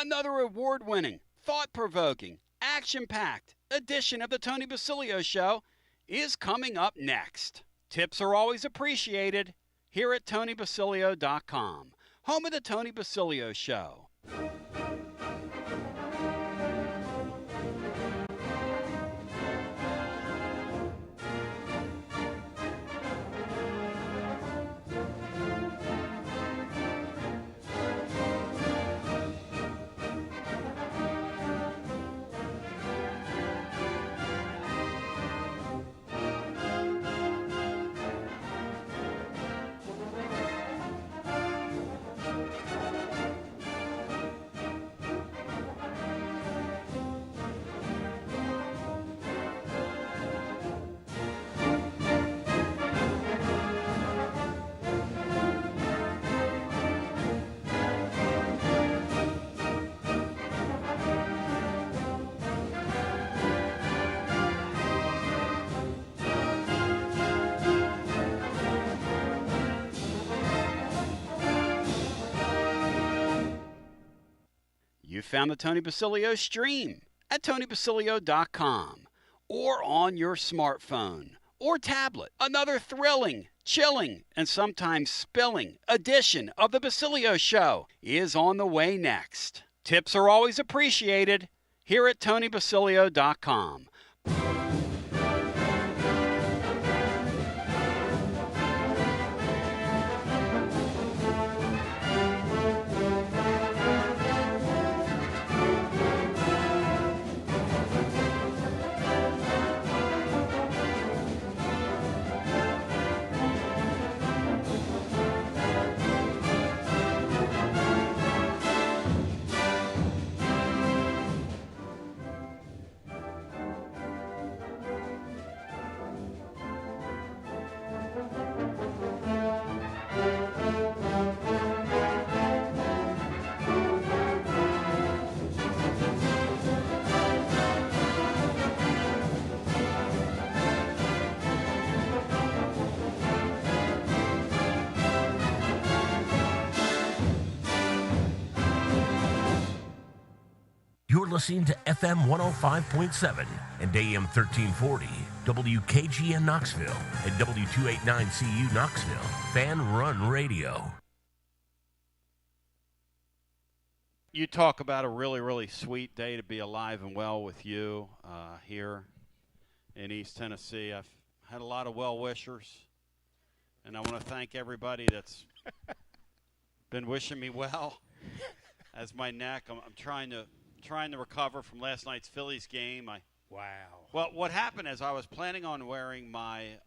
Another award-winning, thought-provoking, action-packed edition of the Tony Basilio Show is coming up next. Tips are always appreciated here at TonyBasilio.com, home of the Tony Basilio Show. You found the Tony Basilio stream at TonyBasilio.com or on your smartphone or tablet. Another thrilling, chilling, and sometimes spilling edition of the Basilio Show is on the way next. Tips are always appreciated here at TonyBasilio.com. You're listening to FM 105.7 and AM 1340, WKGN Knoxville, and W289CU Knoxville, Fan Run Radio. You talk about a really, really sweet day to be alive and well with you here in East Tennessee. I've had a lot of well-wishers, and I want to thank everybody that's been wishing me well. As my neck, I'm trying to recover from last night's Phillies game. Wow. Well, what happened is I was planning on wearing my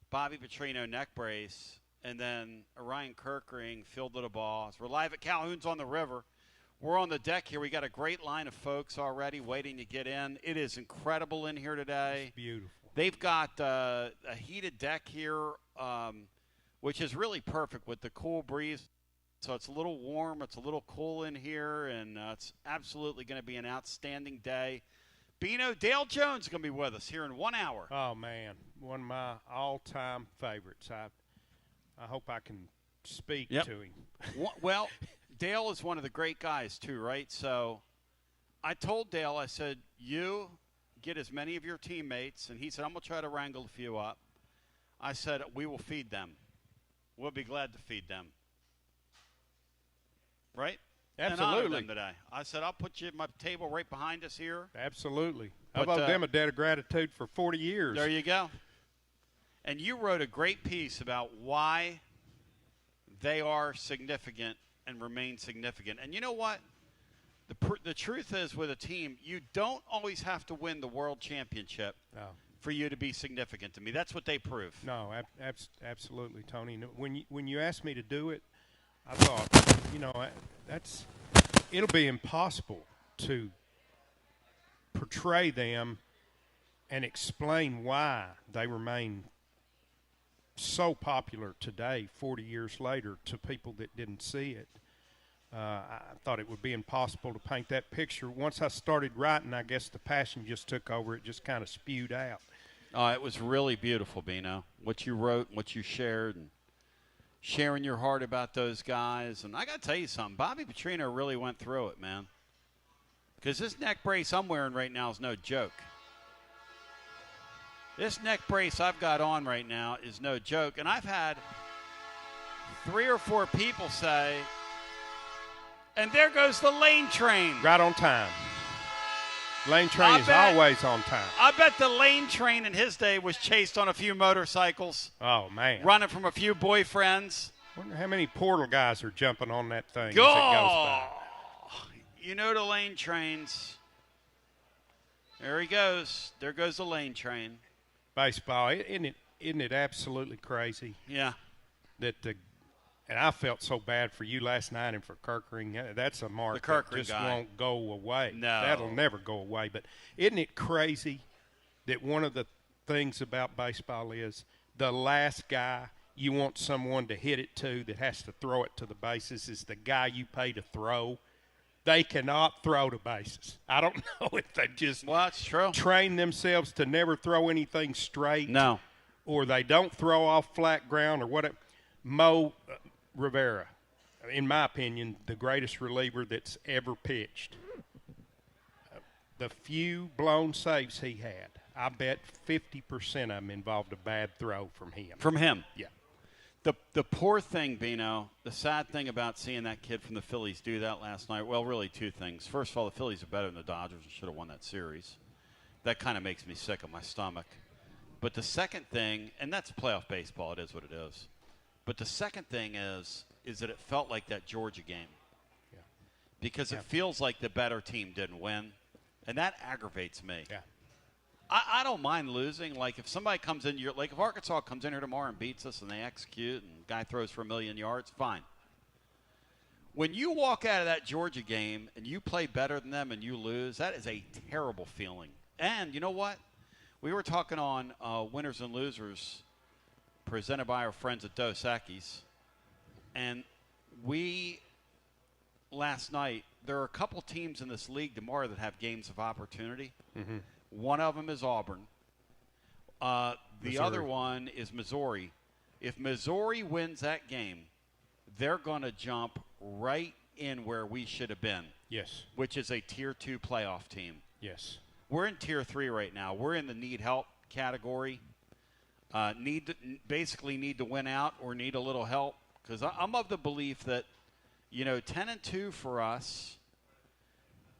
Bobby Petrino neck brace, and then Orion Kirkring fielded a ball. So we're live at Calhoun's on the river. We're on the deck here. We got a great line of folks already waiting to get in. It is incredible in here today. It's beautiful. They've got a heated deck here, which is really perfect with the cool breeze. So it's a little warm, it's a little cool in here, and it's absolutely going to be an outstanding day. Bino, Dale Jones is going to be with us here in 1 hour. Oh, man, one of my all-time favorites. I hope I can speak to him. Well, Dale is one of the great guys too, right? So I told Dale, I said, you get as many of your teammates, and he said, I'm going to try to wrangle a few up. I said, we will feed them. We'll be glad to feed them. Right? Absolutely. And honor them today. I said, I'll put you at my table right behind us here. Absolutely. I owe them a debt of gratitude for 40 years. There you go. And you wrote a great piece about why they are significant and remain significant. And you know what? The truth is, with a team, you don't always have to win the world championship for you to be significant to me. That's what they prove. No, absolutely, Tony. When you asked me to do it, I thought, it'll be impossible to portray them and explain why they remain so popular today, 40 years later, to people that didn't see it. I thought it would be impossible to paint that picture. Once I started writing, I guess the passion just took over. It just kind of spewed out. It was really beautiful, Bino, what you wrote, what you shared. And sharing your heart about those guys. And I got to tell you something. Bobby Petrino really went through it, man. Because this neck brace I'm wearing right now is no joke. This neck brace I've got on right now is no joke. And I've had 3 or 4 people say, and there goes the lane train. Right on time. Lane train is always on time. I bet the lane train in his day was chased on a few motorcycles. Oh, man. Running from a few boyfriends. Wonder how many portal guys are jumping on that thing as it Go! goes by. You know the lane trains. There he goes. There goes the lane train. Baseball, isn't it absolutely crazy? Yeah. And I felt so bad for you last night and for Kirkering. That's a mark that just won't go away. No. That'll never go away. But isn't it crazy that one of the things about baseball is the last guy you want someone to hit it to that has to throw it to the bases is the guy you pay to throw? They cannot throw to bases. I don't know if they just that's true. train themselves to never throw anything straight. No. Or they don't throw off flat ground or whatever. Mo Rivera, in my opinion, the greatest reliever that's ever pitched. The few blown saves he had, I bet 50% of them involved a bad throw from him. From him? Yeah. The poor thing, Bino, the sad thing about seeing that kid from the Phillies do that last night, well, really 2 things. First of all, the Phillies are better than the Dodgers and should have won that series. That kind of makes me sick of my stomach. But the second thing, and that's playoff baseball, it is what it is. But the second thing is that it felt like that Georgia game. Yeah. Because it feels like the better team didn't win, and that aggravates me. Yeah. I don't mind losing. Like, if somebody comes in, like if Arkansas comes in here tomorrow and beats us and they execute and the guy throws for 1,000,000 yards, fine. When you walk out of that Georgia game and you play better than them and you lose, that is a terrible feeling. And you know what? We were talking on Winners and Losers presented by our friends at Dos Equis, and last night, there are a couple teams in this league tomorrow that have games of opportunity. Mm-hmm. One of them is Auburn. The other one is Missouri. If Missouri wins that game, they're going to jump right in where we should have been. Yes. Which is a Tier 2 playoff team. Yes. We're in Tier 3 right now. We're in the need help category. Basically need to win out or need a little help. Because I'm of the belief that, 10-2 for us,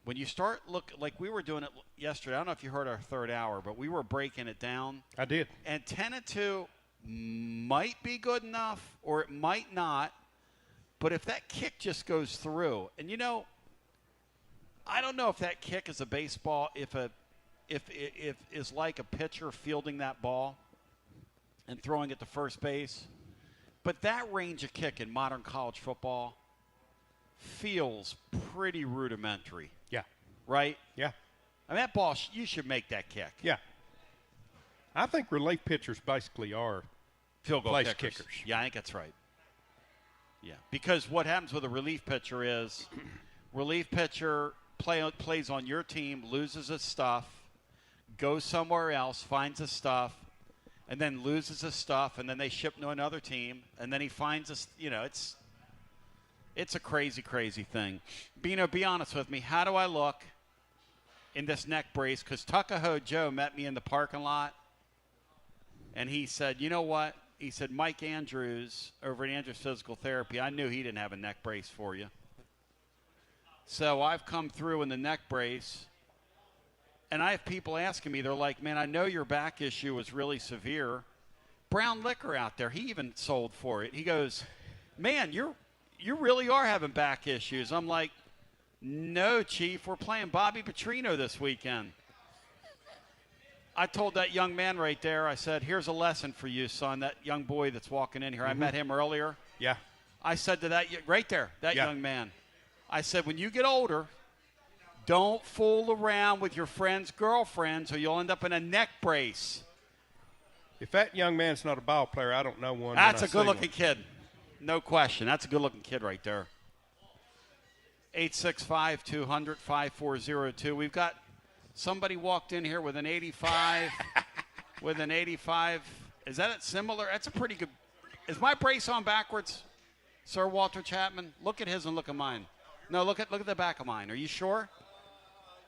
when you start like we were doing it yesterday, I don't know if you heard our third hour, but we were breaking it down. I did. And 10-2 might be good enough or it might not. But if that kick just goes through, and I don't know if that kick is a baseball, if is like a pitcher fielding that ball and throwing it to first base. But that range of kick in modern college football feels pretty rudimentary. Yeah. Right? Yeah. I mean, that ball, you should make that kick. Yeah. I think relief pitchers basically are field goal place kickers. kickers. Yeah, I think that's right. Yeah. Because what happens with a relief pitcher is relief pitcher plays on your team, loses his stuff, goes somewhere else, finds his stuff, and then loses his stuff, and then they ship to another team, and then he finds us. It's a crazy, crazy thing. Bino, be honest with me. How do I look in this neck brace? Because Tuckahoe Joe met me in the parking lot, and he said, you know what? He said, Mike Andrews over at Andrews Physical Therapy, I knew he didn't have a neck brace for you. So I've come through in the neck brace, and I have people asking me, they're like, man, I know your back issue was really severe. Brown Liquor out there, he even sold for it. He goes, man, you really are having back issues. I'm like, no, Chief, we're playing Bobby Petrino this weekend. I told that young man right there, I said, here's a lesson for you, son, that young boy that's walking in here. I met him earlier. Yeah. I said to that, right there, that young man, I said, when you get older, don't fool around with your friends' girlfriends or you'll end up in a neck brace. If that young man's not a ball player, I don't know one. That's a good-looking kid. No question. That's a good-looking kid right there. 865-200-5402. We've got somebody walked in here with an 85. With an 85. Is that similar? That's a pretty good. Is my brace on backwards, Sir Walter Chapman? Look at his and look at mine. No, look at the back of mine. Are you sure?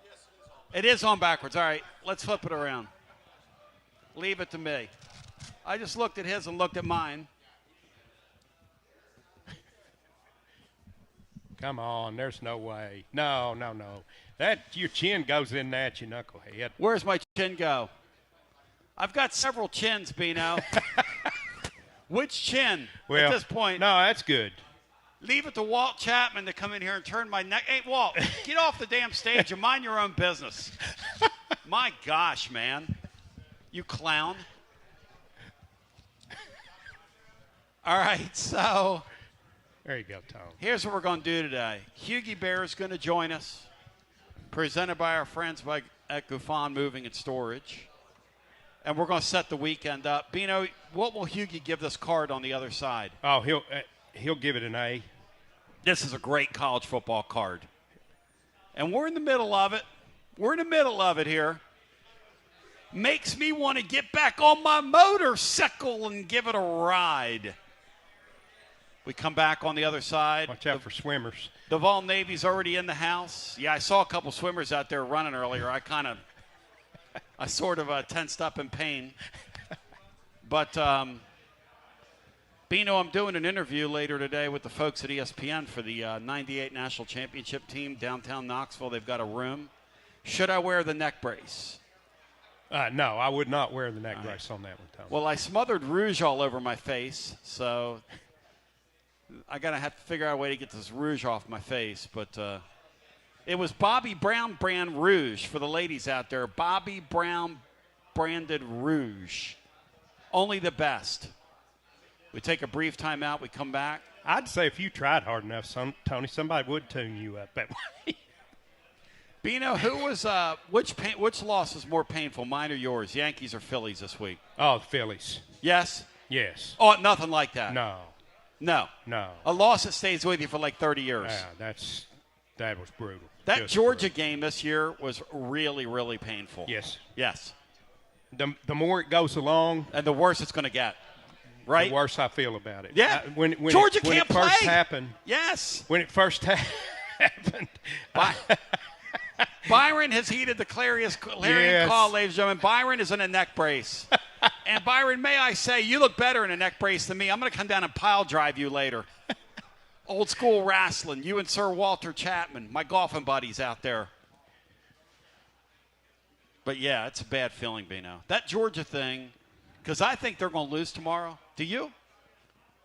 Yes, it is on. It is on backwards. All right, let's flip it around. Leave it to me. I just looked at his and looked at mine. Come on, there's no way. No. That your chin goes in that, you knucklehead. Where's my chin go? I've got several chins, Bino. Which chin at this point? No, that's good. Leave it to Walt Chapman to come in here and turn my neck. Hey, Walt, get off the damn stage and mind your own business. My gosh, man. You clown. All right, so There you go, Tom. here's what we're going to do today. Hughie Bear is going to join us, presented by our friends at Gouffon Moving and Storage. And we're going to set the weekend up. Bino, what will Hughie give this card on the other side? Oh, he'll give it an A. This is a great college football card. And we're in the middle of it. We're in the middle of it here. Makes me want to get back on my motorcycle and give it a ride. We come back on the other side. Watch out for swimmers. The Vol Navy's already in the house. Yeah, I saw a couple swimmers out there running earlier. I sort of tensed up in pain. But, Bino, I'm doing an interview later today with the folks at ESPN for the 98 National Championship team downtown Knoxville. They've got a room. Should I wear the neck brace? No, I would not wear the neck brace on that one, Tom. Well, I smothered rouge all over my face, so I got to have to figure out a way to get this rouge off my face. But it was Bobby Brown brand rouge for the ladies out there. Bobby Brown branded rouge. Only the best. We take a brief time out. We come back. I'd say if you tried hard enough, Tony, somebody would tune you up that way. Bino, who was which loss was more painful, mine or yours? Yankees or Phillies this week? Oh, the Phillies. Yes? Yes. Oh, nothing like that. No. A loss that stays with you for like 30 years. Yeah, that was brutal. That Just Georgia brutal. game this year was really, really painful. Yes. The more it goes along, And the worse it's going to get. Right? the worse I feel about it. Yeah. When Georgia when can't it first play. happened. Yes. When it first happened. Byron has heeded the clarion Yes. call, ladies and gentlemen. Byron is in a neck brace. And Byron, may I say, you look better in a neck brace than me. I'm going to come down and pile drive you later. Old school wrestling. You and Sir Walter Chapman, my golfing buddies out there. But, yeah, it's a bad feeling, Bino. That Georgia thing, because I think they're going to lose tomorrow. Do you?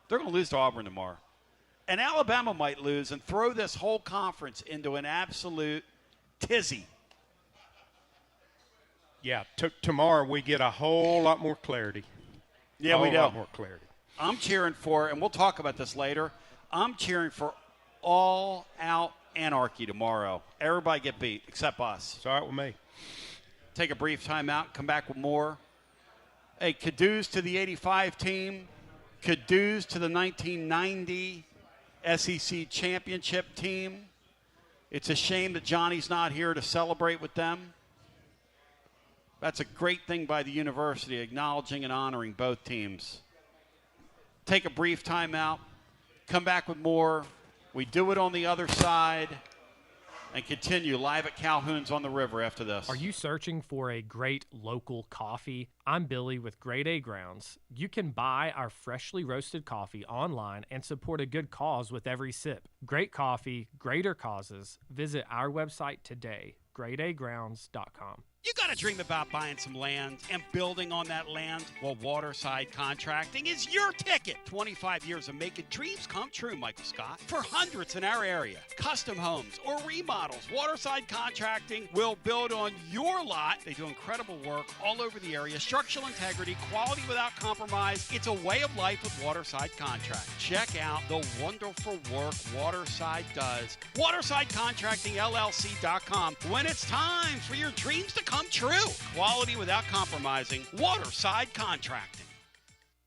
They're going to lose to Auburn tomorrow. And Alabama might lose and throw this whole conference into an absolute tizzy. Yeah, tomorrow we get a whole lot more clarity. Yeah, we do. A whole lot more clarity. I'm cheering for, and we'll talk about this later, I'm cheering for all-out anarchy tomorrow. Everybody get beat, except us. It's all right with me. Take a brief time out, come back with more. Hey, kudos to the 85 team. Kudos to the 1990 SEC championship team. It's a shame that Johnny's not here to celebrate with them. That's a great thing by the university, acknowledging and honoring both teams. Take a brief time out, come back with more. We do it on the other side and continue live at Calhoun's on the River after this. Are you searching for a great local coffee? I'm Billy with Grade A Grounds. You can buy our freshly roasted coffee online and support a good cause with every sip. Great coffee, greater causes. Visit our website today, gradeagrounds.com. You got to dream about buying some land and building on that land? Well, Waterside Contracting is your ticket. 25 years of making dreams come true, Michael Scott. For hundreds in our area, custom homes or remodels, Waterside Contracting will build on your lot. They do incredible work all over the area. Structural integrity, quality without compromise. It's a way of life with Waterside Contract. Check out the wonderful work Waterside does. WatersideContractingLLC.com. When it's time for your dreams to come true. Quality without compromising. Waterside Contracting.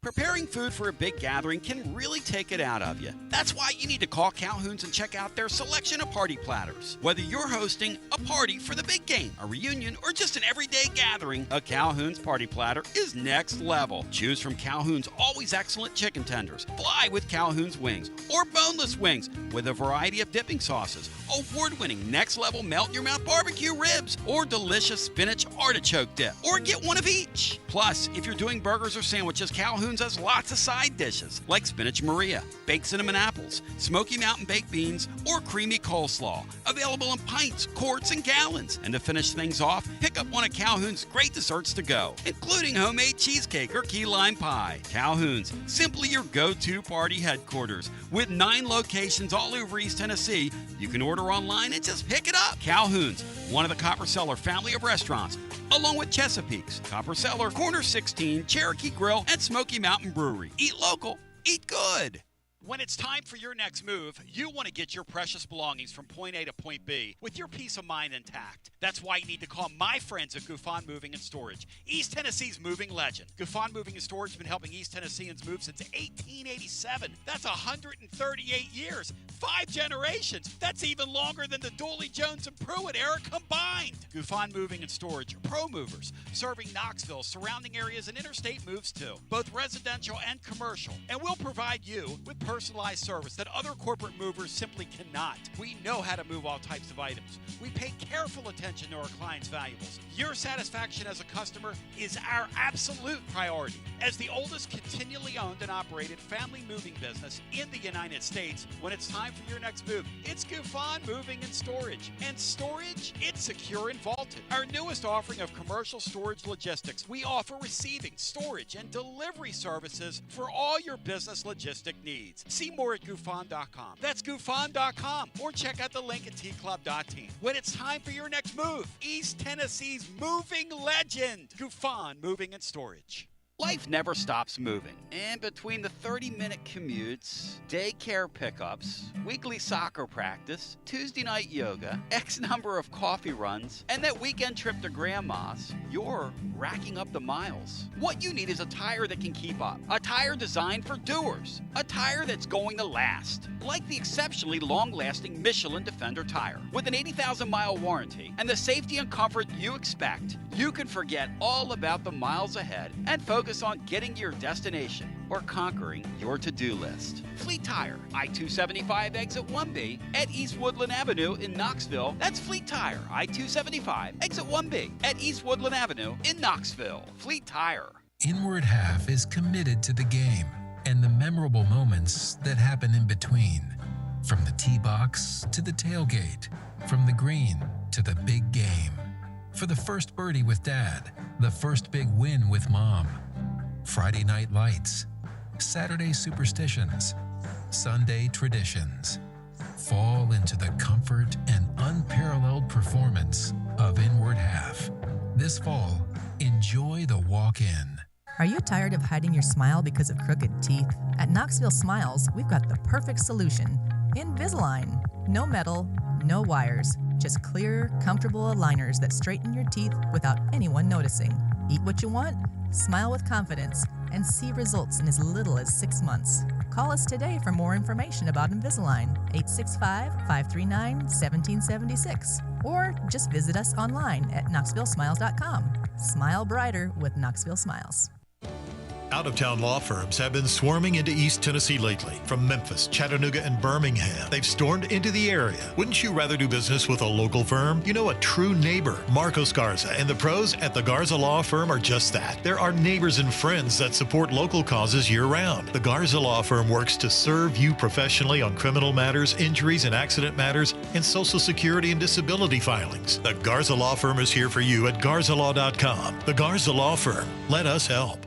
Preparing food for a big gathering can really take it out of you. That's why you need to call Calhoun's and check out their selection of party platters. Whether you're hosting a party for the big game, a reunion, or just an everyday gathering, a Calhoun's party platter is next level. Choose from Calhoun's always excellent chicken tenders, fly with Calhoun's wings, or boneless wings with a variety of dipping sauces, award-winning next-level melt-in-your-mouth barbecue ribs, or delicious spinach artichoke dip, or get one of each. Plus, if you're doing burgers or sandwiches, Calhoun's has lots of side dishes like spinach Maria, baked cinnamon apples, Smoky Mountain baked beans, or creamy coleslaw. Available in pints, quarts, and gallons. And to finish things off, pick up one of Calhoun's great desserts to go, including homemade cheesecake or key lime pie. Calhoun's, simply your go-to party headquarters. With 9 locations all over East Tennessee, you can order online and just pick it up. Calhoun's, one of the Copper Cellar family of restaurants, along with Chesapeake's, Copper Cellar, Corner 16, Cherokee Grill, and Smoky Mountain Brewery. Eat local, eat good. When it's time for your next move, you want to get your precious belongings from point A to point B with your peace of mind intact. That's why you need to call my friends at Gouffon Moving and Storage, East Tennessee's moving legend. Gouffon Moving and Storage has been helping East Tennesseans move since 1887. That's 138 years, 5 generations. That's even longer than the Dooley, Jones, and Pruitt era combined. Gouffon Moving and Storage, pro movers, serving Knoxville, surrounding areas, and interstate moves too, both residential and commercial. And we'll provide you with personalized service that other corporate movers simply cannot. We know how to move all types of items. We pay careful attention to our clients' valuables. Your satisfaction as a customer is our absolute priority. As the oldest continually owned and operated family moving business in the United States, when it's time for your next move, it's Gouffon Moving and Storage. And storage, it's secure and vaulted. Our newest offering of commercial storage logistics, we offer receiving, storage, and delivery services for all your business logistic needs. See more at Gouffon.com. That's Gouffon.com. Or check out the link at tclub.team. When it's time for your next move, East Tennessee's moving legend, Gouffon Moving and Storage. Life never stops moving, and between the 30-minute commutes, daycare pickups, weekly soccer practice, Tuesday night yoga, X number of coffee runs, and that weekend trip to Grandma's, you're racking up the miles. What you need is a tire that can keep up, a tire designed for doers, a tire that's going to last, like the exceptionally long-lasting Michelin Defender tire. With an 80,000-mile warranty and the safety and comfort you expect, you can forget all about the miles ahead and focus on getting to your destination or conquering your to-do list. Fleet Tire, I-275 exit 1B at East Woodland Avenue in Knoxville. That's Fleet Tire, I-275 exit 1B at East Woodland Avenue in Knoxville. Fleet Tire. Inward Half is committed to the game and the memorable moments that happen in between. From the tee box to the tailgate, from the green to the big game. For the first birdie with Dad, the first big win with Mom. Friday night lights, Saturday superstitions, Sunday traditions. Fall into the comfort and unparalleled performance of Inward Half. This fall, enjoy the walk-in. Are you tired of hiding your smile because of crooked teeth? At Knoxville Smiles, we've got the perfect solution. Invisalign. No metal, no wires, just clear, comfortable aligners that straighten your teeth without anyone noticing. Eat what you want, smile with confidence, and see results in as little as 6 months. Call us today for more information about Invisalign, 865-539-1776. Or just visit us online at knoxvillesmiles.com. Smile brighter with Knoxville Smiles. Out-of-town law firms have been swarming into East Tennessee lately. From Memphis, Chattanooga, and Birmingham, they've stormed into the area. Wouldn't you rather do business with a local firm? You know, a true neighbor. Marcos Garza and the pros at the Garza Law Firm are just that. There are neighbors and friends that support local causes year-round. The Garza Law Firm works to serve you professionally on criminal matters, injuries and accident matters, and Social Security and disability filings. The Garza Law Firm is here for you at garzalaw.com. The Garza Law Firm. Let us help.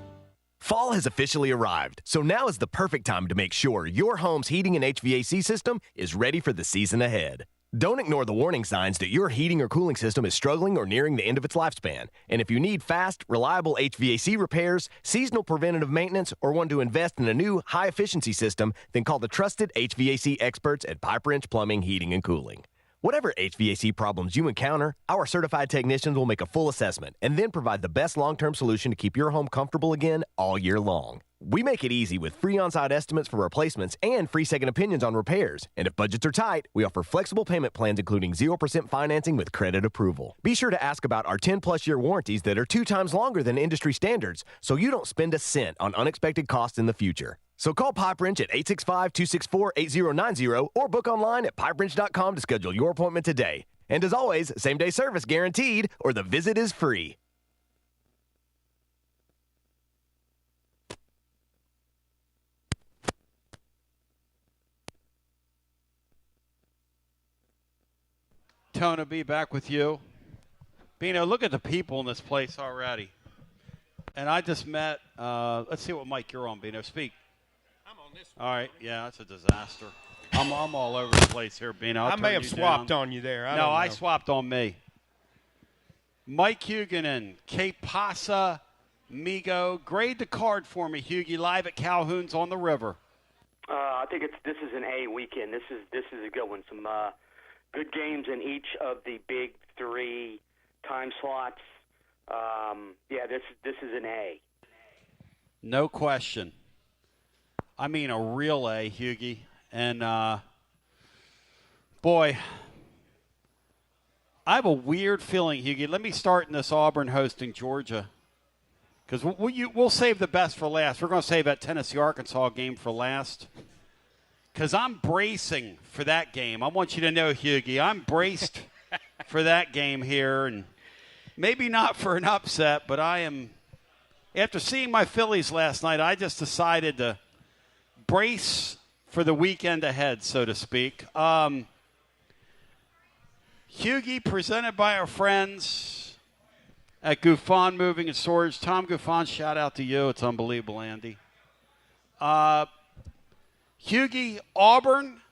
Fall has officially arrived, so now is the perfect time to make sure your home's heating and HVAC system is ready for the season ahead. Don't ignore the warning signs that your heating or cooling system is struggling or nearing the end of its lifespan. And if you need fast, reliable HVAC repairs, seasonal preventative maintenance, or want to invest in a new, high-efficiency system, then call the trusted HVAC experts at Pipe Wrench Plumbing, Heating, and Cooling. Whatever HVAC problems you encounter, our certified technicians will make a full assessment and then provide the best long-term solution to keep your home comfortable again all year long. We make it easy with free on-site estimates for replacements and free second opinions on repairs. And if budgets are tight, we offer flexible payment plans including 0% financing with credit approval. Be sure to ask about our 10-plus year warranties that are 2 times longer than industry standards, so you don't spend a cent on unexpected costs in the future. So call Pipe Wrench at 865-264-8090 or book online at pipewrench.com to schedule your appointment today. And as always, same-day service guaranteed or the visit is free. Tona B back with you. Bino, look at the people in this place already. And I just met, let's see what mic you're on, Bino. Speak. I'm on this one. All right. Yeah, that's a disaster. I'm all over the place here, Bino. I may have swapped on you there. I swapped on me. Mike Huguenin, Que Pasa, Migo. Grade the card for me, Hugie, live at Calhoun's on the river. I think this is an A weekend. This is a good one. Some good games in each of the big 3 time slots. This is an A. No question. I mean a real A, Hugie. And, boy, I have a weird feeling, Hugie. Let me start in this Auburn hosting Georgia. Because we'll save the best for last. We're going to save that Tennessee-Arkansas game for last. Because I'm bracing for that game. I want you to know, Hugie, I'm braced for that game here. And maybe not for an upset, but I am – after seeing my Phillies last night, I just decided to brace for the weekend ahead, so to speak. Hugie, presented by our friends at Gouffon Moving and Storage. Tom Gouffon, shout out to you. It's unbelievable, Andy. Hugie, Auburn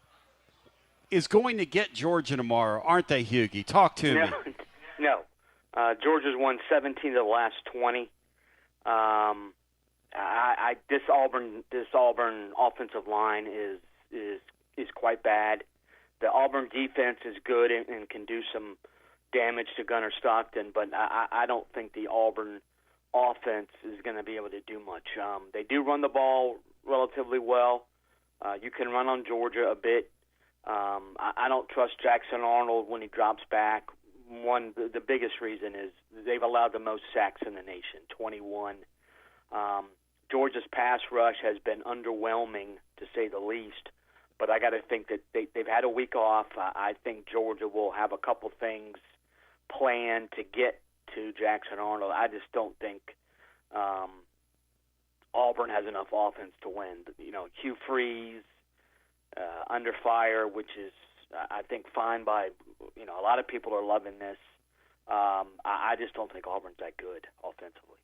is going to get Georgia tomorrow, aren't they, Hugie? Talk to me. No. Georgia's won 17 of the last 20. This Auburn offensive line is quite bad. The Auburn defense is good and can do some damage to Gunnar Stockton, but I don't think the Auburn offense is going to be able to do much. They do run the ball relatively well. You can run on Georgia a bit. I don't trust Jackson Arnold when he drops back. The biggest reason is they've allowed the most sacks in the nation, 21. Georgia's pass rush has been underwhelming, to say the least. But I got to think that they've had a week off. I think Georgia will have a couple things planned to get to Jackson Arnold. I just don't think Auburn has enough offense to win. Hugh Freeze under fire, which is I think fine by a lot of people are loving this. I just don't think Auburn's that good offensively.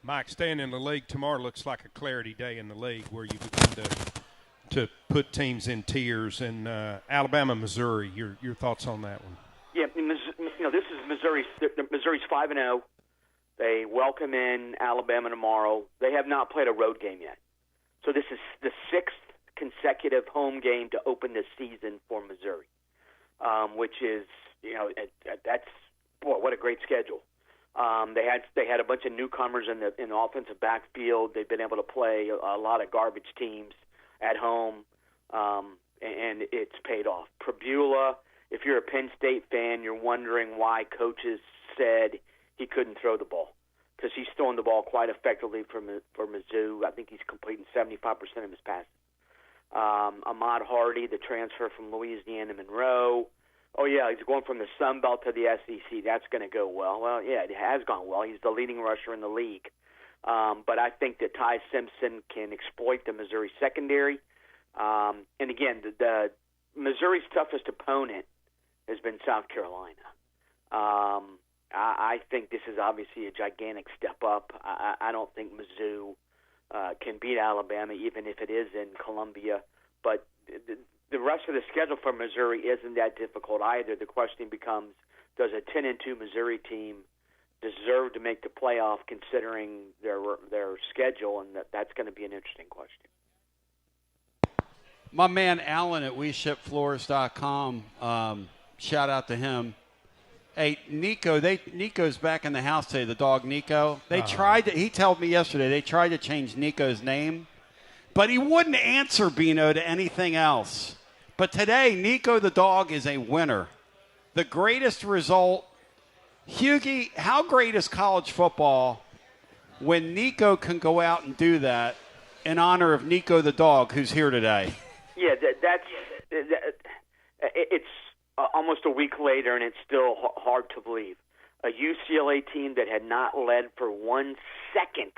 Mike, staying in the league tomorrow looks like a clarity day in the league where you begin to put teams in tiers. And Alabama, Missouri, your thoughts on that one? Yeah, this is Missouri. Missouri's 5-0. They welcome in Alabama tomorrow. They have not played a road game yet, so this is the 6th consecutive home game to open the season for Missouri, which is that's what a great schedule. They had a bunch of newcomers in the offensive backfield. They've been able to play a lot of garbage teams at home, and it's paid off. Prebula, if you're a Penn State fan, you're wondering why coaches said he couldn't throw the ball, because he's throwing the ball quite effectively for Mizzou. I think he's completing 75% of his passes. Ahmad Hardy, the transfer from Louisiana Monroe. Oh, yeah, he's going from the Sun Belt to the SEC. That's going to go well. Well, yeah, it has gone well. He's the leading rusher in the league. But I think that Ty Simpson can exploit the Missouri secondary. And, again, the Missouri's toughest opponent has been South Carolina. I think this is obviously a gigantic step up. I don't think Mizzou can beat Alabama, even if it is in Columbia. But the rest of the schedule for Missouri isn't that difficult either. The question becomes, does a 10-2 Missouri team deserve to make the playoff considering their schedule? And that's going to be an interesting question. My man Alan at WeShipFloors.com, shout out to him. Hey, Nico's back in the house today, the dog Nico. He told me yesterday, they tried to change Nico's name, but he wouldn't answer Bino to anything else. But today, Nico the dog is a winner. The greatest result. Hughie, how great is college football when Nico can go out and do that in honor of Nico the dog, who's here today? Yeah, it's almost a week later, and it's still hard to believe. A UCLA team that had not led for 1 second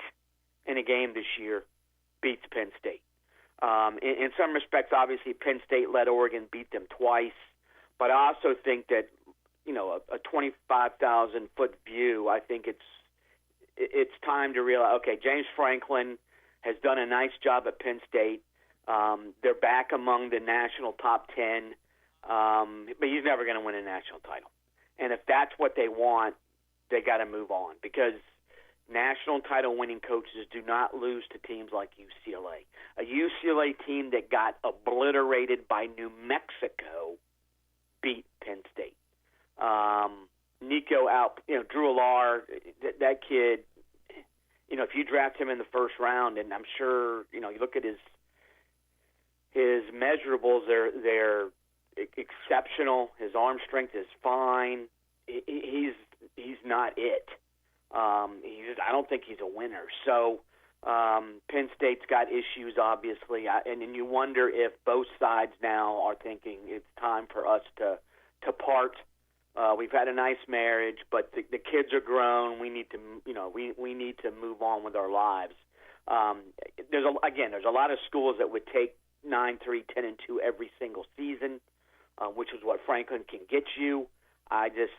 in a game this year beats Penn State. In some respects, obviously, Penn State led Oregon, beat them twice. But I also think that, a 25,000-foot view, I think it's time to realize, okay, James Franklin has done a nice job at Penn State. They're back among the national top 10. But he's never going to win a national title. And if that's what they want, they got to move on, because national title winning coaches do not lose to teams like UCLA. A UCLA team that got obliterated by New Mexico beat Penn State. Nico out, Drew Allar, that kid, if you draft him in the first round, and I'm sure, you look at his measurables, they're exceptional. His arm strength is fine. He's not it. I don't think he's a winner. So Penn State's got issues, obviously, and you wonder if both sides now are thinking it's time for us to part. We've had a nice marriage, but the kids are grown. We need to, we need to move on with our lives. There's a lot of schools that would take 9-3, 10-2 every single season, which is what Franklin can get you. It's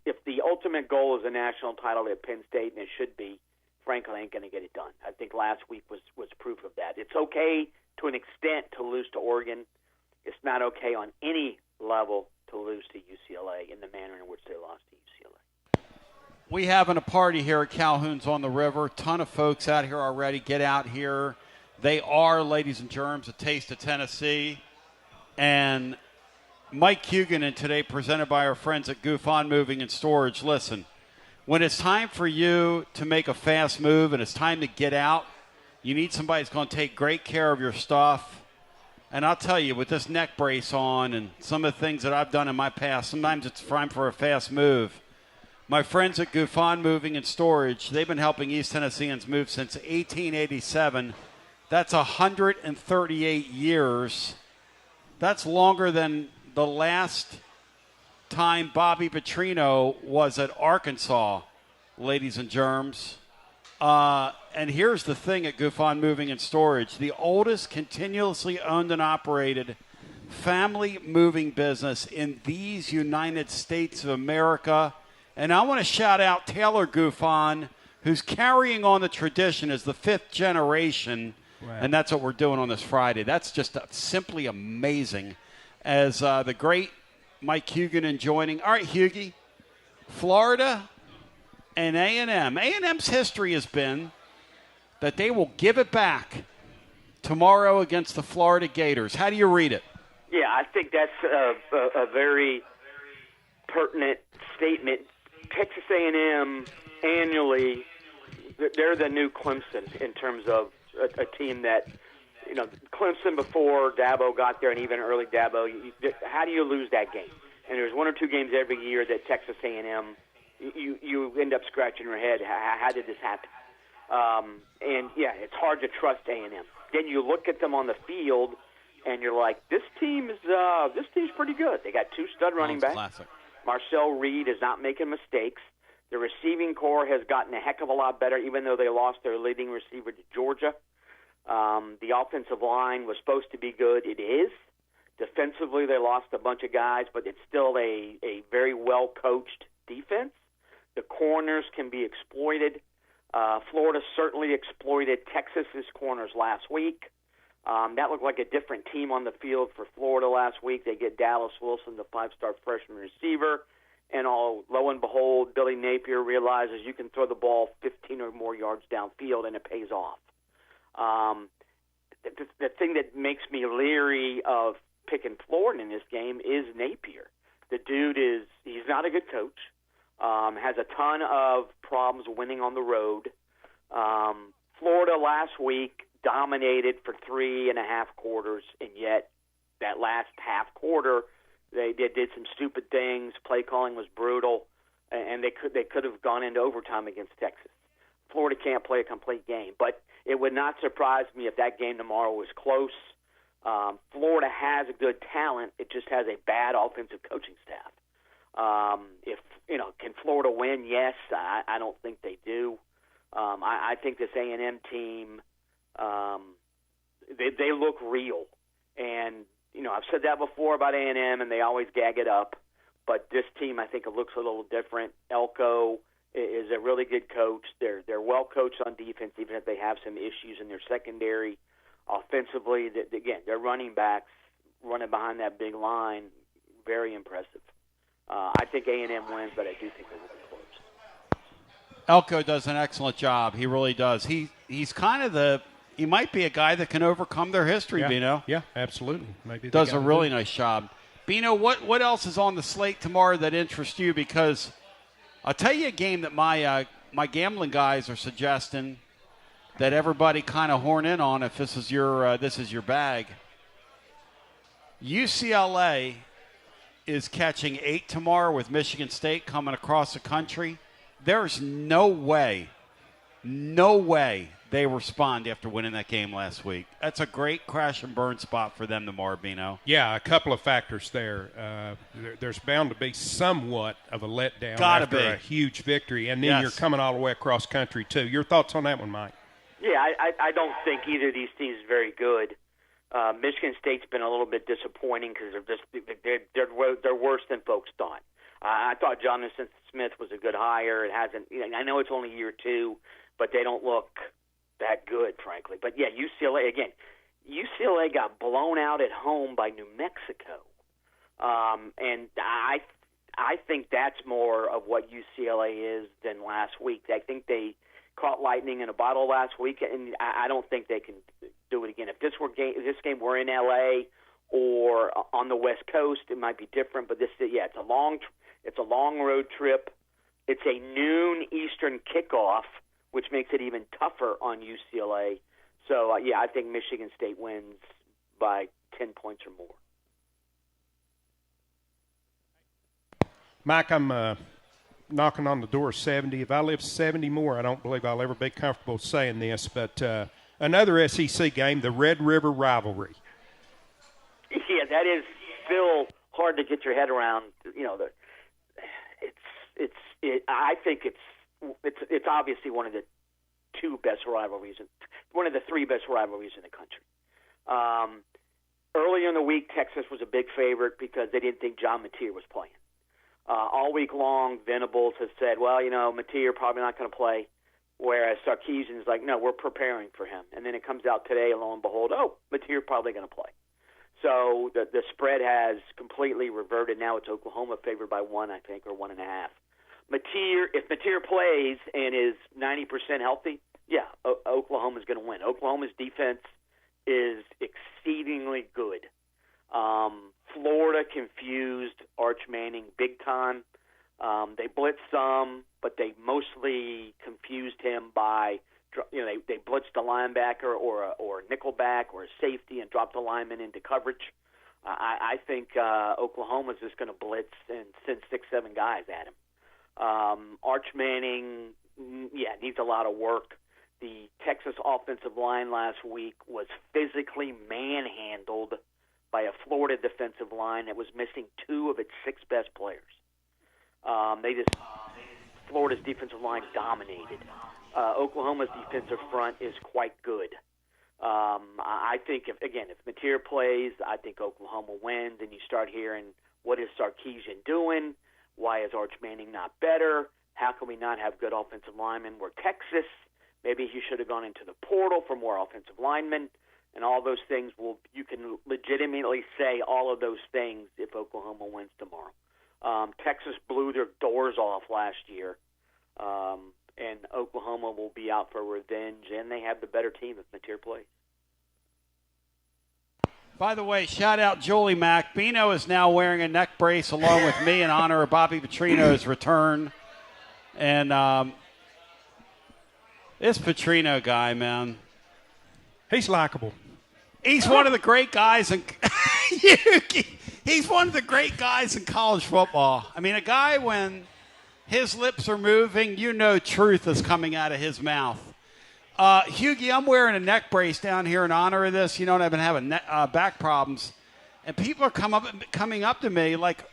if the ultimate goal is a national title at Penn State, and it should be, Franklin ain't going to get it done. I think last week was proof of that. It's okay to an extent to lose to Oregon. It's not okay on any level to lose to UCLA in the manner in which they lost to UCLA. We having a party here at Calhoun's on the River. Ton of folks out here already. Get out here. They are, ladies and germs, a taste of Tennessee. And Mike Huguenin today, presented by our friends at Goof On Moving and Storage. Listen, when it's time for you to make a fast move and it's time to get out, you need somebody that's going to take great care of your stuff. And I'll tell you, with this neck brace on and some of the things that I've done in my past, sometimes it's time for a fast move. My friends at Goof On Moving and Storage, they've been helping East Tennesseans move since 1887. That's 138 years. That's longer than the last time Bobby Petrino was at Arkansas, ladies and germs. And here's the thing at Goof On Moving and Storage. The oldest continuously owned and operated family moving business in these United States of America. And I want to shout out Taylor Goof On, who's carrying on the tradition as the fifth generation. Wow. And that's what we're doing on this Friday. That's just simply amazing. As the great Mike Huguenin joining. All right, Hughie, Florida and A&M. A&M's history has been that they will give it back tomorrow against the Florida Gators. How do you read it? Yeah, I think that's a very pertinent statement. Texas A&M annually, they're the new Clemson in terms of a team that, Clemson before Dabo got there, and even early Dabo, how do you lose that game? And there's one or two games every year that Texas A&M, you end up scratching your head. How did this happen? And yeah, it's hard to trust A&M. Then you look at them on the field, and you're like, this team's pretty good. They got two stud running backs. Classic. Marcel Reed is not making mistakes. The receiving core has gotten a heck of a lot better, even though they lost their leading receiver to Georgia. The offensive line was supposed to be good. It is. Defensively, they lost a bunch of guys, but it's still a very well-coached defense. The corners can be exploited. Florida certainly exploited Texas's corners last week. That looked like a different team on the field for Florida last week. They get Dallas Wilson, the five-star freshman receiver, and lo and behold, Billy Napier realizes you can throw the ball 15 or more yards downfield, and it pays off. The thing that makes me leery of picking Florida in this game is Napier. The dude he's not a good coach. Has a ton of problems winning on the road. Florida last week dominated for 3.5 quarters, and yet that last half quarter they did some stupid things. Play calling was brutal, and they could have gone into overtime against Texas. Florida can't play a complete game, but it would not surprise me if that game tomorrow was close. Florida has a good talent; it just has a bad offensive coaching staff. Can Florida win? Yes, I don't think they do. I think this A&M team, they look real, and I've said that before about A&M, and they always gag it up. But this team, I think, it looks a little different. Elko is a really good coach. They're well coached on defense, even if they have some issues in their secondary. Offensively, again, their running backs running behind that big line, very impressive. I think A&M wins, but I do think they will be close. Elko does an excellent job. He really does. He's kind of he might be a guy that can overcome their history, yeah. Bino. Yeah, absolutely. Maybe does a really nice job. Bino, what else is on the slate tomorrow that interests you? Because I'll tell you a game that my gambling guys are suggesting that everybody kind of horn in on if this is your bag. UCLA is catching 8 tomorrow with Michigan State coming across the country. There's no way they respond after winning that game last week. That's a great crash and burn spot for them tomorrow, Bino. Yeah, a couple of factors there. There's bound to be somewhat of a letdown after a huge victory, and then you're coming all the way across country too. Your thoughts on that one, Mike? Yeah, I don't think either of these teams is very good. Michigan State's been a little bit disappointing because they're worse than folks thought. I thought Jonathan Smith was a good hire. It hasn't. I know it's only year 2, but they don't look that good, frankly. But yeah, UCLA got blown out at home by New Mexico, and I think that's more of what UCLA is than last week. I think they caught lightning in a bottle last week, and I don't think they can do it again. If this game were in LA or on the West Coast, it might be different. But it's a long road trip. It's a noon Eastern kickoff, which makes it even tougher on UCLA. So I think Michigan State wins by 10 points or more. Mike, I'm knocking on the door of 70. If I live 70 more, I don't believe I'll ever be comfortable saying this, but another SEC game, the Red River Rivalry. Yeah, that is still hard to get your head around. I think it's obviously one of the 2 best rivalries, one of the 3 best rivalries in the country. Earlier in the week, Texas was a big favorite because they didn't think John Mateer was playing. All week long, Venables has said, well, Mateer probably not going to play, whereas Sarkisian's like, no, we're preparing for him. And then it comes out today, lo and behold, Mateer probably going to play. So the spread has completely reverted. Now it's Oklahoma favored by 1, I think, or 1.5. If Mateer plays and is 90% healthy, Oklahoma's going to win. Oklahoma's defense is exceedingly good. Florida confused Arch Manning big time. They blitzed some, but they mostly confused him by, they blitzed a linebacker or a nickelback or a safety and dropped the lineman into coverage. I think Oklahoma's just going to blitz and send 6-7 guys at him. Arch Manning, needs a lot of work. The Texas offensive line last week was physically manhandled by a Florida defensive line that was missing 2 of its 6 best players. Florida's defensive line dominated. Oklahoma's defensive front is quite good. I think if Mateer plays, I think Oklahoma wins, and you start hearing, what is Sarkisian doing? Why is Arch Manning not better? How can we not have good offensive linemen? We're Texas. Maybe he should have gone into the portal for more offensive linemen. And all those things you can legitimately say all of those things if Oklahoma wins tomorrow. Texas blew their doors off last year, and Oklahoma will be out for revenge, and they have the better team if Mateer plays. By the way, shout out Julie Mack. Bino is now wearing a neck brace along with me in honor of Bobby Petrino's return. And this Petrino guy, man. He's likable. He's one of the great guys in he's one of the great guys in college football. I mean, a guy when his lips are moving, you know truth is coming out of his mouth. Hughie, I'm wearing a neck brace down here in honor of this. You know, and I've been having back problems. And people are coming up to me like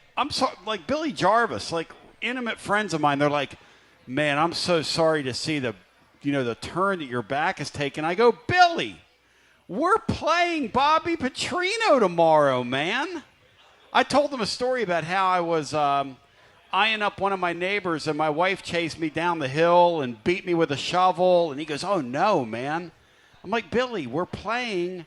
like Billy Jarvis, like intimate friends of mine. They're like, man, I'm so sorry to see the turn that your back has taken. I go, Billy, we're playing Bobby Petrino tomorrow, man. I told them a story about how I was eyeing up one of my neighbors, and my wife chased me down the hill and beat me with a shovel. And he goes, oh, no, man. I'm like, Billy, we're playing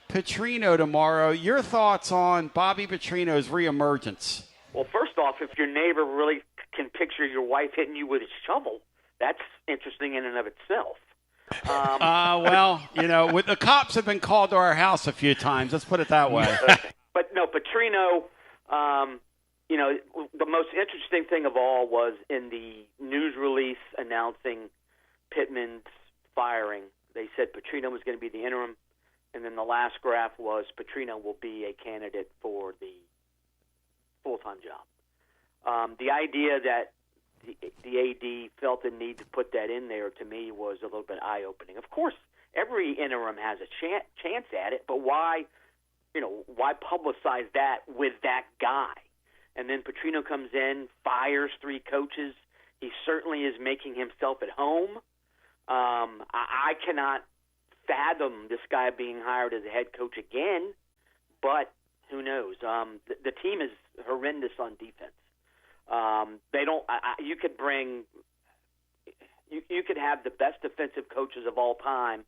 Petrino tomorrow. Your thoughts on Bobby Petrino's reemergence? Well, first off, if your neighbor really can picture your wife hitting you with a shovel, that's interesting in and of itself. Well, the cops have been called to our house a few times. Let's put it that way. But no, Petrino, the most interesting thing of all was in the news release announcing Pittman's firing. They said Petrino was going to be the interim, and then the last graph was Petrino will be a candidate for the full-time job. The idea that the AD felt the need to put that in there, to me, was a little bit eye-opening. Of course, every interim has a chance at it, but why publicize that with that guy? And then Petrino comes in, fires 3 coaches. He certainly is making himself at home. I cannot fathom this guy being hired as a head coach again, but who knows? The team is horrendous on defense. They don't. You could bring. You could have the best defensive coaches of all time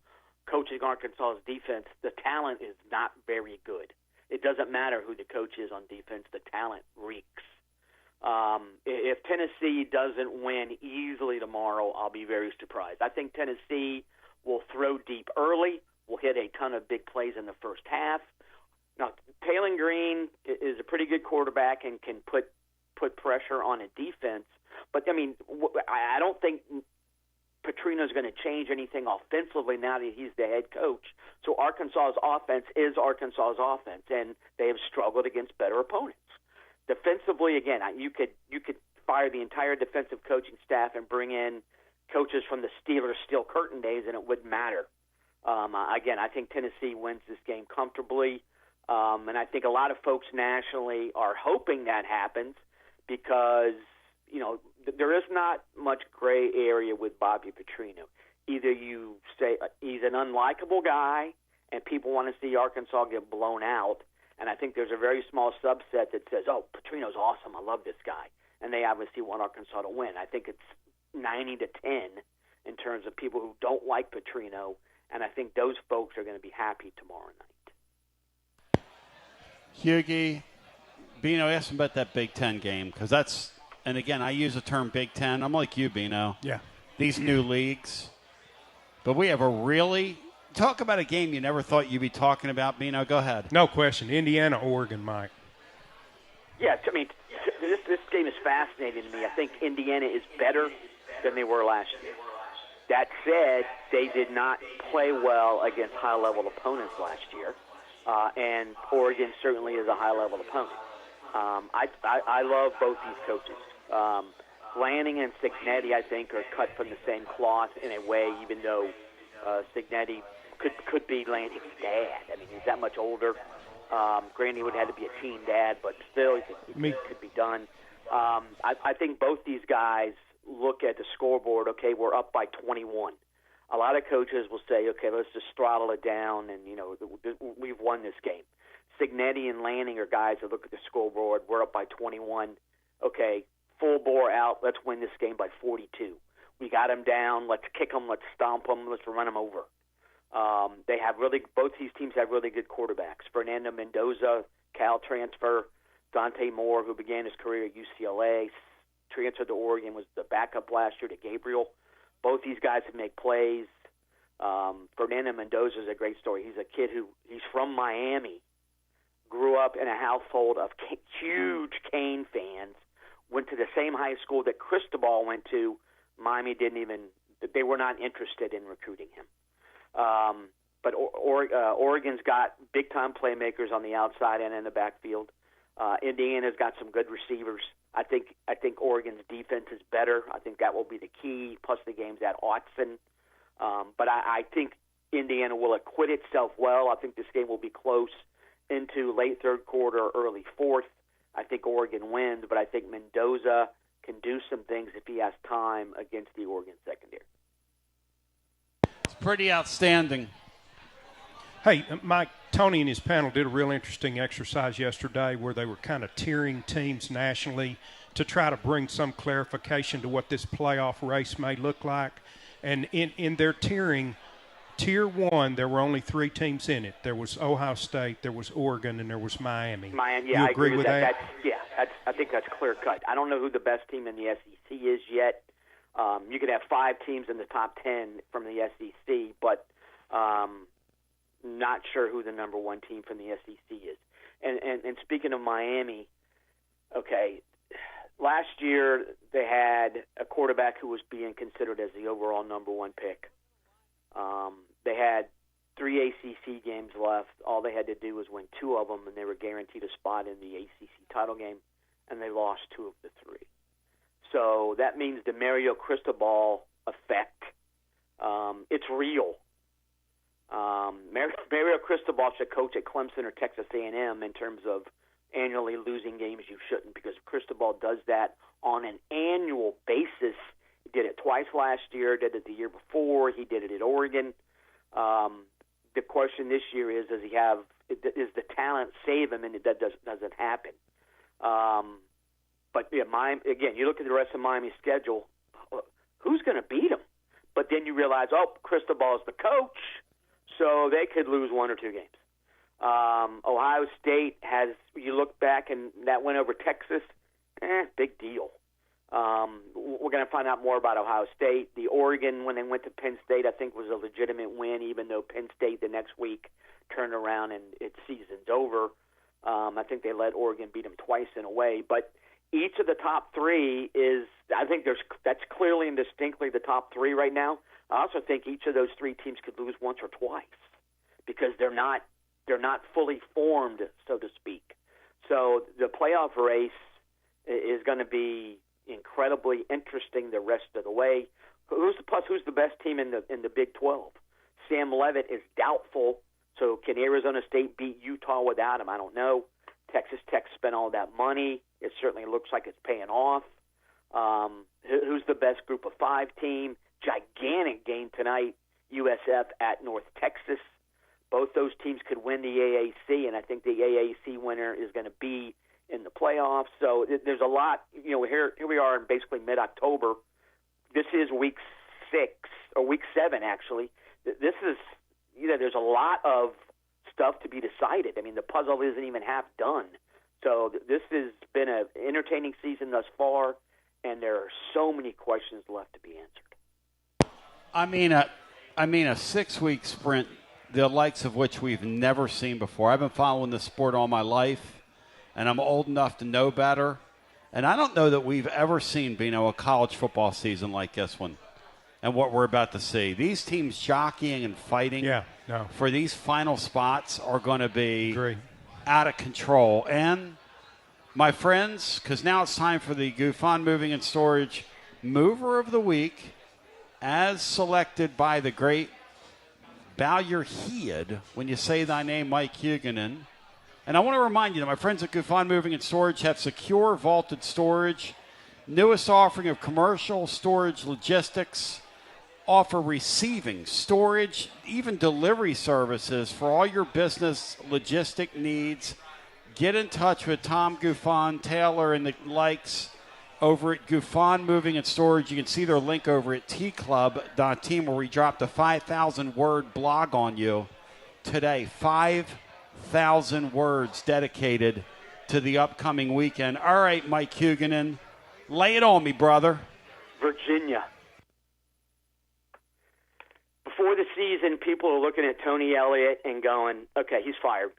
coaching Arkansas's defense. The talent is not very good. It doesn't matter who the coach is on defense. The talent reeks. If Tennessee doesn't win easily tomorrow, I'll be very surprised. I think Tennessee will throw deep early. Will hit a ton of big plays in the first half. Now, Taylor Green is a pretty good quarterback and can put pressure on a defense. But, I mean, I don't think Petrino's going to change anything offensively now that he's the head coach. So Arkansas's offense is Arkansas's offense, and they have struggled against better opponents. Defensively, again, you could fire the entire defensive coaching staff and bring in coaches from the Steelers' Steel Curtain days, and it wouldn't matter. Again, I think Tennessee wins this game comfortably, and I think a lot of folks nationally are hoping that happens because, there is not much gray area with Bobby Petrino. Either you say he's an unlikable guy and people want to see Arkansas get blown out, and I think there's a very small subset that says, oh, Petrino's awesome, I love this guy, and they obviously want Arkansas to win. I think it's 90-10 in terms of people who don't like Petrino, and I think those folks are going to be happy tomorrow night. Hughie, Bino, ask him about that Big Ten game, because that's, and again, I use the term Big Ten. I'm like you, Bino. Yeah. These new leagues. But we have talk about a game you never thought you'd be talking about, Bino. Go ahead. No question. Indiana, Oregon, Mike. Yeah, I mean, this game is fascinating to me. I think Indiana is better than they were last year. That said, they did not play well against high-level opponents last year, and Oregon certainly is a high-level opponent. I love both these coaches. Lanning and Cignetti, I think, are cut from the same cloth in a way, even though Cignetti could be Lanning's dad. I mean, he's that much older. Granted, he would have had to be a teen dad, but still, it could be done. I think both these guys look at the scoreboard, okay, we're up by 21. A lot of coaches will say, okay, let's just throttle it down, and, we've won this game. Cignetti and Lanning are guys that look at the scoreboard, we're up by 21. Okay, full bore out, let's win this game by 42. We got them down, let's kick them, let's stomp them, let's run them over. Both these teams have really good quarterbacks. Fernando Mendoza, Cal transfer, Dante Moore, who began his career at UCLA, transferred to Oregon, was the backup last year to Gabriel. Both these guys have made plays. Fernando Mendoza is a great story. He's a kid he's from Miami, grew up in a household of huge Cane fans, went to the same high school that Cristobal went to. Miami they were not interested in recruiting him. But Oregon's got big-time playmakers on the outside and in the backfield. Indiana's got some good receivers. I think Oregon's defense is better. I think that will be the key, plus the game's at Autzen. But I think Indiana will acquit itself well. I think this game will be close into late third quarter, early fourth. I think Oregon wins, but I think Mendoza can do some things if he has time against the Oregon secondary. It's pretty outstanding. Hey, Mike, Tony and his panel did a real interesting exercise yesterday where they were kind of tiering teams nationally to try to bring some clarification to what this playoff race may look like. And in their tiering, Tier 1, there were only 3 teams in it. There was Ohio State, there was Oregon, and there was Miami. Miami, yeah, I agree with that? I think that's clear cut. I don't know who the best team in the SEC is yet. You could have 5 teams in the top 10 from the SEC, but not sure who the number 1 team from the SEC is. And speaking of Miami, okay, last year they had a quarterback who was being considered as the overall number 1 pick. They had 3 ACC games left. All they had to do was win 2 of them, and they were guaranteed a spot in the ACC title game, and they lost 2 of the 3. So that means the Mario Cristobal effect, it's real. Mario Cristobal should coach at Clemson or Texas A&M in terms of annually losing games you shouldn't, because Cristobal does that on an annual basis. He did it twice last year, did it the year before, he did it at Oregon. The question this year is, does the talent save him, and that doesn't happen. But yeah, again, you look at the rest of Miami's schedule, who's going to beat him? But then you realize, Cristobal is the coach, so they could lose 1 or 2 games. Ohio State you look back, and that win over Texas, big deal. We're going to find out more about Ohio State. The Oregon, when they went to Penn State, I think was a legitimate win, even though Penn State the next week turned around and its season's over. I think they let Oregon beat them twice in a way. But each of the top 3 that's clearly and distinctly the top 3 right now. I also think each of those 3 teams could lose once or twice because they're not fully formed, so to speak. So the playoff race is going to be incredibly interesting the rest of the way. Who's the best team in the Big 12? Sam Leavitt is doubtful. So can Arizona State beat Utah without him? I don't know. Texas Tech spent all that money. It certainly looks like it's paying off. Who's the best Group of 5 team? Gigantic game tonight, USF at North Texas. Both those teams could win the AAC, and I think the AAC winner is going to be in the playoffs. So there's a lot. Here we are in basically mid-October. This is week 6, or week 7, actually. This is, there's a lot of stuff to be decided. I mean, the puzzle isn't even half done. So this has been an entertaining season thus far, and there are so many questions left to be answered. I mean a 6-week sprint, the likes of which we've never seen before. I've been following this sport all my life, and I'm old enough to know better. And I don't know that we've ever seen, Bino, a college football season like this one and what we're about to see. These teams jockeying and fighting for these final spots are going to be out of control. And, my friends, because now it's time for the Gufon Moving and Storage Mover of the Week, as selected by the great Balyer-Head, when you say thy name, Mike Huguenin. And I want to remind you that my friends at Gufon Moving and Storage have secure vaulted storage, newest offering of commercial storage logistics, offer receiving, storage, even delivery services for all your business logistic needs. Get in touch with Tom Gufon, Taylor, and the likes over at Gufon Moving and Storage. You can see their link over at tclub.team, where we dropped a 5,000-word blog on you today. 5,000 words dedicated to the upcoming weekend. All right, Mike Huguenin, lay it on me, brother. Virginia. before the season, people are looking at Tony Elliott and going, okay, he's fired.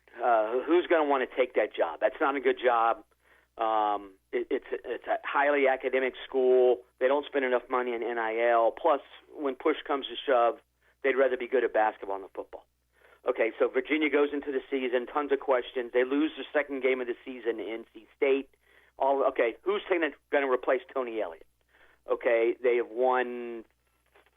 Who's going to want to take that job? That's not a good job. It's a highly academic school. They don't spend enough money in NIL. Plus, when push comes to shove, they'd rather be good at basketball than football. Okay, so Virginia goes into the season, tons of questions. They lose the second game of the season to NC State. Who's going to replace Tony Elliott? Okay, they have won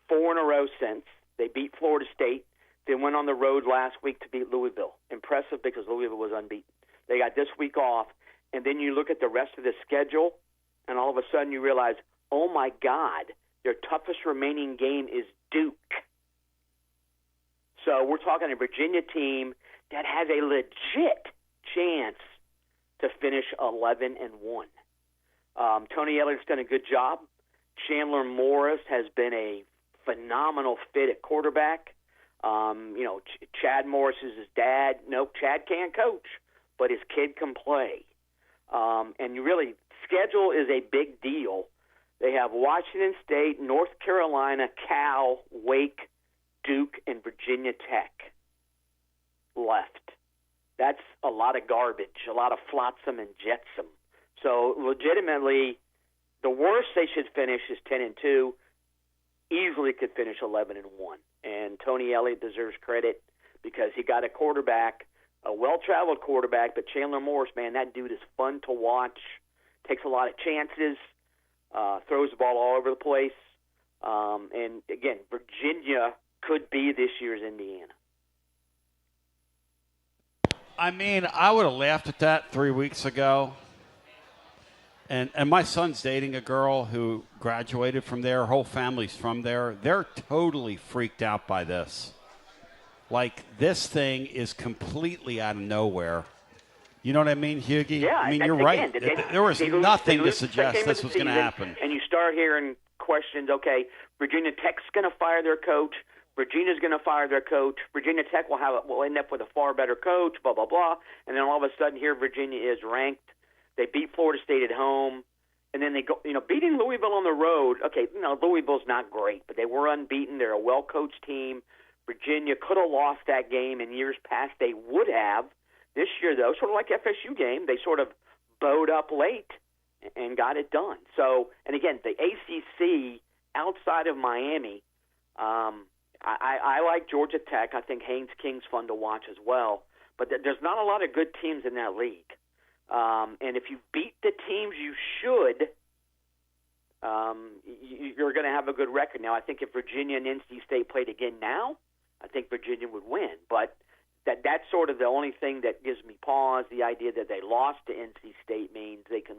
4 in a row since. They beat Florida State. They went on the road last week to beat Louisville. Impressive because Louisville was unbeaten. They got this week off, and then you look at the rest of the schedule, and all of a sudden you realize, oh, my God, their toughest remaining game is Duke. So we're talking a Virginia team that has a legit chance to finish 11-1. Tony Elliott's done a good job. Chandler Morris has been a phenomenal fit at quarterback. Chad Morris is his dad. Nope, Chad can't coach, but his kid can play. Schedule is a big deal. They have Washington State, North Carolina, Cal, Wake, Duke, and Virginia Tech left. That's a lot of garbage, a lot of flotsam and jetsam. So legitimately, the worst they should finish is 10-2. Easily could finish 11-1. And Tony Elliott deserves credit because he got a quarterback, a well-traveled quarterback, but Chandler Morris, man, that dude is fun to watch, takes a lot of chances, throws the ball all over the place. And, again, Virginia could be this year's Indiana. I mean, I would have laughed at that 3 weeks ago. And my son's dating a girl who graduated from there. Her whole family's from there. They're totally freaked out by this. Like, this thing is completely out of nowhere. You know what I mean, Hughie? Yeah, I mean, you're right. There was nothing to suggest this was going to happen. And you start hearing questions, okay, Virginia Tech's going to fire their coach. Virginia's going to fire their coach. Virginia Tech will end up with a far better coach, blah, blah, blah. And then all of a sudden here Virginia is ranked. They beat Florida State at home, and then they go, beating Louisville on the road. Okay, Louisville's not great, but they were unbeaten. They're a well-coached team. Virginia could have lost that game in years past. They would have. This year, though, sort of like FSU game, they sort of bowed up late and got it done. So, and again, the ACC outside of Miami, I like Georgia Tech. I think Haynes King's fun to watch as well. But there's not a lot of good teams in that league. And if you beat the teams you should, you're going to have a good record. Now, I think if Virginia and NC State played again now, I think Virginia would win. But that's sort of the only thing that gives me pause. The idea that they lost to NC State means they can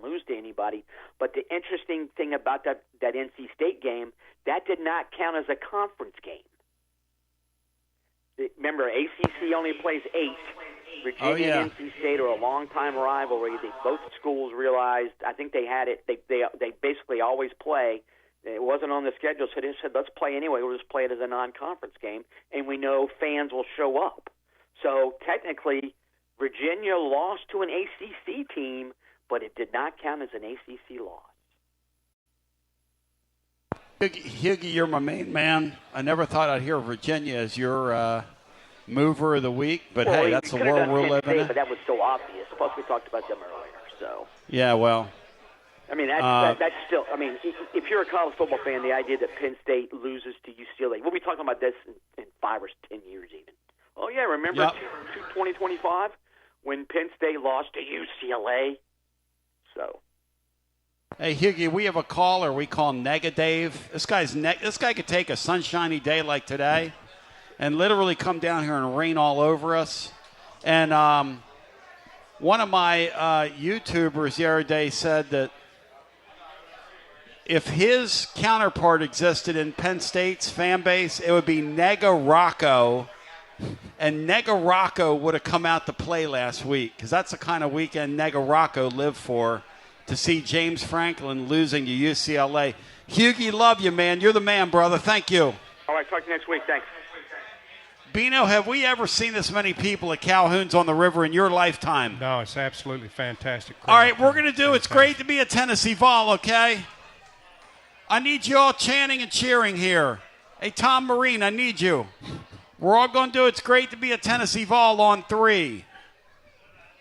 lose to anybody. But the interesting thing about that NC State game, that did not count as a conference game. Remember, ACC only plays 8. Virginia and NC State are a long-time rivalry. Both schools realized, I think they had it, they basically always play. It wasn't on the schedule, so they said, let's play anyway. We'll just play it as a non-conference game, and we know fans will show up. So technically, Virginia lost to an ACC team, but it did not count as an ACC loss. Hughie, you're my main man. I never thought I'd hear Virginia as your mover of the week, but hey, that's the world we're living in. But that was so obvious. Plus, we talked about them earlier. So yeah, well, I mean, that's still. I mean, if you're a college football fan, the idea that Penn State loses to UCLA, we'll be talking about this in 5 or 10 years, even. Oh yeah, remember 2025 when Penn State lost to UCLA? So. Hey, Hughie, we have a caller we call Nega Dave. This guy could take a sunshiny day like today and literally come down here and rain all over us. And one of my YouTubers the other day said that if his counterpart existed in Penn State's fan base, it would be Nega Rocco. And Nega Rocco would have come out to play last week because that's the kind of weekend Nega Rocco lived for, to see James Franklin losing to UCLA. Hughie, love you, man. You're the man, brother. Thank you. All right, talk to you next week. Thanks. Bino, have we ever seen this many people at Calhoun's on the River in your lifetime? No, it's absolutely fantastic. All right, we're going to do It's great to be a Tennessee Vol, okay? I need you all chanting and cheering here. Hey, Tom Marine, I need you. We're all going to do It's Great to Be a Tennessee Vol on 3.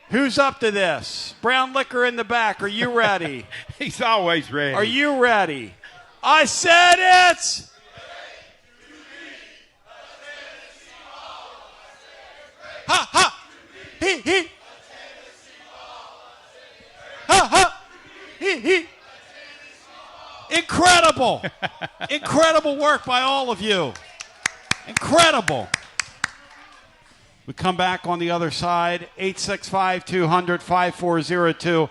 Who's up to this? Brown Liquor in the back. Are you ready? He's always ready. Are you ready? I said it's... Ha, ha. He. Ha, ha. He. Incredible. Incredible work by all of you. Incredible. We come back on the other side, 865-200-5402.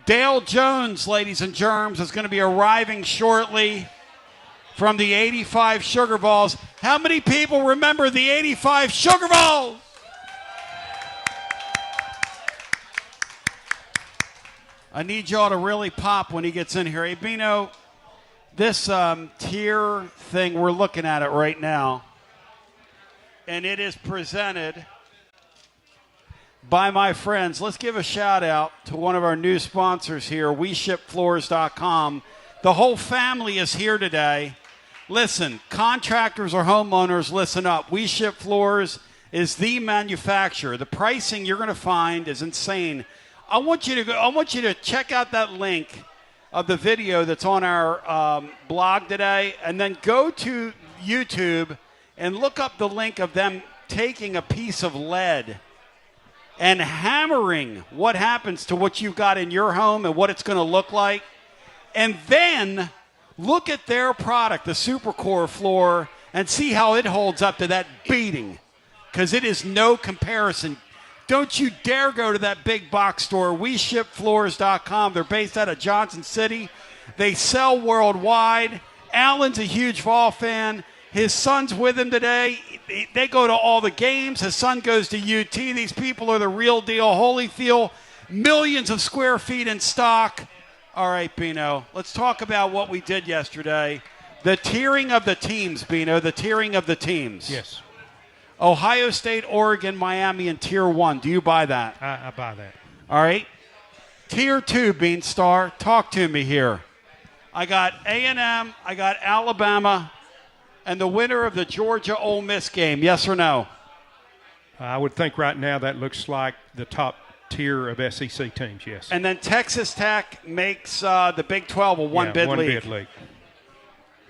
Dale Jones, ladies and germs, is going to be arriving shortly from the 85 Sugar Balls. How many people remember the 85 Sugar Balls? I need y'all to really pop when he gets in here. Hey, Bino, this tier thing, we're looking at it right now. And it is presented by my friends. Let's give a shout out to one of our new sponsors here, WeShipFloors.com. The whole family is here today. Listen, contractors or homeowners, listen up. We Ship Floors is the manufacturer. The pricing you're going to find is insane. I want you to check out that link of the video that's on our blog today, and then go to YouTube and look up the link of them taking a piece of lead and hammering what happens to what you've got in your home and what it's going to look like. And then look at their product, the Supercore floor, and see how it holds up to that beating, because it is no comparison. Don't you dare go to that big box store, WeShipFloors.com. They're based out of Johnson City. They sell worldwide. Alan's a huge Vol fan. His son's with him today. They go to all the games. His son goes to UT. These people are the real deal. Holyfield, millions of square feet in stock. All right, Bino, let's talk about what we did yesterday. The tiering of the teams, Bino, the tiering of the teams. Yes. Ohio State, Oregon, Miami in Tier 1. Do you buy that? I buy that. All right. Tier 2, Beanstar, talk to me here. I got A&M, I got Alabama, and the winner of the Georgia-Ole Miss game, yes or no? I would think right now that looks like the top tier of SEC teams, yes. And then Texas Tech makes the Big 12 a one-bid league.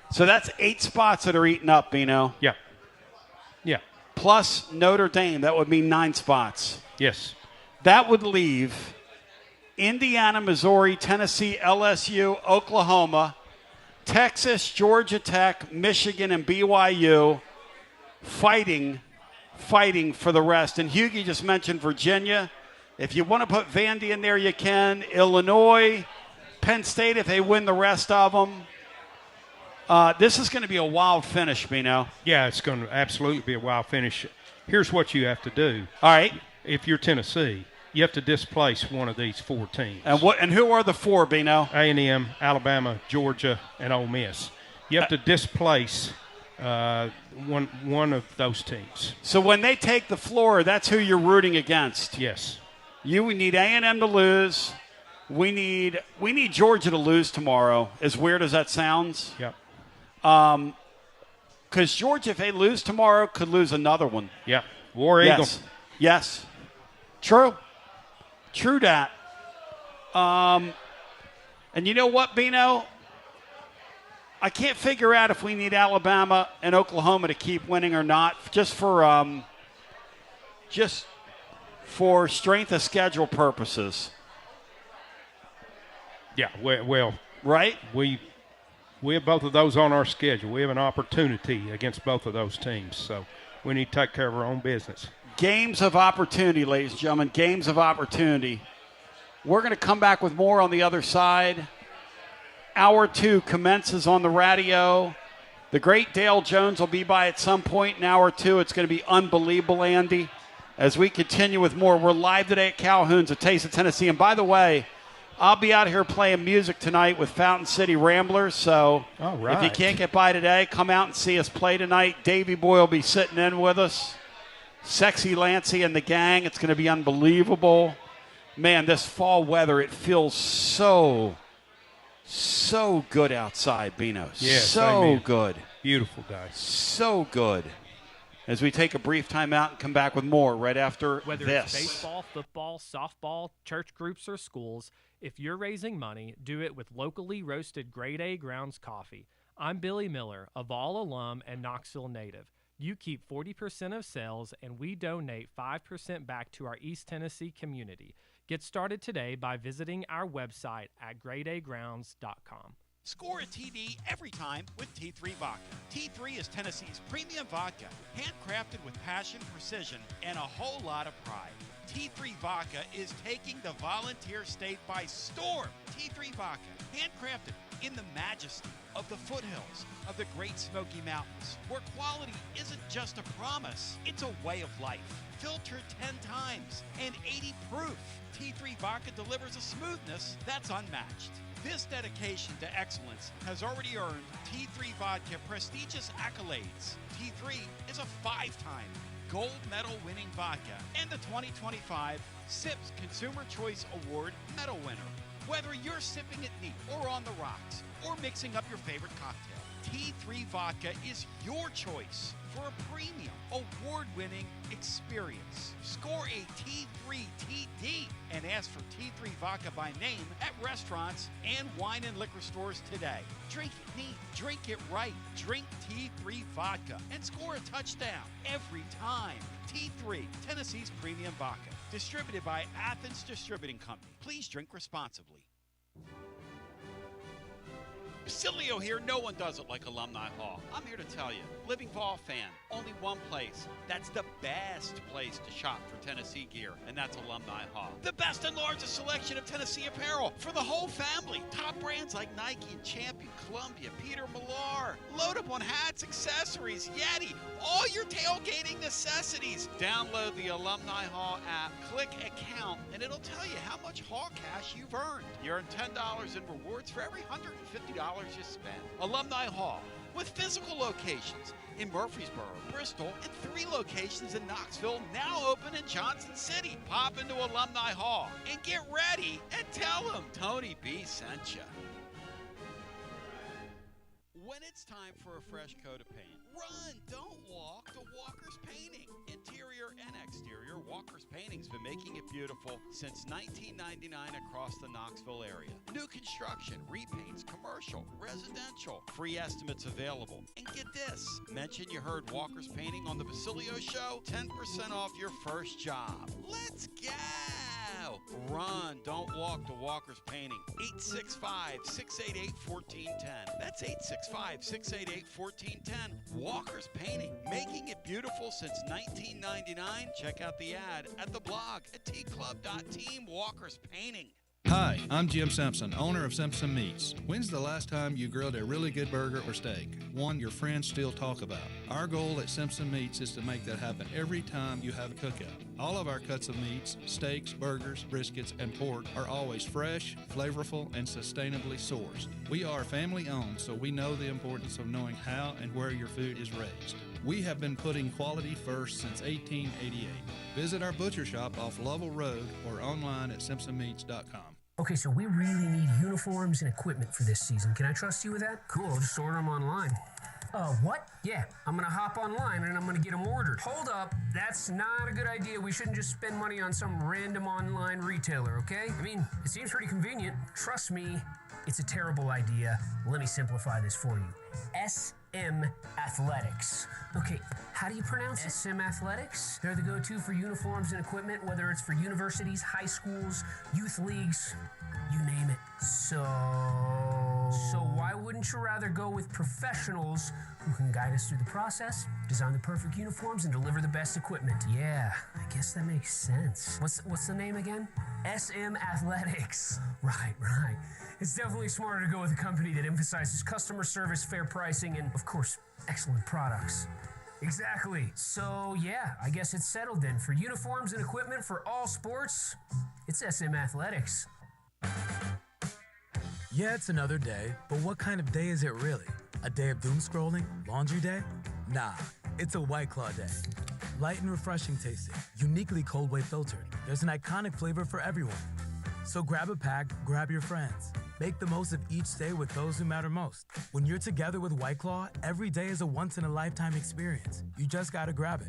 So that's 8 spots that are eaten up, Bino. Yeah. Yeah. Plus Notre Dame, that would mean 9 spots. Yes. That would leave Indiana, Missouri, Tennessee, LSU, Oklahoma, Texas, Georgia Tech, Michigan, and BYU fighting for the rest. And Hughie just mentioned Virginia. If you want to put Vandy in there, you can. Illinois, Penn State, if they win the rest of them. This is going to be a wild finish, Bino. Yeah, it's going to absolutely be a wild finish. Here's what you have to do. All right. If you're Tennessee, you have to displace one of these 4 teams. And who are the 4, Bino? A&M, Alabama, Georgia, and Ole Miss. You have to displace one of those teams. So when they take the floor, that's who you're rooting against. Yes. We need A&M to lose. We need Georgia to lose tomorrow, as weird as that sounds. Yep. Because Georgia, if they lose tomorrow, could lose another one. Yeah. War Eagle. Yes. True that. And you know what, Bino? I can't figure out if we need Alabama and Oklahoma to keep winning or not, just for strength of schedule purposes. Yeah, well, right? We have both of those on our schedule. We have an opportunity against both of those teams, so we need to take care of our own business. Games of opportunity, ladies and gentlemen, games of opportunity. We're going to come back with more on the other side. Hour 2 commences on the radio. The great Dale Jones will be by at some point in hour 2. It's going to be unbelievable, Andy, as we continue with more. We're live today at Calhoun's, a Taste of Tennessee. And by the way, I'll be out here playing music tonight with Fountain City Ramblers. So if you can't get by today, come out and see us play tonight. Davey Boy will be sitting in with us. Sexy Lancey and the gang. It's going to be unbelievable. Man, this fall weather, it feels so good outside, Bino. Yes, so amen. good. Beautiful day. So good. As we take a brief timeout and come back with more right after Whether this. it's baseball, football, softball, church groups, or schools, if you're raising money, do it with locally roasted grade A grounds coffee. I'm Billy Miller, a Vol alum and Knoxville native. You keep 40% of sales, and we donate 5% back to our East Tennessee community. Get started today by visiting our website at gradeagrounds.com. Score a TD every time with T3 Vodka. T3 is Tennessee's premium vodka, handcrafted with passion, precision, and a whole lot of pride. T3 Vodka is taking the Volunteer State by storm. T3 Vodka, handcrafted in the majesty of the foothills of the Great Smoky Mountains, where quality isn't just a promise, it's a way of life. Filtered 10 times and 80 proof. T3 Vodka delivers a smoothness that's unmatched. This dedication to excellence has already earned T3 Vodka prestigious accolades. T3 is a 5-time gold medal winning vodka and the 2025 SIPS Consumer Choice Award medal winner. Whether you're sipping it neat or on the rocks or mixing up your favorite cocktail, T3 Vodka is your choice for a premium, award-winning experience. Score a T3 TD and ask for T3 Vodka by name at restaurants and wine and liquor stores today. Drink it neat, drink it right. Drink T3 Vodka and score a touchdown every time. T3, Tennessee's premium vodka. Distributed by Athens Distributing Company. Please drink responsibly. Basilio here. No one does it like Alumni Hall. I'm here to tell you, living Vol fan, only one place. That's the best place to shop for Tennessee gear, and that's Alumni Hall. The best and largest selection of Tennessee apparel for the whole family. Top brands like Nike and Champion, Columbia, Peter Millar. Load up on hats, accessories, Yeti, all your tailgating necessities. Download the Alumni Hall app, click account, and it'll tell you how much Hall cash you've earned. You earn $10 in rewards for every $150 you spend. Alumni Hall, with physical locations in Murfreesboro, Bristol, and 3 locations in Knoxville, now open in Johnson City. Pop into Alumni Hall and get ready and tell them Tony B sent you. When it's time for a fresh coat of paint, run, don't walk to Walker's Painting. Interior and exterior, Walker's Painting's been making it beautiful since 1999 across the Knoxville area. New construction, repaints, commercial, residential, free estimates available. And get this, mention you heard Walker's Painting on the Basilio Show, 10% off your first job. Let's go! Run, don't walk to Walker's Painting. 865-688-1410. That's 865-688-1410. Walker's Painting, making it beautiful since 1999. Check out the ad at the blog at tclub.team. Walker's Painting. Hi, I'm Jim Simpson, owner of Simpson Meats. When's the last time you grilled a really good burger or steak? One your friends still talk about. Our goal at Simpson Meats is to make that happen every time you have a cookout. All of our cuts of meats, steaks, burgers, briskets, and pork are always fresh, flavorful, and sustainably sourced. We are family owned, so we know the importance of knowing how and where your food is raised. We have been putting quality first since 1888. Visit our butcher shop off Lovell Road or online at simpsonmeats.com. Okay, so we really need uniforms and equipment for this season. Can I trust you with that? Cool, I'll just order them online. What? Yeah, I'm gonna hop online and I'm gonna get them ordered. Hold up, that's not a good idea. We shouldn't just spend money on some random online retailer, okay? I mean, it seems pretty convenient. Trust me, it's a terrible idea. Let me simplify this for you. SM Athletics. Okay, how do you pronounce it? SM Athletics? They're the go-to for uniforms and equipment, whether it's for universities, high schools, youth leagues, you name it. So why wouldn't you rather go with professionals who can guide us through the process, design the perfect uniforms, and deliver the best equipment? Yeah, I guess that makes sense. What's the name again? SM Athletics. Right. It's definitely smarter to go with a company that emphasizes customer service, fair pricing, and, of course, excellent products. Exactly. So, yeah, I guess it's settled then. For uniforms and equipment for all sports, it's SM Athletics. Yeah, it's another day, but what kind of day is it really? A day of doom scrolling? Laundry day? Nah, it's a White Claw day. Light and refreshing tasting, uniquely cold way filtered. There's an iconic flavor for everyone. So grab a pack, grab your friends. Make the most of each day with those who matter most. When you're together with White Claw, every day is a once-in-a-lifetime experience. You just gotta grab it.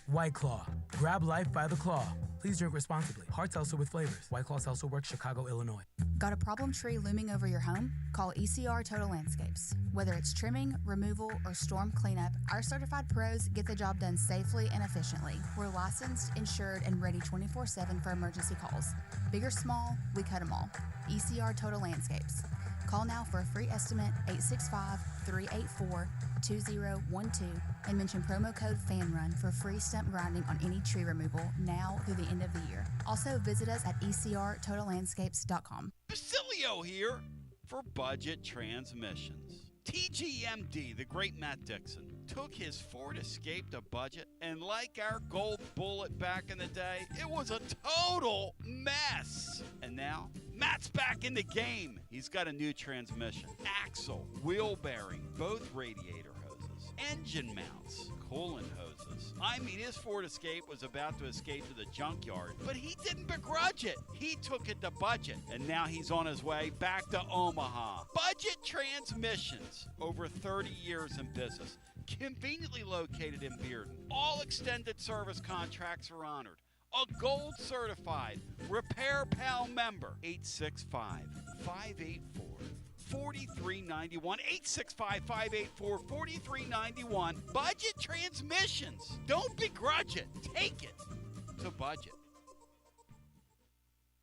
White Claw. Grab life by the claw. Please drink responsibly. Hard seltzer with flavors. White Claw Seltzer Works, Chicago, Illinois. Got a problem tree looming over your home? Call ECR Total Landscapes. Whether it's trimming, removal, or storm cleanup, our certified pros get the job done safely and efficiently. We're licensed, insured, and ready 24/7 for emergency calls. Big or small, we cut them all. ECR Total Landscapes. Call now for a free estimate, 865-384-2012, and mention promo code FANRUN for free stump grinding on any tree removal now through the end of the year. Also, visit us at ecrtotallandscapes.com. Basilio here for Budget Transmissions. TGMD, the great Matt Dixon, took his Ford Escape to budget, and like our gold bullet back in the day, it was a total mess. And now, Matt's back in the game. He's got a new transmission, axle, wheel bearing, both radiator hoses, engine mounts, coolant hoses. I mean, his Ford Escape was about to escape to the junkyard, but he didn't begrudge it. He took it to budget, and now he's on his way back to Omaha. Budget Transmissions, over 30 years in business, conveniently located in Bearden. All extended service contracts are honored. A gold certified Repair Pal member. 865-584-4391. 865-584-4391. Budget Transmissions. Don't begrudge it. Take it to budget.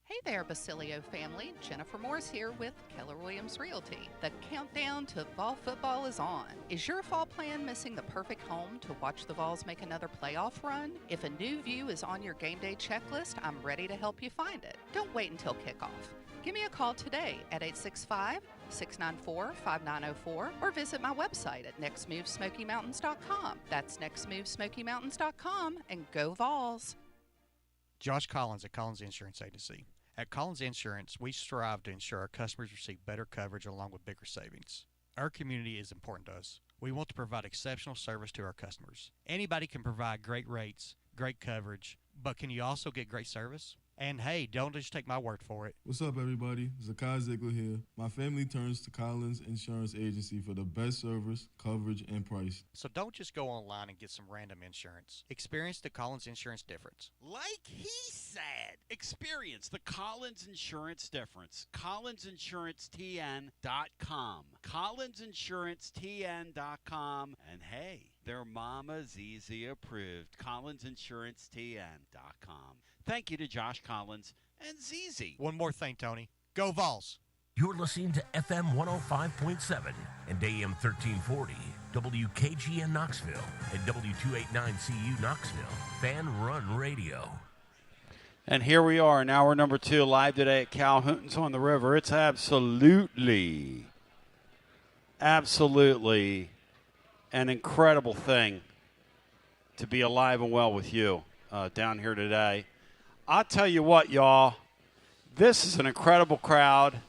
Hey there, Basilio family. Jennifer Morris here with Keller Williams Realty. The countdown to fall football is on. Is your fall plan missing the perfect home to watch the Vols make another playoff run? If a new view is on your game day checklist, I'm ready to help you find it. Don't wait until kickoff. Give me a call today at 865-694-5904 or visit my website at nextmovesmokymountains.com. That's nextmovesmokymountains.com, and go Vols. Josh Collins at Collins Insurance Agency. At Collins Insurance, we strive to ensure our customers receive better coverage along with bigger savings. Our community is important to us. We want to provide exceptional service to our customers. Anybody can provide great rates, great coverage, but can you also get great service? And hey, don't just take my word for it. What's up, everybody? Zakai Ziegler here. My family turns to Collins Insurance Agency for the best service, coverage, and price. So don't just go online and get some random insurance. Experience the Collins Insurance difference. Like he said, experience the Collins Insurance difference. CollinsInsuranceTN.com. CollinsInsuranceTN.com. And hey, their Mama ZZ approved. CollinsInsuranceTN.com. Thank you to Josh Collins and ZZ. One more thing, Tony. Go Vols. You're listening to FM 105.7 and AM 1340, WKGN Knoxville, and W289CU Knoxville, Fan Run Radio. And here we are in hour number 2, live today at Calhoun's on the River. It's absolutely an incredible thing to be alive and well with you down here today. I'll tell you what, y'all, this is an incredible crowd,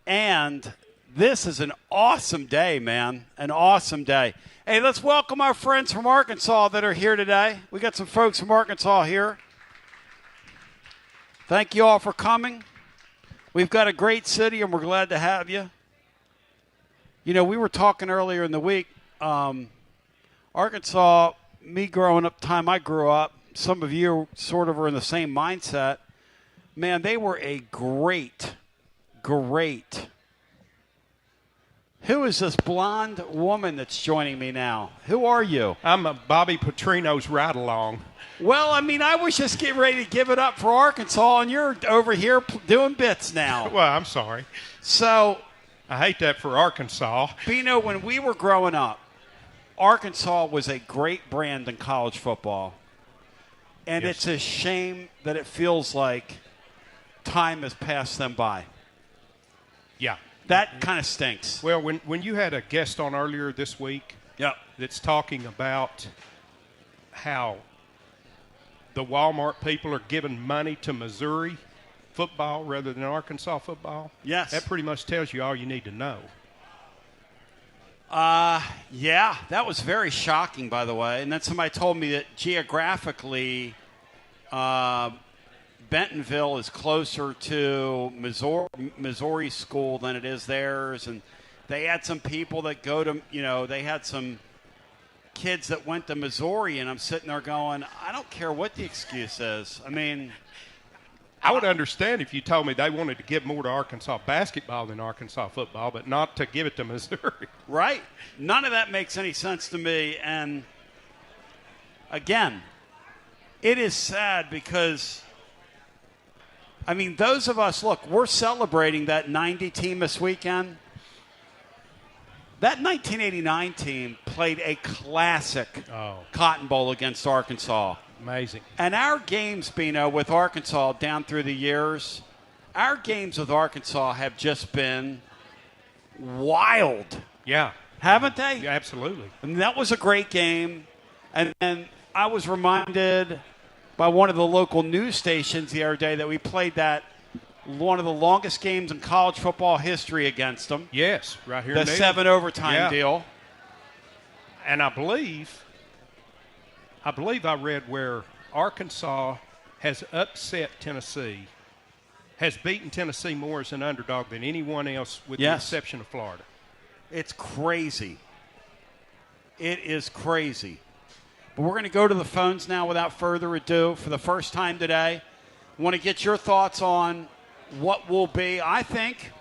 and this is an awesome day, man, an awesome day. Hey, let's welcome our friends from Arkansas that are here today. We got some folks from Arkansas here. Thank you all for coming. We've got a great city, and we're glad to have you. You know, we were talking earlier in the week, Arkansas, me growing up, time I grew up, some of you sort of are in the same mindset. Man, they were a great. Who is this blonde woman that's joining me now? Who are you? I'm a Bobby Petrino's ride-along. Well, I mean, I was just getting ready to give it up for Arkansas, and you're over here doing bits now. Well, I'm sorry. So, I hate that for Arkansas. Bino, when we were growing up, Arkansas was a great brand in college football. And Yes. It's a shame that it feels like time has passed them by. Yeah. That kind of stinks. Well, when you had a guest on earlier this week that's talking about how the Walmart people are giving money to Missouri football rather than Arkansas football, yes, that pretty much tells you all you need to know. Yeah, that was very shocking, by the way. And then somebody told me that geographically, Bentonville is closer to Missouri school than it is theirs, and they had some people that go to, they had some kids that went to Missouri, and I'm sitting there going, I don't care what the excuse is. I mean, I would understand if you told me they wanted to give more to Arkansas basketball than Arkansas football, but not to give it to Missouri. Right. None of that makes any sense to me. And, again, it is sad because, I mean, those of us, look, we're celebrating that 90 team this weekend. That 1989 team played a classic Cotton Bowl against Arkansas. Amazing. And our games, Bino, with Arkansas down through the years, our games with Arkansas have just been wild. Yeah. Haven't they? Yeah, absolutely. And that was a great game. And then I was reminded by one of the local news stations the other day that we played that one of the longest games in college football history against them. Yes, right here. The 7 overtime deal. And I believe I read where Arkansas has upset Tennessee, has beaten Tennessee more as an underdog than anyone else with the exception of Florida. It's crazy. It is crazy. But we're going to go to the phones now without further ado. For the first time today, I want to get your thoughts on what will be, I think,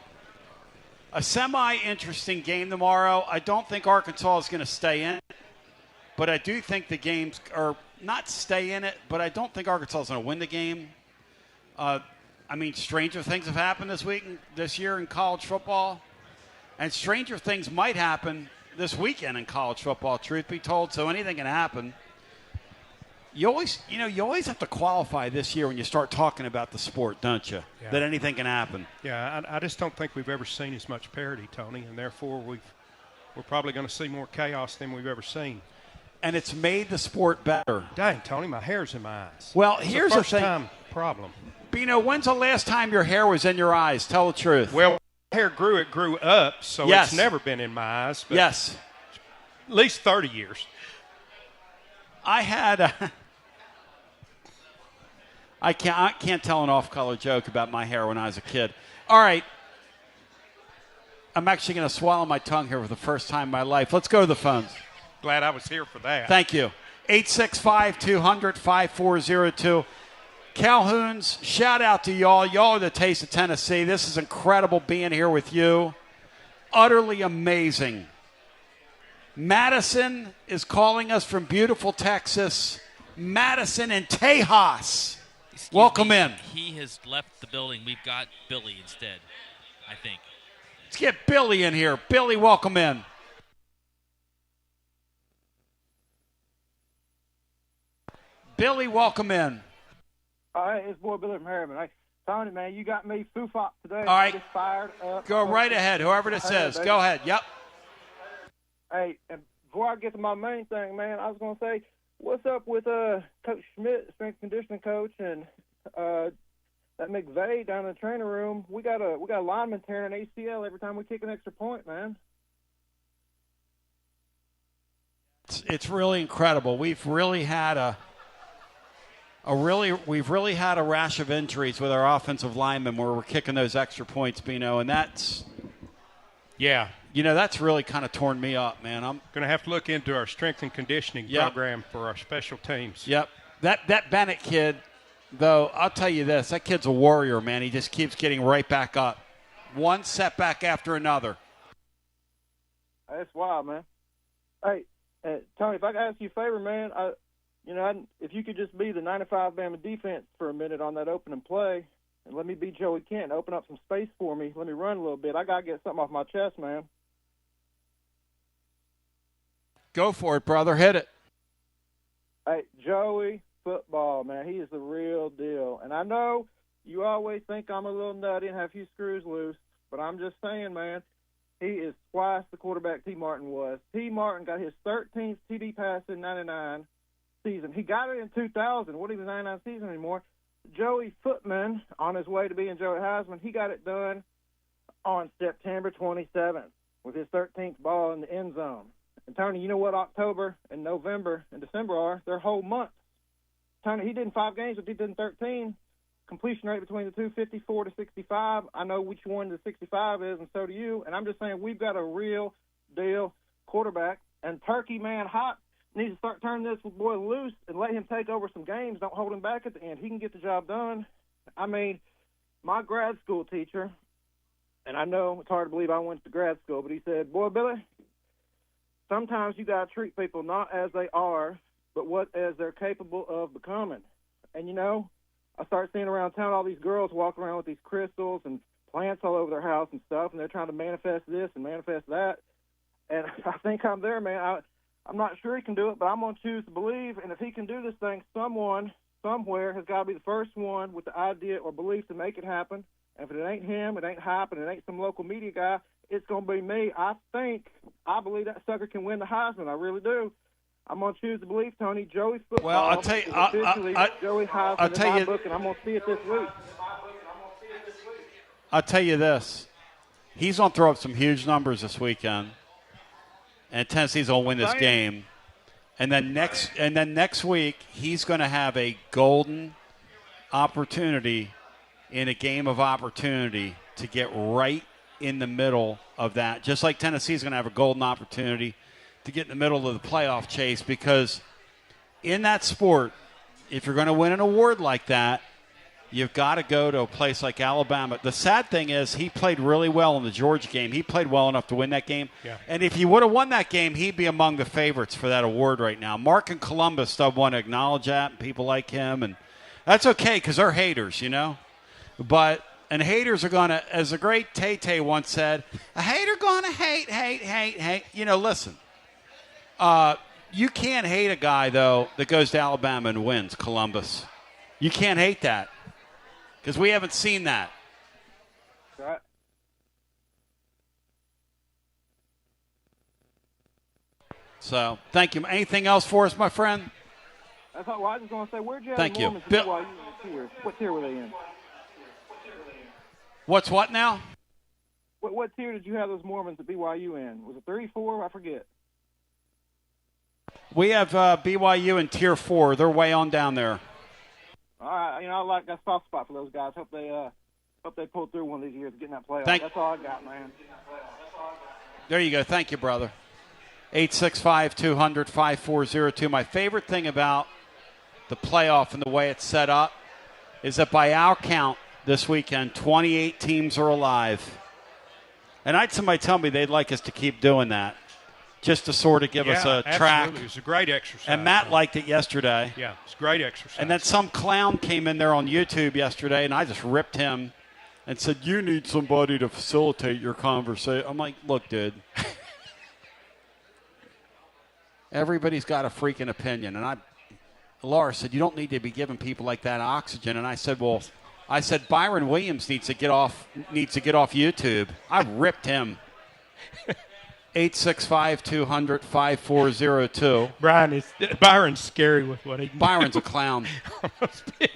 a semi-interesting game tomorrow. I don't think Arkansas is going to stay in it, but I do think the games are not stay in it, but I don't think Arkansas is going to win the game. I mean, stranger things have happened this year in college football, and stranger things might happen this weekend in college football, truth be told, so anything can happen. You always have to qualify this year when you start talking about the sport, don't you? Yeah. That anything can happen. Yeah, I just don't think we've ever seen as much parity, Tony, and therefore we're probably going to see more chaos than we've ever seen. And it's made the sport better. Dang, Tony, my hair's in my eyes. Well, it's here's a the thing. first-time problem. Bino, when's the last time your hair was in your eyes? Tell the truth. Well, hair grew, it grew up, so yes. It's never been in my eyes. But yes. At least 30 years. I had I can't tell an off-color joke about my hair when I was a kid. All right. I'm actually going to swallow my tongue here for the first time in my life. Let's go to the phones. Glad I was here for that. Thank you. 865-200-5402. Calhoun's, shout out to y'all. Y'all are the taste of Tennessee. This is incredible being here with you. Utterly amazing. Madison is calling us from beautiful Texas. Madison and Tejas. Welcome in. He has left the building. We've got Billy instead, I think. Let's get Billy in here. Billy, welcome in. Billy, welcome in. Hey, it's boy Billy from Harriman. Hey, Tony, man, you got me foo-fop today. All right. Just fired up. Go right ahead, whoever this is. Go ahead. Yep. Hey, and before I get to my main thing, man, I was going to say, what's up with Coach Schmidt, strength conditioning coach, and that McVay down in the training room? We got a lineman tearing an ACL every time we kick an extra point, man. It's really incredible. We've really had a rash of injuries with our offensive linemen where we're kicking those extra points, Bino, and that's that's really kind of torn me up, man. I'm going to have to look into our strength and conditioning program for our special teams. Yep. That Bennett kid, though, I'll tell you this, that kid's a warrior, man. He just keeps getting right back up. One setback after another. That's wild, man. Hey, Tony, if I could ask you a favor, man, if you could just be the 95 Bama defense for a minute on that opening play and let me be Joey Kent, open up some space for me, let me run a little bit. I got to get something off my chest, man. Go for it, brother. Hit it. Hey, Joey, football, man, he is the real deal. And I know you always think I'm a little nutty and have a few screws loose, but I'm just saying, man, he is twice the quarterback T. Martin was. T. Martin got his 13th TD pass in 99 season. He got it in 2000. What even 99 season anymore? Joey Footman, on his way to being Joey Heisman, he got it done on September 27th with his 13th ball in the end zone. And, Tony, you know what October and November and December are? They're whole months. Tony, he did in 5 games, but he did in 13. completion rate between the two, 54 to 65. I know which one the 65 is, and so do you. And I'm just saying we've got a real deal quarterback. And Turkey, man, Hot needs to start turning this boy loose and let him take over some games. Don't hold him back at the end. He can get the job done. I mean, my grad school teacher, and I know it's hard to believe I went to grad school, but he said, boy, Billy, sometimes you got to treat people not as they are, but as they're capable of becoming. And, you know, I start seeing around town all these girls walking around with these crystals and plants all over their house and stuff, and they're trying to manifest this and manifest that. And I think I'm there, man. I'm not sure he can do it, but I'm going to choose to believe. And if he can do this thing, someone somewhere has got to be the first one with the idea or belief to make it happen. And if it ain't him, it ain't hype, and it ain't some local media guy, it's going to be me. I believe that sucker can win the Heisman. I really do. I'm going to choose to believe, Tony. Joey's football. Well, I'll tell you, Joey Heisman in my book, and I'm going to see it this week. I'll tell you this. He's going to throw up some huge numbers this weekend, and Tennessee's going to win this game. And then next week, he's going to have a golden opportunity in a game of opportunity to get right in the middle of that. Just like Tennessee's going to have a golden opportunity to get in the middle of the playoff chase, because in that sport, if you're going to win an award like that, you've got to go to a place like Alabama. The sad thing is he played really well in the Georgia game. He played well enough to win that game. Yeah. And if he would have won that game, he'd be among the favorites for that award right now. Mark in Columbus don't want to acknowledge that, and people like him. And that's okay because they're haters, you know. And haters are going to, as the great Tay-Tay once said, a hater going to hate. You know, listen. You can't hate a guy, though, that goes to Alabama and wins, Columbus. You can't hate that because we haven't seen that. Right. So, thank you. Anything else for us, my friend? That's all. Well, I was just going to say, where'd you have Thank the you. Mormons Bill- while you were here? What tier were they in? What's what now? What tier did you have those Mormons at BYU in? Was it 34? I forget. We have BYU in Tier 4. They're way on down there. All right, you know, I like that soft spot for those guys. Hope they pull through one of these years, getting that playoff. That's all I got, man. There you go. Thank you, brother. 865-200-5402. My favorite thing about the playoff and the way it's set up is that by our count this weekend, 28 teams are alive. And I had somebody tell me they'd like us to keep doing that, just to sort of give us a track. Absolutely. It was a great exercise. And Matt liked it yesterday. Yeah, it's a great exercise. And then some clown came in there on YouTube yesterday, and I just ripped him and said, you need somebody to facilitate your conversation. I'm like, look, dude. Everybody's got a freaking opinion. And Laura said, you don't need to be giving people like that oxygen. And I said, Byron Williams needs to get off YouTube. I ripped him. 865-200-5402. Byron's scary with what he can Byron's do. a clown.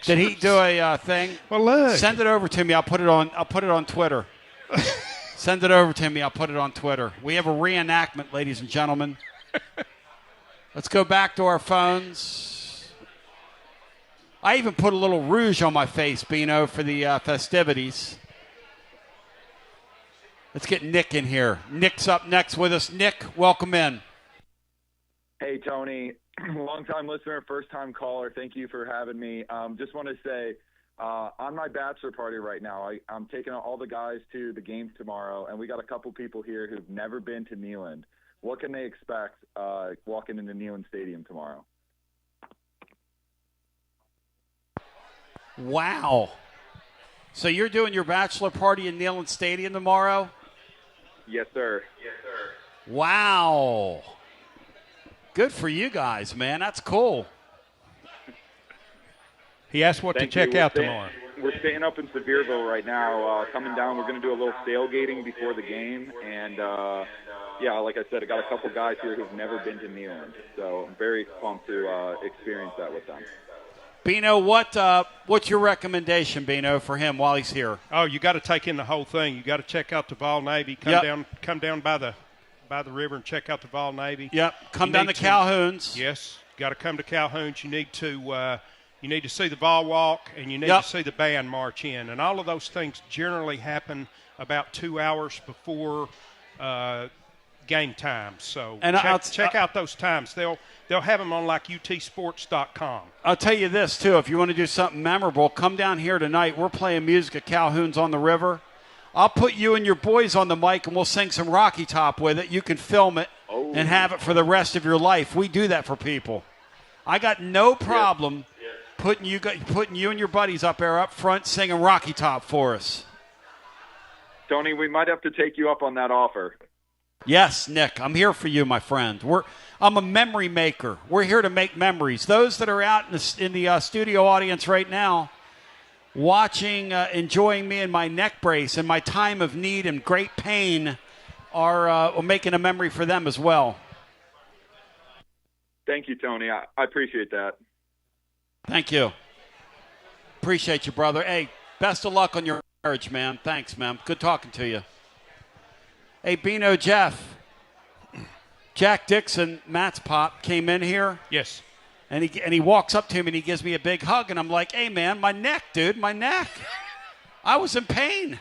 Did he do a thing? Well, look. Send it over to me. I'll put it on Twitter. Send it over to me. I'll put it on Twitter. We have a reenactment, ladies and gentlemen. Let's go back to our phones. I even put a little rouge on my face, Bino, for the festivities. Let's get Nick in here. Nick's up next with us. Nick, welcome in. Hey, Tony. Long-time listener, first-time caller. Thank you for having me. Just want to say, on my bachelor party right now, I'm taking all the guys to the game tomorrow, and we got a couple people here who've never been to Neyland. What can they expect walking into Neyland Stadium tomorrow? Wow. So you're doing your bachelor party in Neyland Stadium tomorrow? Yes, sir. Wow. Good for you guys, man. That's cool. He asked what Thank to check you. out tomorrow. We're staying up in Sevierville right now. Coming down, we're going to do a little tailgating before the game. And, like I said, I got a couple guys here who've never been to Neyland. So I'm very pumped to experience that with them. Bino, what's your recommendation, Bino, for him while he's here? Oh, you got to take in the whole thing. You got to check out the Vol Navy. Come down by the river and check out the Vol Navy. Yep. Come down to Calhoun's. Yes. Got to come to Calhoun's. You need to You need to see the ball walk, and you need Yep. to see the band march in. And all of those things generally happen about 2 hours before game time. So And check out those times. They'll have them on like utsports.com. I'll tell you this, too. If you want to do something memorable, come down here tonight. We're playing music at Calhoun's on the River. I'll put you and your boys on the mic, and we'll sing some Rocky Top with it. You can film it and have it for the rest of your life. We do that for people. I got no problem putting you and your buddies up there up front singing Rocky Top for us. Tony, we might have to take you up on that offer. Yes, Nick, I'm here for you, my friend. I'm a memory maker. We're here to make memories. Those that are out in the studio audience right now watching, enjoying me in my neck brace and my time of need and great pain are making a memory for them as well. Thank you, Tony. I appreciate that. Thank you. Appreciate you, brother. Hey, best of luck on your marriage, man. Thanks, man. Good talking to you. Hey, Bino, Jeff. Jack Dixon, Matt's pop, came in here. Yes. And he walks up to me and he gives me a big hug. And I'm like, hey, man, my neck, dude, my neck. I was in pain.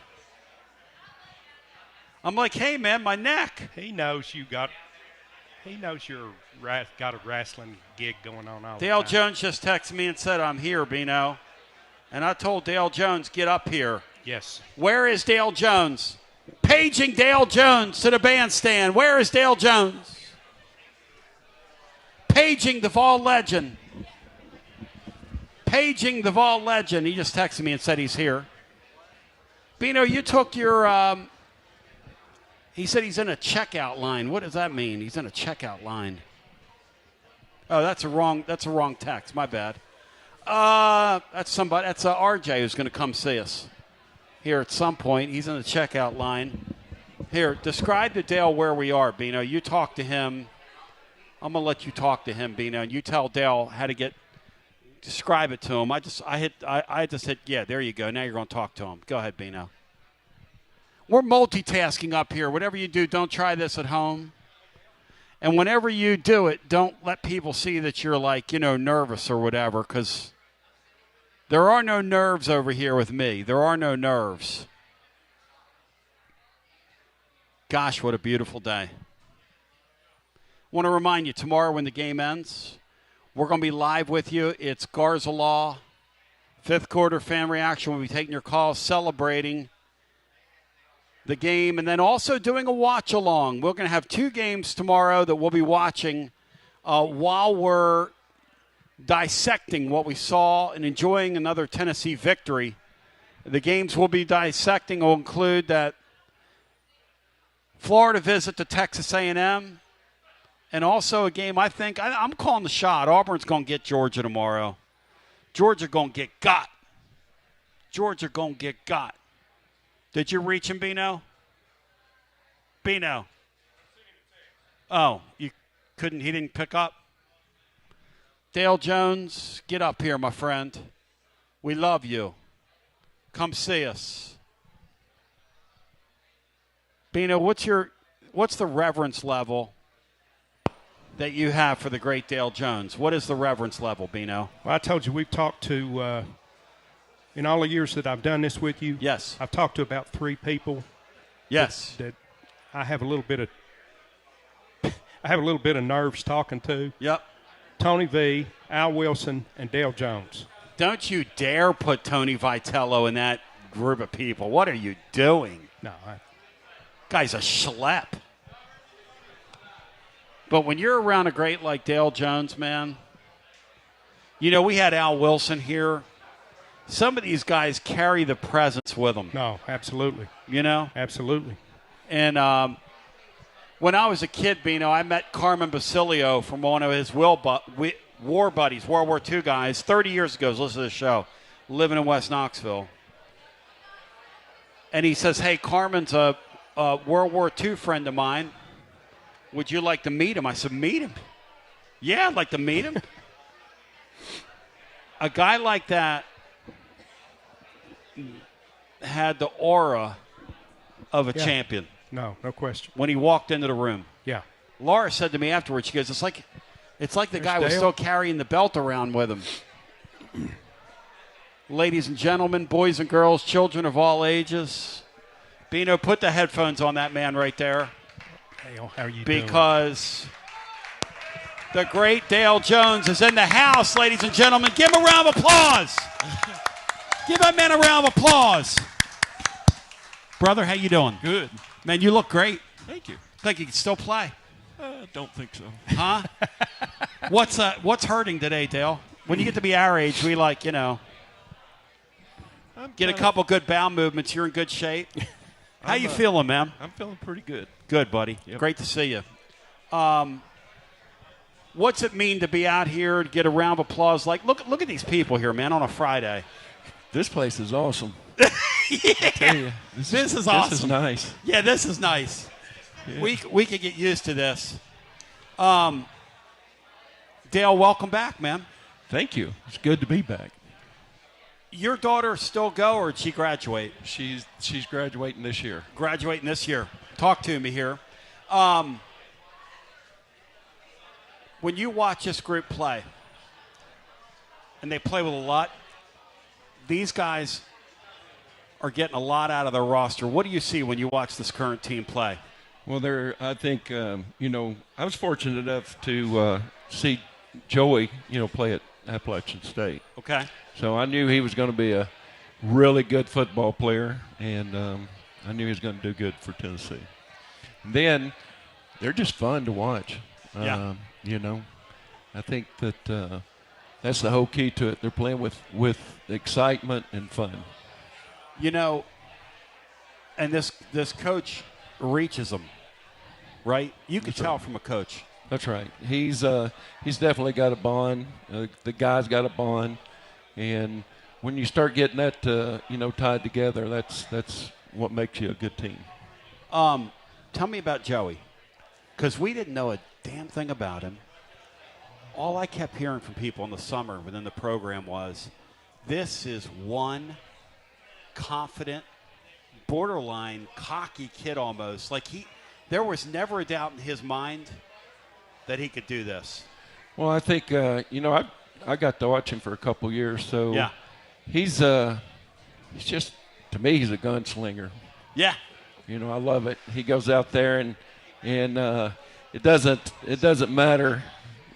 I'm like, hey, man, my neck. He knows you're got a wrestling gig going on all Dale the time. Jones just texted me and said, I'm here, Bino. And I told Dale Jones, get up here. Yes. Where is Dale Jones? Paging Dale Jones to the bandstand. Where is Dale Jones? Paging the Vol legend. Paging the Vol legend. He just texted me and said he's here. Bino, you took your he said he's in a checkout line. What does that mean? He's in a checkout line. Oh, that's a wrong text. My bad. That's somebody. That's RJ who's going to come see us here at some point. He's in the checkout line. Here, describe to Dale where we are, Bino. You talk to him. I'm going to let you talk to him, Bino, and you tell Dale how to describe it to him. I just hit, yeah, there you go. Now you're going to talk to him. Go ahead, Bino. We're multitasking up here. Whatever you do, don't try this at home. And whenever you do it, don't let people see that you're nervous or whatever, because there are no nerves over here with me. There are no nerves. Gosh, what a beautiful day. I want to remind you, tomorrow when the game ends, we're going to be live with you. It's Garza Law. Fifth quarter fan reaction. We'll be taking your calls, celebrating the game, and then also doing a watch-along. We're going to have 2 games tomorrow that we'll be watching while we're dissecting what we saw and enjoying another Tennessee victory. The games we'll be dissecting will include that Florida visit to Texas A&M, and also a game I'm calling the shot. Auburn's going to get Georgia tomorrow. Georgia going to get got. Georgia going to get got. Did you reach him, Bino? Bino. Oh, you couldn't. He didn't pick up? Dale Jones, get up here, my friend. We love you. Come see us. Bino, what's the reverence level that you have for the great Dale Jones? What is the reverence level, Bino? Well, I told you we've talked to in all the years that I've done this with you. Yes. I've talked to about 3 people. Yes. That I have a little bit of nerves talking to. Yep. Tony V, Al Wilson, and Dale Jones. Don't you dare put Tony Vitello in that group of people. What are you doing? No. Guy's a schlep. But when you're around a great like Dale Jones, man, we had Al Wilson here. Some of these guys carry the presence with them. No, absolutely. Absolutely. And when I was a kid, Bino, I met Carmen Basilio from one of his war buddies, World War II guys, 30 years ago. Listen to this show, living in West Knoxville. And he says, hey, Carmen's a World War II friend of mine. Would you like to meet him? I said, meet him? Yeah, I'd like to meet him. A guy like that had the aura of a champion. No question. When he walked into the room. Yeah. Laura said to me afterwards, she goes, it's like the guy was Dale. still carrying the belt around with him. Ladies and gentlemen, boys and girls, children of all ages, Bino, put the headphones on that man right there. Dale, how are you because the great Dale Jones is in the house, ladies and gentlemen. Give him a round of applause. Give that man a round of applause. Brother, how you doing? Good. Man, you look great. Thank you. Think you can still play? Don't think so. Huh? What's hurting today, Dale? When you get to be our age, we get a couple good bow movements. You're in good shape. How you feeling, man? I'm feeling pretty good. Good, buddy. Yep. Great to see you. What's it mean to be out here to get a round of applause? Like, look at these people here, man, on a Friday. This place is awesome. Yeah. I tell you, This is awesome. This is nice. Yeah, this is nice. Yeah. We could get used to this. Dale, welcome back, man. Thank you. It's good to be back. Your daughter still go, or did she graduate? She's graduating this year. Graduating this year. Talk to me here. When you watch this group play, and they play with a lot, these guys are getting a lot out of their roster. What do you see when you watch this current team play? Well, I think, I was fortunate enough to see Joey, play at Appalachian State. Okay. So I knew he was going to be a really good football player, and I knew he was going to do good for Tennessee. And then they're just fun to watch. Yeah. I think that that's the whole key to it. They're playing with excitement and fun. And this coach reaches them, right? You can tell from a coach. That's right. He's definitely got a bond. The guy's got a bond, and when you start getting that tied together, that's what makes you a good team. Tell me about Joey, because we didn't know a damn thing about him. All I kept hearing from people in the summer within the program was, this is one confident, borderline cocky kid almost. Like there was never a doubt in his mind that he could do this. Well, I think I got to watch him for a couple years, so yeah. He's just, to me, he's a gunslinger. Yeah. I love it. He goes out there and it doesn't matter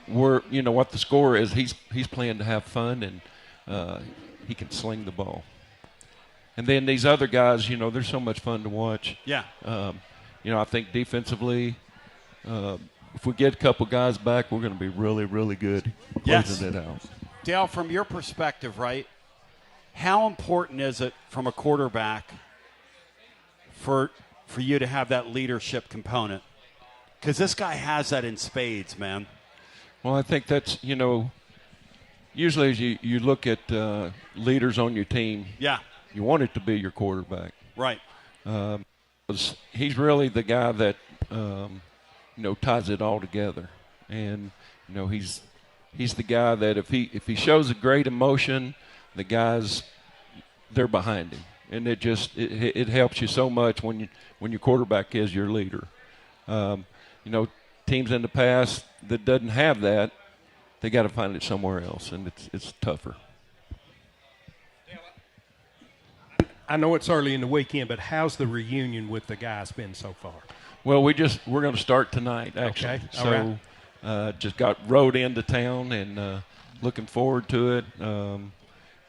where what the score is. He's playing to have fun, and he can sling the ball. And then these other guys, they're so much fun to watch. Yeah. I think defensively, if we get a couple guys back, we're going to be really, really good closing it out. Dale, from your perspective, right, how important is it from a quarterback for you to have that leadership component? Because this guy has that in spades, man. Well, I think that's, usually as you look at leaders on your team, yeah, you want it to be your quarterback. Right. He's really the guy that, ties it all together. And, he's the guy that if he shows a great emotion, the guys, they're behind him. And it helps you so much when your quarterback is your leader. Teams in the past that doesn't have that, they got to find it somewhere else, and it's tougher. I know it's early in the weekend, but how's the reunion with the guys been so far? Well, we're going to start tonight, actually. Okay. So, all right. Just got rode into town and looking forward to it.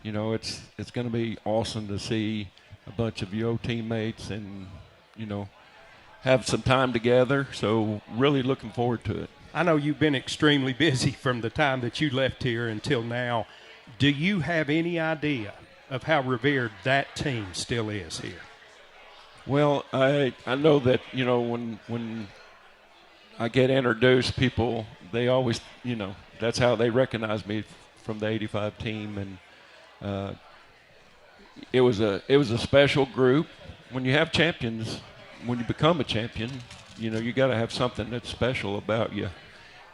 It's going to be awesome to see a bunch of your teammates and have some time together. So, really looking forward to it. I know you've been extremely busy from the time that you left here until now. Do you have any idea of how revered that team still is here? Well, I know that, when I get introduced, people, they always, that's how they recognize me from the 85 team. And it was a special group. When you have champions, when you become a champion, you got to have something that's special about you.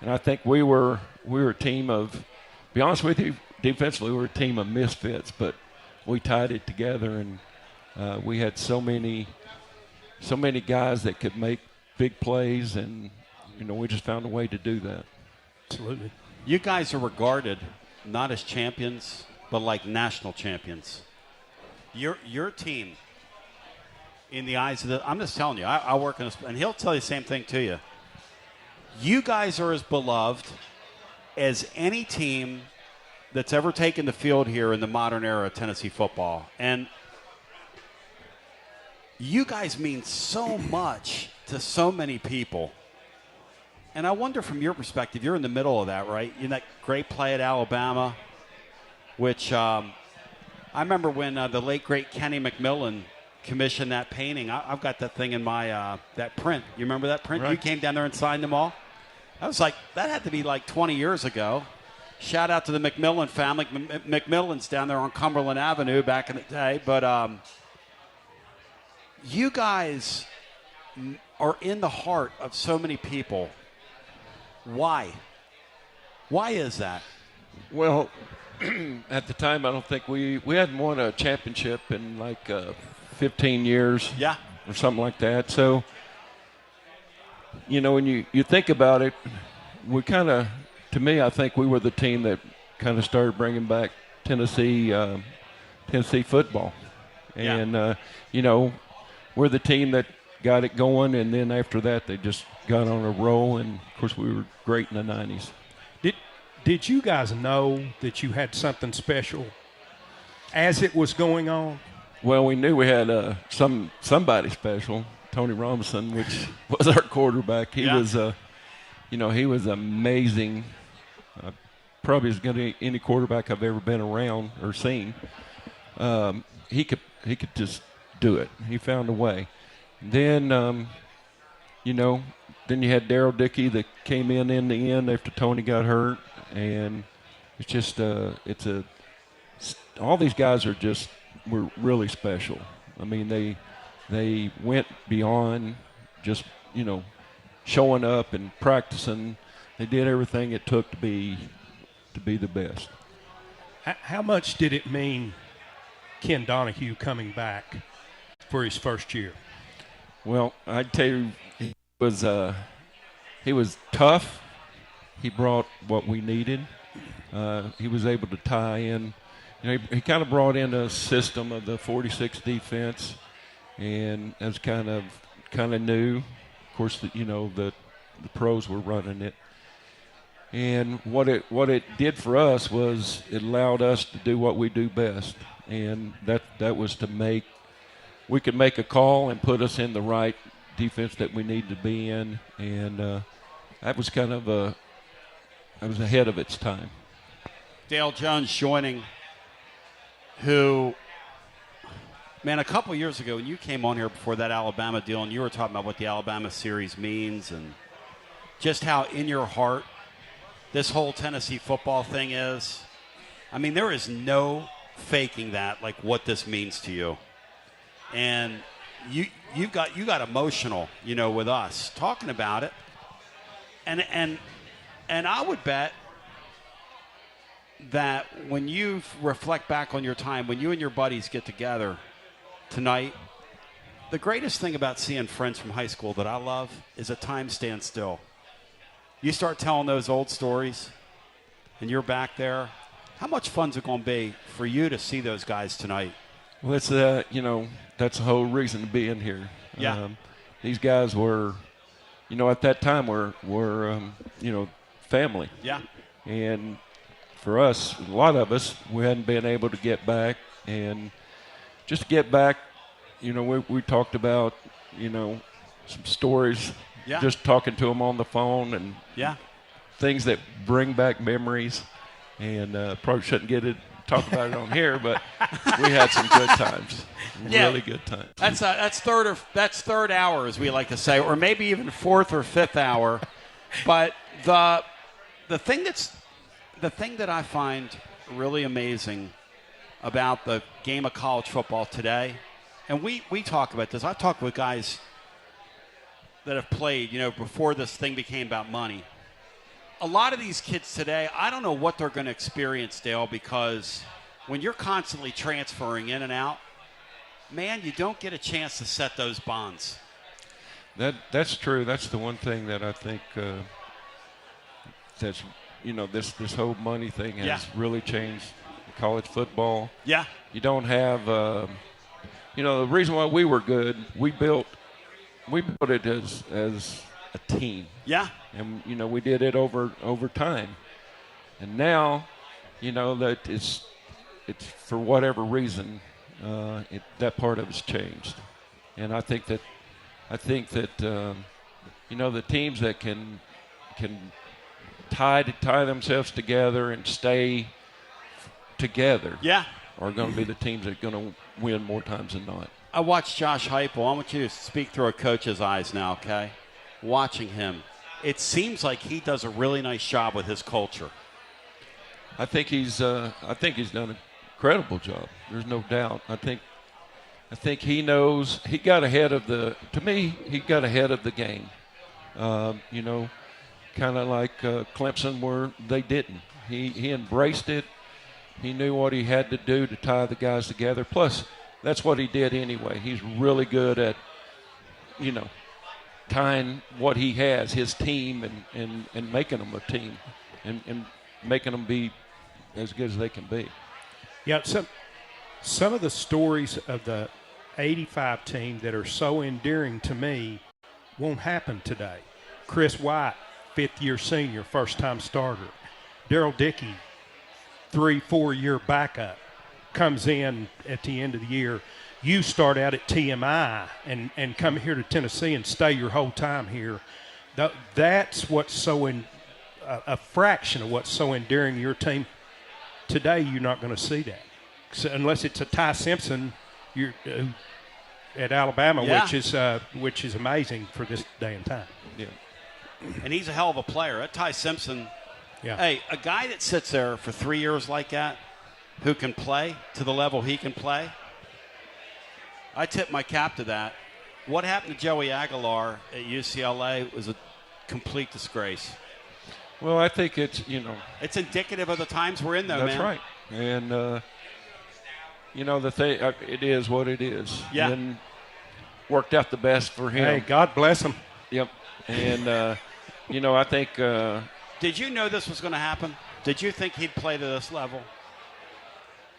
And I think we were a team of, to be honest with you, defensively we were a team of misfits, but we tied it together, and we had so many guys that could make big plays, and we just found a way to do that. Absolutely. You guys are regarded not as champions, but like national champions. Your team, in the eyes of I'm just telling you, I work in a, and he'll tell you the same thing to you. You guys are as beloved as any team that's ever taken the field here in the modern era of Tennessee football. And you guys mean so much to so many people. And I wonder from your perspective, you're in the middle of that, right? In that great play at Alabama, which I remember when the late, great Kenny McMillan commissioned that painting. I've got that thing in my that print. You remember that print? Right. You came down there and signed them all? I was like, that had to be like 20 years ago. Shout out to the McMillan family. McMillan's down there on Cumberland Avenue back in the day. But you guys are in the heart of so many people. Why? Why is that? Well, at the time, I don't think we hadn't won a championship in like 15 years. Yeah. Or something like that. So, you know, when you think about it, we kind of, to me, I think we were the team that kind of started bringing back Tennessee football. And, you know, we're the team that got it going, and then after that they just got on a roll, and, of course, we were great in the 90s. Did you guys know that you had something special as it was going on? Well, we knew we had somebody special, Tony Robinson, which was our quarterback. He was, you know, he was amazing. Probably as good as any quarterback I've ever been around or seen. He could just do it. He found a way. Then, you know, then you had Darryl Dickey that came in the end after Tony got hurt, and it's just all these guys were really special. I mean, they went beyond just, you know, showing up and practicing. They did everything it took to be the best. How much did it mean Ken Donahue coming back for his first year? Well, I'd tell you, he was tough. He brought what we needed. He was able to tie in. You know, he kind of brought in a system of the 46 defense, and that was kind of new. Of course, you know, the pros were running it. And what it did for us was it allowed us to do what we do best, and that was we could make a call and put us in the right defense that we needed to be in, and that was kind of was ahead of its time. Dale Jones joining, who, man, a couple years ago when you came on here before that Alabama deal and you were talking about what the Alabama series means and just how in your heart this whole Tennessee football thing is. I mean, there is no faking that, like what this means to you. And you got emotional, you know, with us talking about it. And I would bet that when you reflect back on your time, when you and your buddies get together tonight, the greatest thing about seeing friends from high school that I love is a time stands still. You start telling those old stories, and you're back there. How much fun's it going to be for you to see those guys tonight? Well, it's you know, that's the whole reason to be in here. Yeah. These guys were, you know, at that time were you know, family. Yeah. And for us, a lot of us, we hadn't been able to get back, and just to get back, you know, we talked about, you know, some stories. Yeah. Just talking to them on the phone and things that bring back memories, and probably shouldn't talk about it on here, but we had some good times, really good times. That's third hour, as we like to say, or maybe even fourth or fifth hour. But the thing that I find really amazing about the game of college football today, and we talk about this. I've talked with guys that have played, you know, before this thing became about money. A lot of these kids today, I don't know what they're going to experience, Dale, because when you're constantly transferring in and out, man, you don't get a chance to set those bonds. That's true. That's the one thing that I think that's, you know, this whole money thing has really changed college football. Yeah. You don't have, the reason why we were good, we built it as a team. Yeah. And, we did it over time. And now, that it's for whatever reason, that part of it's changed. And I think that the teams that can tie themselves together and stay together are going to be the teams that are going to win more times than not. I watched Josh Heupel. I want you to speak through a coach's eyes now, okay? Watching him, it seems like he does a really nice job with his culture. I think he's done an incredible job. There's no doubt. I think he knows he got ahead of the game. Kind of like Clemson, where they didn't. He embraced it. He knew what he had to do to tie the guys together. Plus, that's what he did anyway. He's really good at, tying what he has, his team, and making them a team, and making them be as good as they can be. Yeah, some of the stories of the 85 team that are so endearing to me won't happen today. Chris White, fifth-year senior, first-time starter. Darrell Dickey, 3-4-year backup, comes in at the end of the year. You start out at TMI and come here to Tennessee and stay your whole time here. That's what's so a fraction of what's so endearing to your team. Today, you're not going to see that. So unless it's a Ty Simpson at Alabama, which is amazing for this day and time. Yeah. And he's a hell of a player. That Ty Simpson, hey, a guy that sits there for 3 years like that, who can play to the level he can play, I tip my cap to that. What happened to Joey Aguilar at UCLA was a complete disgrace. Well, I think it's, It's indicative of the times we're in, though, that's man. right. And, the thing, it is what it is. Yeah. And worked out the best for him. Hey, God bless him. Yep. And, I think Did you know this was going to happen? Did you think he'd play to this level?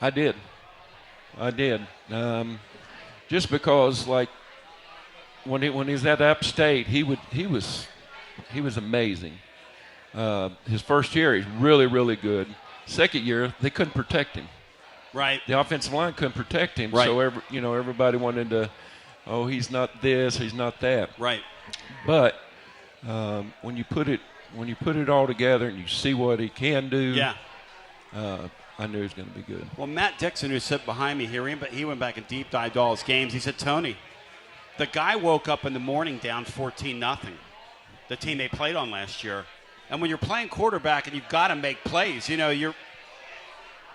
I did. Just because, like, when he was at App State, he was amazing. His first year, he's really, really good. Second year, they couldn't protect him. Right. The offensive line couldn't protect him. Right. So everybody wanted to, he's not this, he's not that. Right. But when you put it all together and you see what he can do, I knew he was going to be good. Well, Matt Dixon, who's sitting behind me here, he went back and deep dived all his games. He said, Tony, the guy woke up in the morning down 14-0, the team they played on last year. And when you're playing quarterback and you've got to make plays, you're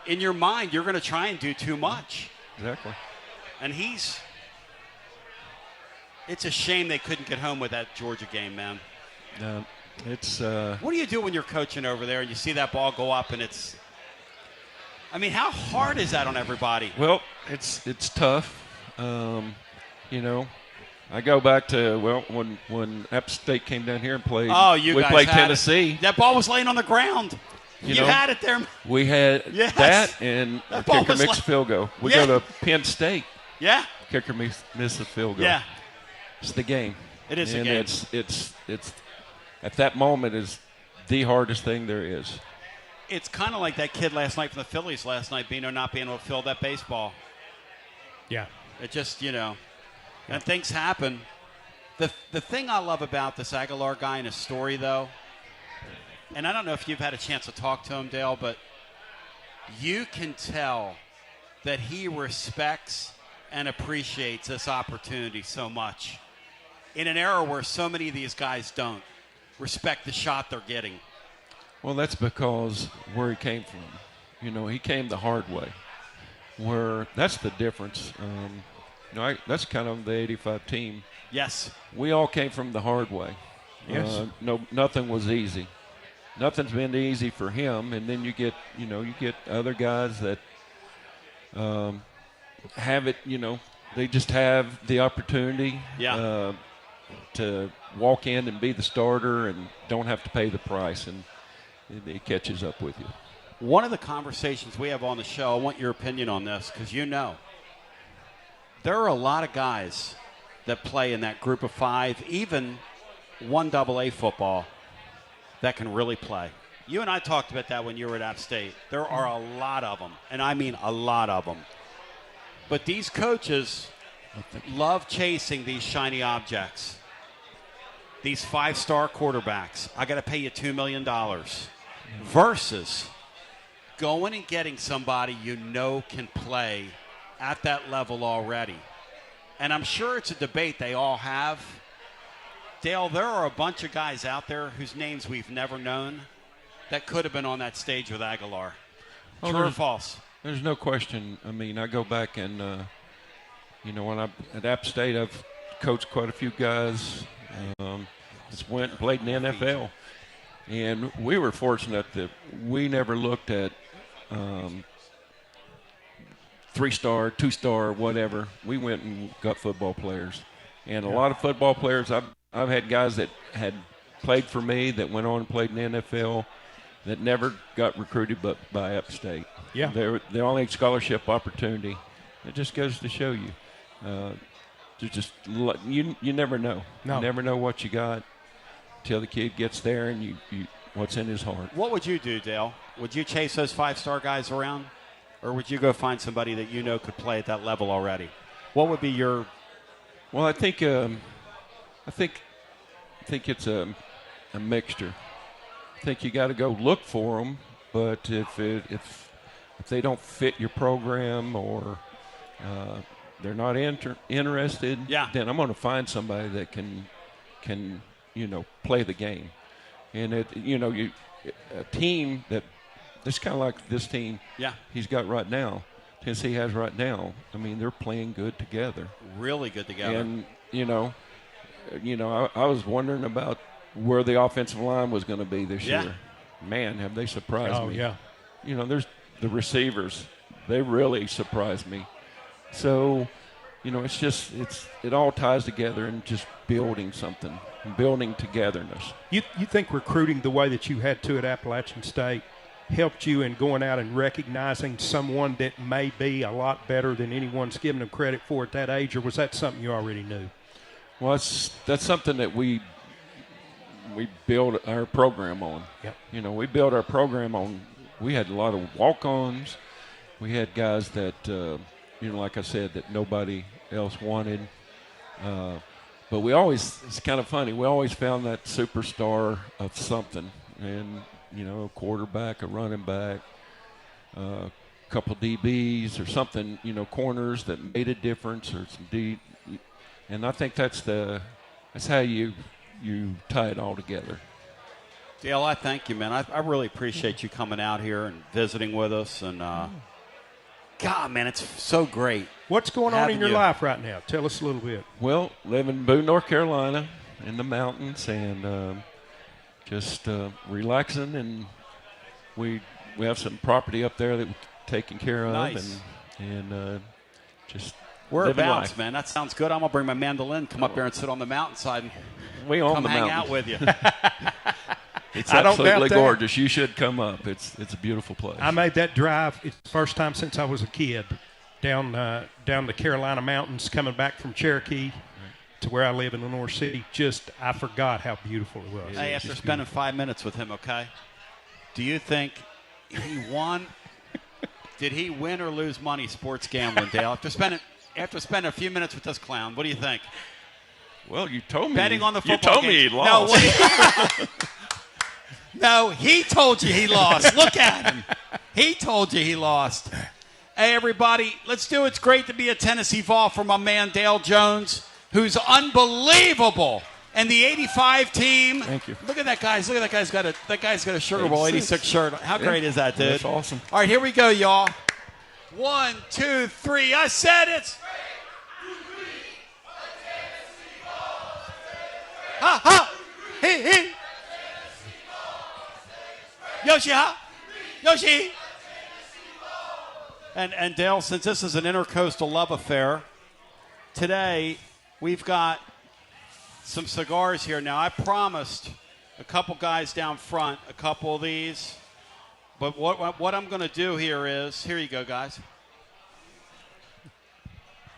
in your mind, you're going to try and do too much. Exactly. And it's a shame they couldn't get home with that Georgia game, man. No, it's. What do you do when you're coaching over there and you see that ball go up and it's? I mean, how hard is that on everybody? Well, it's tough. I go back to when App State came down here and played. Oh, we played Tennessee. That ball was laying on the ground. You had it there. We had that, and the kicker missed a field goal. We go to Penn State. Yeah. Kicker missed a field goal. Yeah. It's the game. It is a game. It's at that moment is the hardest thing there is. It's kind of like that kid last night from the Phillies not being able to fill that baseball. Yeah. It just, and things happen. The thing I love about this Aguilar guy and his story, though, and I don't know if you've had a chance to talk to him, Dale, but you can tell that he respects and appreciates this opportunity so much in an era where so many of these guys don't respect the shot they're getting. Well, that's because where he came from. He came the hard way. That's the difference. That's kind of the 85 team. Yes. We all came from the hard way. Yes. Nothing was easy. Nothing's been easy for him. And then you get other guys that have it, they just have the opportunity to walk in and be the starter and don't have to pay the price. And it catches up with you. one of the conversations we have on the show, I want your opinion on this because there are a lot of guys that play in that group of 5, even 1AA football, that can really play. You and I talked about that when you were at App State. There are a lot of them, and I mean a lot of them. But these coaches love chasing these shiny objects, these 5-star quarterbacks. I got to pay you $2 million versus going and getting somebody can play at that level already. And I'm sure it's a debate they all have. Dale, there are a bunch of guys out there whose names we've never known that could have been on that stage with Aguilar. True or false? There's no question. I mean, I go back and, when I'm at App State, I've coached quite a few guys. Just went and played in the NFL. And we were fortunate that we never looked at 3-star, 2-star, whatever. We went and got football players. And a lot of football players, I've had guys that had played for me that went on and played in the NFL that never got recruited but by App State. Yeah. They only had scholarship opportunity. It just goes to show you. You never know. No. You never know what you got till the kid gets there and you what's in his heart. What would you do, Dale? Would you chase those 5-star guys around? Or would you go find somebody that could play at that level already? What would be your... Well, I think it's a mixture. I think you got to go look for them, but if they don't fit your program or they're not interested, then I'm going to find somebody that can play the game. And a team that's kind of like this team he's got right now, Tennessee has right now. I mean, they're playing good together. Really good together. And, I was wondering about where the offensive line was going to be this year. Man, have they surprised me. Oh, yeah. There's the receivers. They really surprised me. So, it all ties together and just building something, building togetherness. You think recruiting the way that you had to at Appalachian State helped you in going out and recognizing someone that may be a lot better than anyone's giving them credit for at that age, or was that something you already knew? Well, that's something that we build our program on. Yep. We built our program on. We had a lot of walk-ons. We had guys that, like I said, that nobody else wanted. But it's kind of funny. We always found that superstar of something, and a quarterback, a running back, a couple DBs or something, corners that made a difference or some D. And I think that's how you tie it all together. Dale, I thank you, man. I really appreciate you coming out here and visiting with us. And, God, man, it's so great. What's going on in your life right now? Tell us a little bit. Well, live in Boone, North Carolina, in the mountains, and just relaxing. And we have some property up there that we're taking care of. Nice. And just whereabouts, man? That sounds good. I'm going to bring my mandolin, come up there and sit on the mountainside and come hang out with you. It's absolutely gorgeous. You should come up. It's a beautiful place. I made that drive. It's the first time since I was a kid down the Carolina mountains, coming back from Cherokee to where I live in Lenore City. I forgot how beautiful it was. Hey, after spending 5 minutes with him, okay, do you think he won? Did he win or lose money sports gambling, Dale? After spending a few minutes with this clown, what do you think? Well, you told me. Betting on the you football told me he lost. No, he told you he lost. Look at him. He told you he lost. Hey, everybody, let's do It's Great to Be a Tennessee Vol for my man Dale Jones, who's unbelievable. And the 85 team. Thank you. Look at that guy. Look at that guy's got a Sugar Bowl 86 shirt. How great is that, dude? That's awesome. All right, here we go, y'all. 1, 2, 3. I said it's. Ha ha. He. Yoshi, ha. Yoshi. And Dale, since this is an intercoastal love affair, today we've got some cigars here. Now, I promised a couple guys down front a couple of these. But what I'm going to do here is, here you go, guys.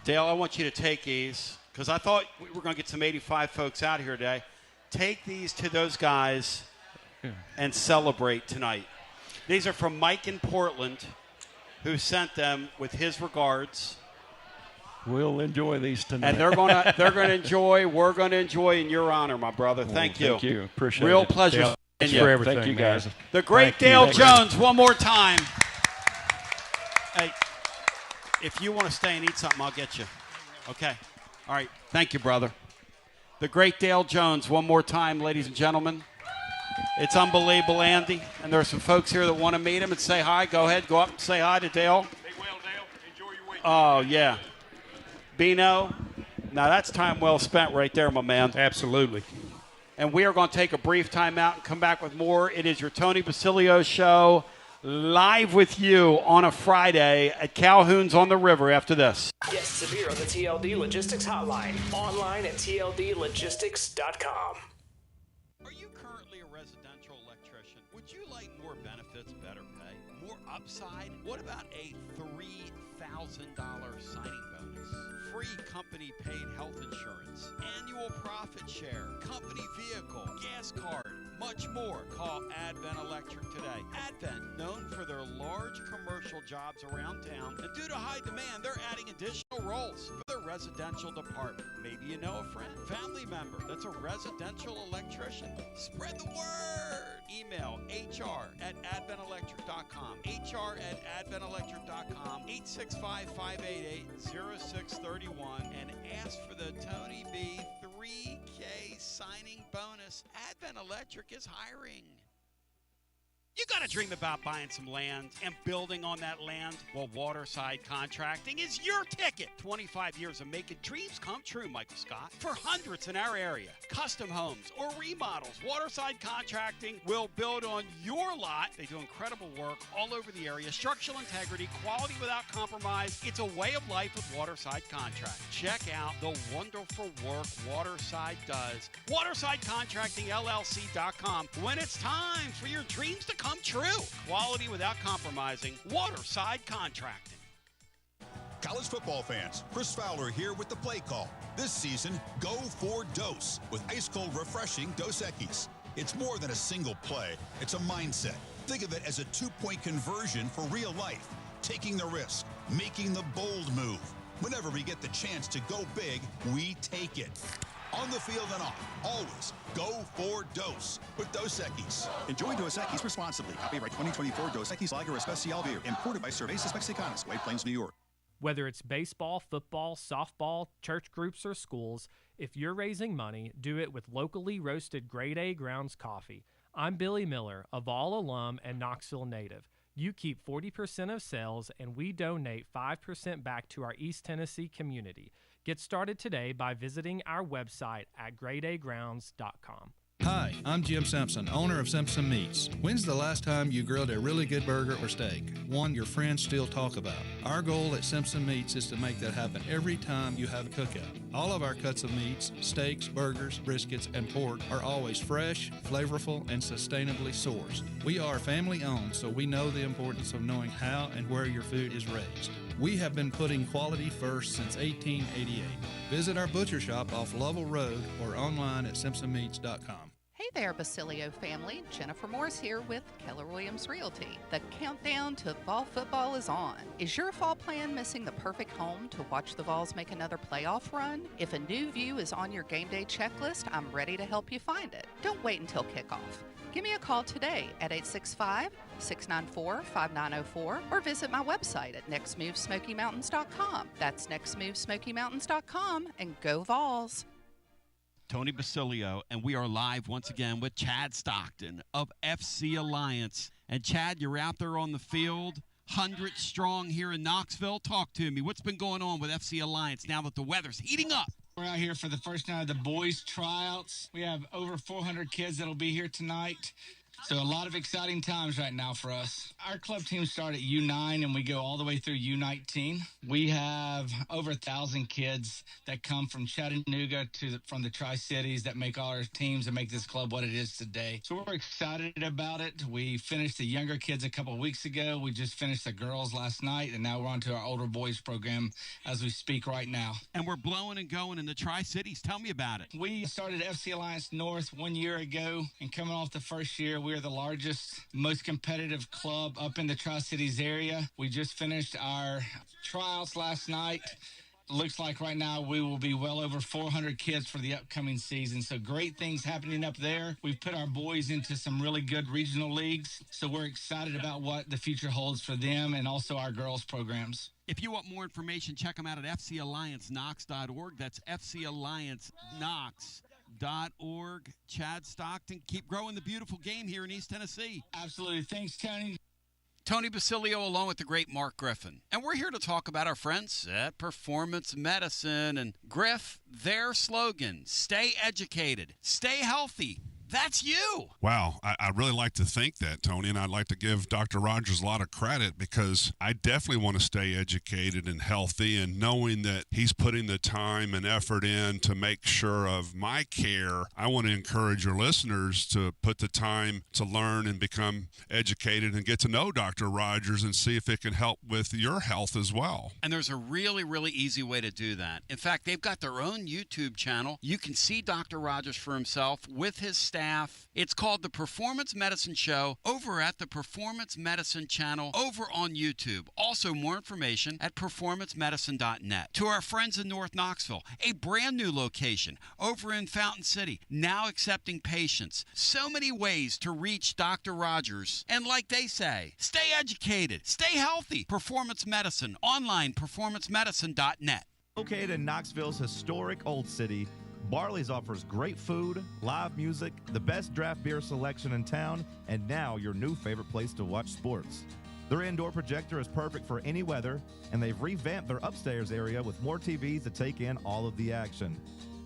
Dale, I want you to take these because I thought we were going to get some 85 folks out here today. Take these to those guys and celebrate tonight. These are from Mike in Portland, who sent them with his regards. We'll enjoy these tonight. And they're gonna enjoy. We're gonna enjoy in your honor, my brother. Thank you. Thank you. Appreciate Real it. pleasure. Dale, thanks for everything, Thank you, man. guys. The great Thank you. Dale Thank you. Jones, one more time. Hey, if you want to stay and eat something, I'll get you. Okay. All right. Thank you, brother. The great Dale Jones, one more time, ladies and gentlemen. It's unbelievable, Andy. And there are some folks here that want to meet him and say hi. Go ahead. Go up and say hi to Dale. Be well, Dale. Enjoy your week. Oh, yeah. Bino. Now, that's time well spent right there, my man. Absolutely. And we are going to take a brief time out and come back with more. It is your Tony Basilio show, live with you on a Friday at Calhoun's on the River after this. Guests appear on the TLD Logistics Hotline. Online at tldlogistics.com. Are you currently a residential electrician? Would you like more benefits, better pay, more upside? What about a $3,000 signing bonus? Free company paid health insurance, annual profit share, company vehicle, gas card, much more. Call Advent Electric today. Advent, known for their large commercial jobs around town, and due to high demand, they're adding additional roles for their residential department. Maybe you know a friend, family member that's a residential electrician. Spread the word. Email hr@adventelectric.com. hr@adventelectric.com. 865-588-0631 and ask for the Tony B 3K signing bonus. Advent Electric is hiring. You got to dream about buying some land and building on that land. Well, Waterside Contracting is your ticket. 25 years of making dreams come true, Michael Scott. For hundreds in our area, custom homes or remodels, Waterside Contracting will build on your lot. They do incredible work all over the area. Structural integrity, quality without compromise. It's a way of life with Waterside Contract. Check out the wonderful work Waterside does. WatersideContractingLLC.com. When it's time for your dreams to come true. Quality without compromising. Waterside Contracting. College football fans, Chris Fowler here with the play call. This season, go for Dose with ice-cold, refreshing Dos Equis. It's more than a single play. It's a mindset. Think of it as a two-point conversion for real life. Taking the risk, making the bold move. Whenever we get the chance to go big, we take it. On the field and off, always go for Dose with Dos Equis. Enjoy Dos Equis responsibly. Copyright 2024 Dos Equis Lager Especial Beer. Imported by Cervezas Mexicanas, White Plains, New York. Whether it's baseball, football, softball, church groups, or schools, if you're raising money, do it with locally roasted Grade A Grounds coffee. I'm Billy Miller, a Vol alum and Knoxville native. You keep 40% of sales, and we donate 5% back to our East Tennessee community. Get started today by visiting our website at gradeagrounds.com. Hi, I'm Jim Simpson, owner of Simpson Meats. When's the last time you grilled a really good burger or steak? One your friends still talk about. Our goal at Simpson Meats is to make that happen every time you have a cookout. All of our cuts of meats, steaks, burgers, briskets, and pork are always fresh, flavorful, and sustainably sourced. We are family owned, so we know the importance of knowing how and where your food is raised. We have been putting quality first since 1888. Visit our butcher shop off Lovell Road or online at simpsonmeats.com. Hey there, Basilio family. Jennifer Morse here with Keller Williams Realty. The countdown to fall football is on. Is your fall plan missing the perfect home to watch the Vols make another playoff run? If a new view is on your game day checklist, I'm ready to help you find it. Don't wait until kickoff. Give me a call today at 865-694-5904 or visit my website at nextmovesmokymountains.com. That's nextmovesmokymountains.com, and go Vols. Tony Basilio, and we are live once again with Chad Stockton of FC Alliance. And Chad, you're out there on the field, 100 strong here in Knoxville. Talk to me. What's been going on with FC Alliance now that the weather's heating up? We're out here for the first night of the boys' tryouts. We have over 400 kids that'll be here tonight. So a lot of exciting times right now for us. Our club teams start at U9 and we go all the way through U19. We have over 1,000 kids that come from Chattanooga from the Tri-Cities that make all our teams and make this club what it is today. So we're excited about it. We finished the younger kids a couple of weeks ago. We just finished the girls last night, and now we're on to our older boys program as we speak right now. And we're blowing and going in the Tri-Cities. Tell me about it. We started FC Alliance North 1 year ago, and coming off the first year, we're the largest, most competitive club up in the Tri-Cities area. We just finished our tryouts last night. Looks like right now we will be well over 400 kids for the upcoming season. So great things happening up there. We've put our boys into some really good regional leagues. So we're excited about what the future holds for them and also our girls programs. If you want more information, check them out at fcallianceknox.org. That's fcallianceknox.org. Chad Stockton, keep growing the beautiful game here in East Tennessee. Absolutely. Thanks, Tony. Tony Basilio along with the great Mark Griffin. And we're here to talk about our friends at Performance Medicine. And Griff, their slogan, stay educated, stay healthy. That's you. Wow. I really like to think that, Tony, and I'd like to give Dr. Rogers a lot of credit because I definitely want to stay educated and healthy, and knowing that he's putting the time and effort in to make sure of my care, I want to encourage your listeners to put the time to learn and become educated and get to know Dr. Rogers and see if it can help with your health as well. And there's a really, really easy way to do that. In fact, they've got their own YouTube channel. You can see Dr. Rogers for himself with his staff. It's called The Performance Medicine Show over at the Performance Medicine channel over on YouTube. Also, more information at performancemedicine.net. To our friends in North Knoxville, a brand new location over in Fountain City, now accepting patients. So many ways to reach Dr. Rogers. And like they say, stay educated, stay healthy. Performance Medicine, online, performancemedicine.net. Located in Knoxville's historic Old City, Barley's offers great food, live music, the best draft beer selection in town, and now your new favorite place to watch sports. Their indoor projector is perfect for any weather, and they've revamped their upstairs area with more TVs to take in all of the action.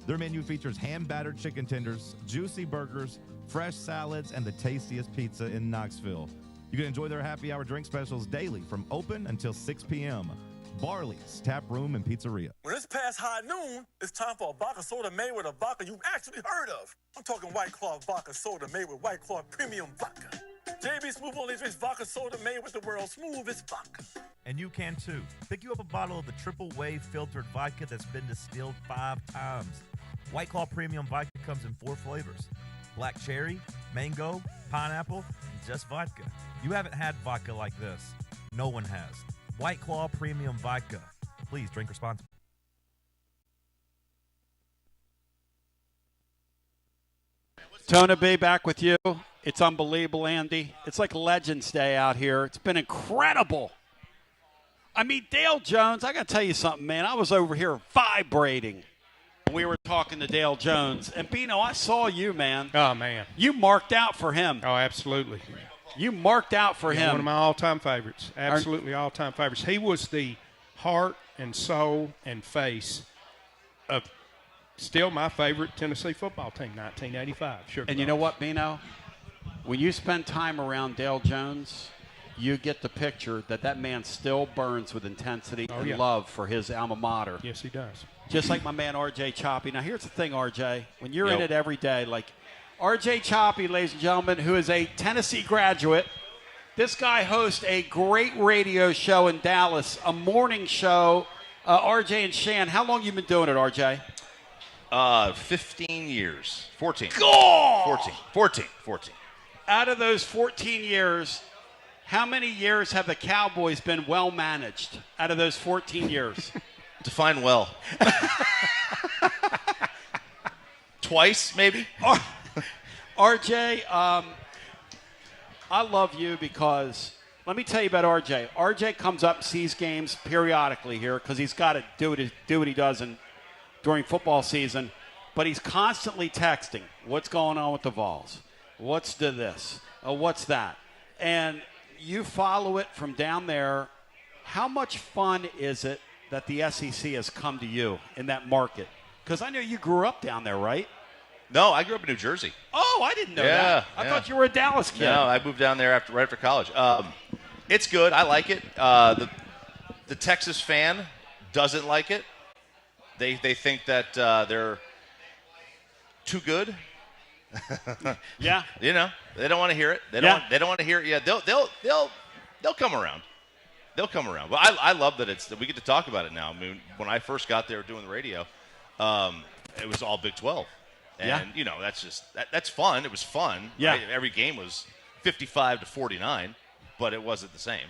Their menu features hand-battered chicken tenders, juicy burgers, fresh salads, and the tastiest pizza in Knoxville. You can enjoy their happy hour drink specials daily from open until 6 p.m. Barley's Tap Room and Pizzeria. When it's past high noon, it's time for a vodka soda made with a vodka you've actually heard of. I'm talking White Claw vodka soda made with White Claw premium vodka. JB Smooth only drinks vodka soda made with the world's smoothest vodka. And you can too. Pick you up a bottle of the Triple Wave filtered vodka that's been distilled 5 times. White Claw premium vodka comes in 4 flavors: black cherry, mango, pineapple, and just vodka. You haven't had vodka like this. No one has. White Claw Premium Vodka. Please drink responsibly. Tona B back with you. It's unbelievable, Andy. It's like Legends Day out here. It's been incredible. I mean, Dale Jones, I got to tell you something, man. I was over here vibrating. We were talking to Dale Jones. And, Bino, I saw you, man. Oh, man. You marked out for him. Oh, absolutely. You marked out for him. One of my all-time favorites. Absolutely all-time favorites. He was the heart and soul and face of still my favorite Tennessee football team, 1985. Sure. And you know what, Bino? When you spend time around Dale Jones, you get the picture that man still burns with intensity and love for his alma mater. Yes, he does. Just like my man R.J. Choppy. Now, here's the thing, R.J. When you're in it every day, like – R.J. Choppy, ladies and gentlemen, who is a Tennessee graduate. This guy hosts a great radio show in Dallas, a morning show. R.J. and Shan, how long you been doing it, R.J.? 15 years. 14. God! 14. Out of those 14 years, how many years have the Cowboys been well managed out of those 14 years? Define well. Twice, maybe? RJ, I love you because let me tell you about RJ. RJ comes up and sees games periodically here because he's got to do what he does during football season. But he's constantly texting, what's going on with the Vols? What's to this? What's that? And you follow it from down there. How much fun is it that the SEC has come to you in that market? Because I know you grew up down there, right? No, I grew up in New Jersey. Oh, I didn't know that. I thought you were a Dallas kid. No, I moved down there right after college. It's good. I like it. The Texas fan doesn't like it. They think that they're too good. Yeah. You know, they don't want to hear it. They don't want to hear it. Yeah, they'll come around. They'll come around. But I love that we get to talk about it now. I mean, when I first got there doing the radio, it was all Big 12. And, you know, that's fun. It was fun. Yeah. Right? Every game was 55-49, but it wasn't the same.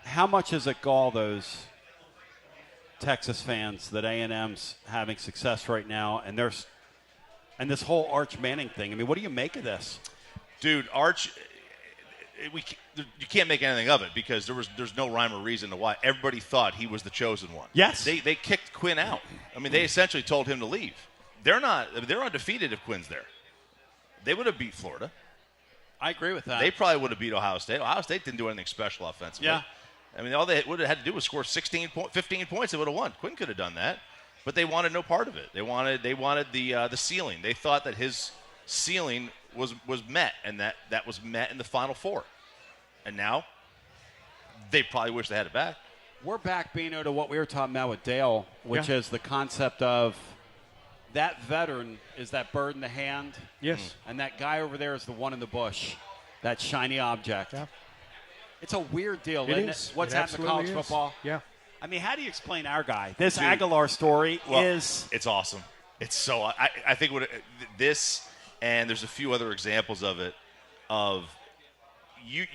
How much does it gall those Texas fans that A&M's having success right now, and this whole Arch Manning thing? I mean, what do you make of this? Dude, Arch, you can't make anything of it because there's no rhyme or reason to why. Everybody thought he was the chosen one. Yes. They kicked Quinn out. I mean, they essentially told him to leave. They're undefeated if Quinn's there. They would have beat Florida. I agree with that. They probably would have beat Ohio State. Ohio State didn't do anything special offensively. Yeah. I mean, all they would have had to do was score 15 points. They would have won. Quinn could have done that, but they wanted no part of it. They wanted the ceiling. They thought that his ceiling was met, and that was met in the Final Four. And now they probably wish they had it back. We're back, Bino, to what we were talking about with Dale, which is the concept of that veteran is that bird in the hand. Yes. And that guy over there is the one in the bush, that shiny object. Yeah. It's a weird deal, It isn't is. it? What's It happened to college absolutely is. football? Yeah. I mean, how do you explain our guy? This Dude, Aguilar story is... It's awesome. It's so... I think this, and there's a few other examples of it,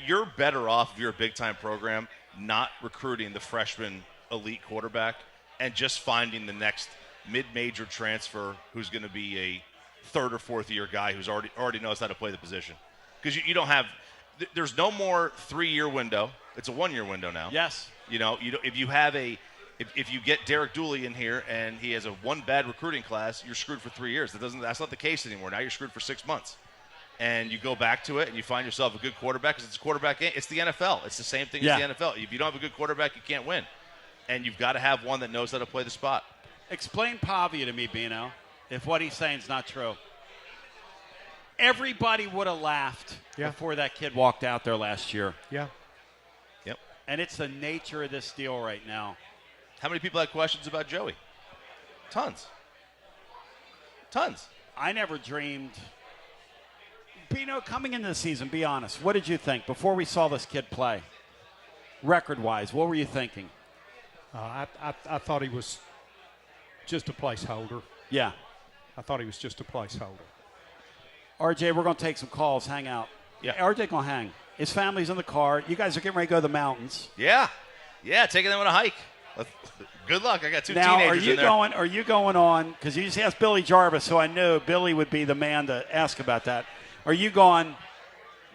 you're better off if you're a big-time program not recruiting the freshman elite quarterback and just finding the next mid-major transfer who's going to be a third or fourth year guy who's already knows how to play the position. Because you don't have – there's no more 3-year window. It's a 1-year window now. Yes. You know, if you have if you get Derek Dooley in here and he has one bad recruiting class, you're screwed for 3 years. That's not the case anymore. Now you're screwed for 6 months. And you go back to it and you find yourself a good quarterback because it's a quarterback game. It's the NFL. It's the same thing as the NFL. If you don't have a good quarterback, you can't win. And you've got to have one that knows how to play the spot. Explain Pavia to me, Bino, if what he's saying is not true. Everybody would have laughed before that kid walked out there last year. Yeah. Yep. And it's the nature of this deal right now. How many people had questions about Joey? Tons. I never dreamed. Bino, coming into the season, be honest. What did you think before we saw this kid play? Record-wise, what were you thinking? I thought he was just a placeholder. Yeah. I thought he was just a placeholder. RJ, we're going to take some calls. Hang out. Yeah. RJ going to hang. His family's in the car. You guys are getting ready to go to the mountains. Yeah, taking them on a hike. Good luck. I got two now, teenagers in there. Are you going on, because you just asked Billy Jarvis, so I knew Billy would be the man to ask about that. Are you going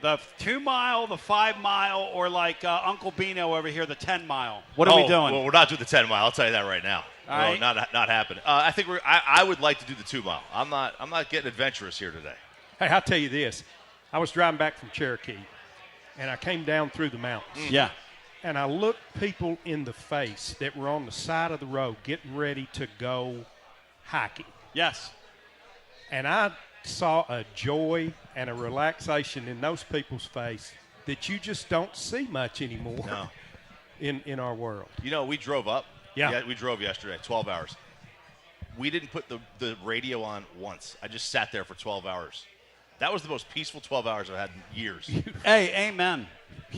the 2-mile, the 5-mile, or like Uncle Bino over here, the 10-mile? What are we doing? Well, we're not doing the 10-mile. I'll tell you that right now. All right. Not happening. I think I would like to do the 2-mile. I'm not getting adventurous here today. Hey, I'll tell you this. I was driving back from Cherokee, and I came down through the mountains. Yeah. And I looked people in the face that were on the side of the road getting ready to go hiking. Yes. And I saw a joy and a relaxation in those people's face that you just don't see much anymore in our world. You know, we drove up. Yeah. We drove yesterday, 12 hours. We didn't put the radio on once. I just sat there for 12 hours. That was the most peaceful 12 hours I've had in years. Hey, amen.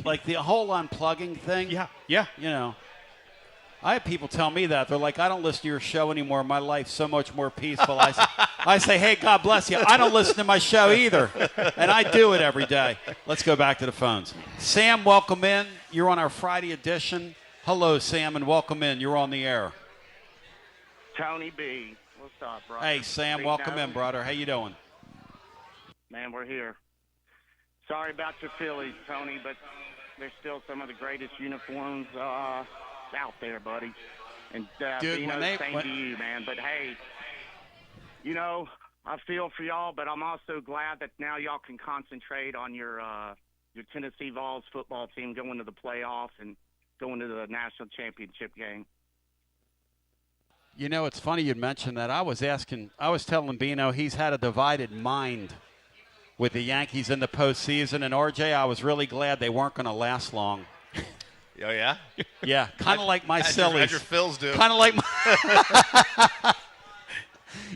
Like the whole unplugging thing. Yeah. You know, I have people tell me that. They're like, I don't listen to your show anymore. My life's so much more peaceful. I say, hey, God bless you. I don't listen to my show either. And I do it every day. Let's go back to the phones. Sam, welcome in. You're on our Friday edition. Hello, Sam, and welcome in. You're on the air. Tony B. What's up, brother? Hey, Sam, welcome in, brother. How you doing? Man, we're here. Sorry about your Phillies, Tony, but they're still some of the greatest uniforms out there, buddy. And Dude, Bino, same to you, man. But, hey, you know, I feel for y'all, but I'm also glad that now y'all can concentrate on your Tennessee Vols football team going to the playoffs and going to the national championship game. You know, it's funny you'd mentioned that. I was telling Bino he's had a divided mind with the Yankees in the postseason. And, RJ, I was really glad they weren't going to last long. Oh, yeah? Yeah, kind of like my sillies. As your Phils do. Kind of like my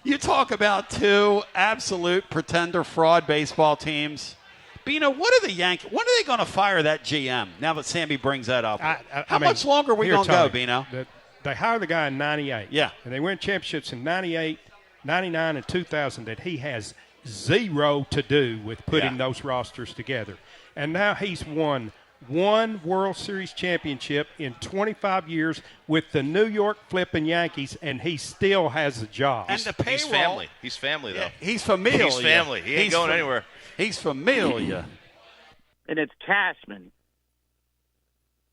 You talk about two absolute pretender fraud baseball teams. Bino, what are the Yankees? When are they going to fire that GM, now that Sammy brings that up? How much longer are we going to go, Bino? They hired the guy in 98. Yeah. And they win championships in 98, 99, and 2000 that he has zero to do with putting those rosters together. And now he's won one World Series championship in 25 years with the New York flipping Yankees, and he still has a job. And the payroll. He's family. He's family, though. Yeah, he's familiar. He's family. He ain't going anywhere. He's familiar. And it's Cashman.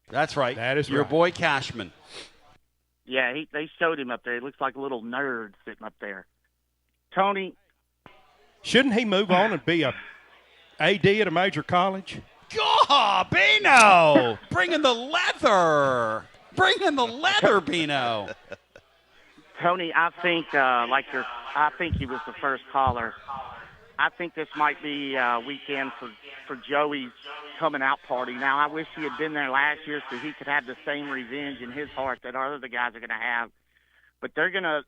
That's right. That is your right. boy Cashman. Yeah, they showed him up there. He looks like a little nerd sitting up there. Tony. Shouldn't he move on and be a AD at a major college? God, Bino! Bring in the leather. Bring in the leather, Bino. Tony, I think I think he was the first caller. I think this might be a weekend for Joey's coming out party. Now, I wish he had been there last year so he could have the same revenge in his heart that our other guys are going to have. But they're gonna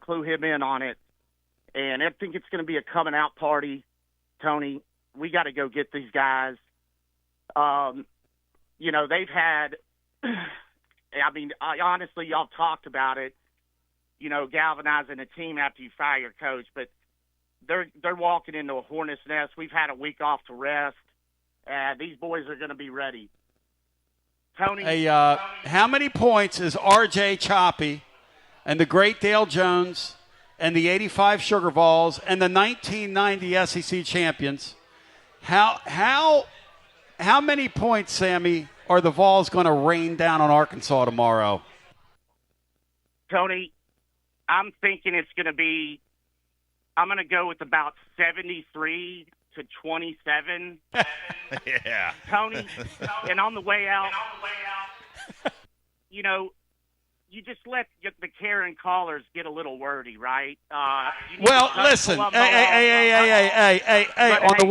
clue him in on it, and I think it's going to be a coming out party. Tony, we got to go get these guys. You know, they've had. I mean, honestly, y'all talked about it. You know, galvanizing a team after you fire your coach, but they're walking into a hornet's nest. We've had a week off to rest. These boys are going to be ready. Tony? Hey, how many points is R.J. Choppy and the great Dale Jones and the 85 Sugar Vols and the 1990 SEC champions, how many points, Sammy, are the Vols going to rain down on Arkansas tomorrow? Tony, I'm thinking it's going to be – I'm going to go with about 73 to 27. Yeah. Tony, and on the way out, you know, you just let the Karen callers get a little wordy, right? Well, listen, hey, on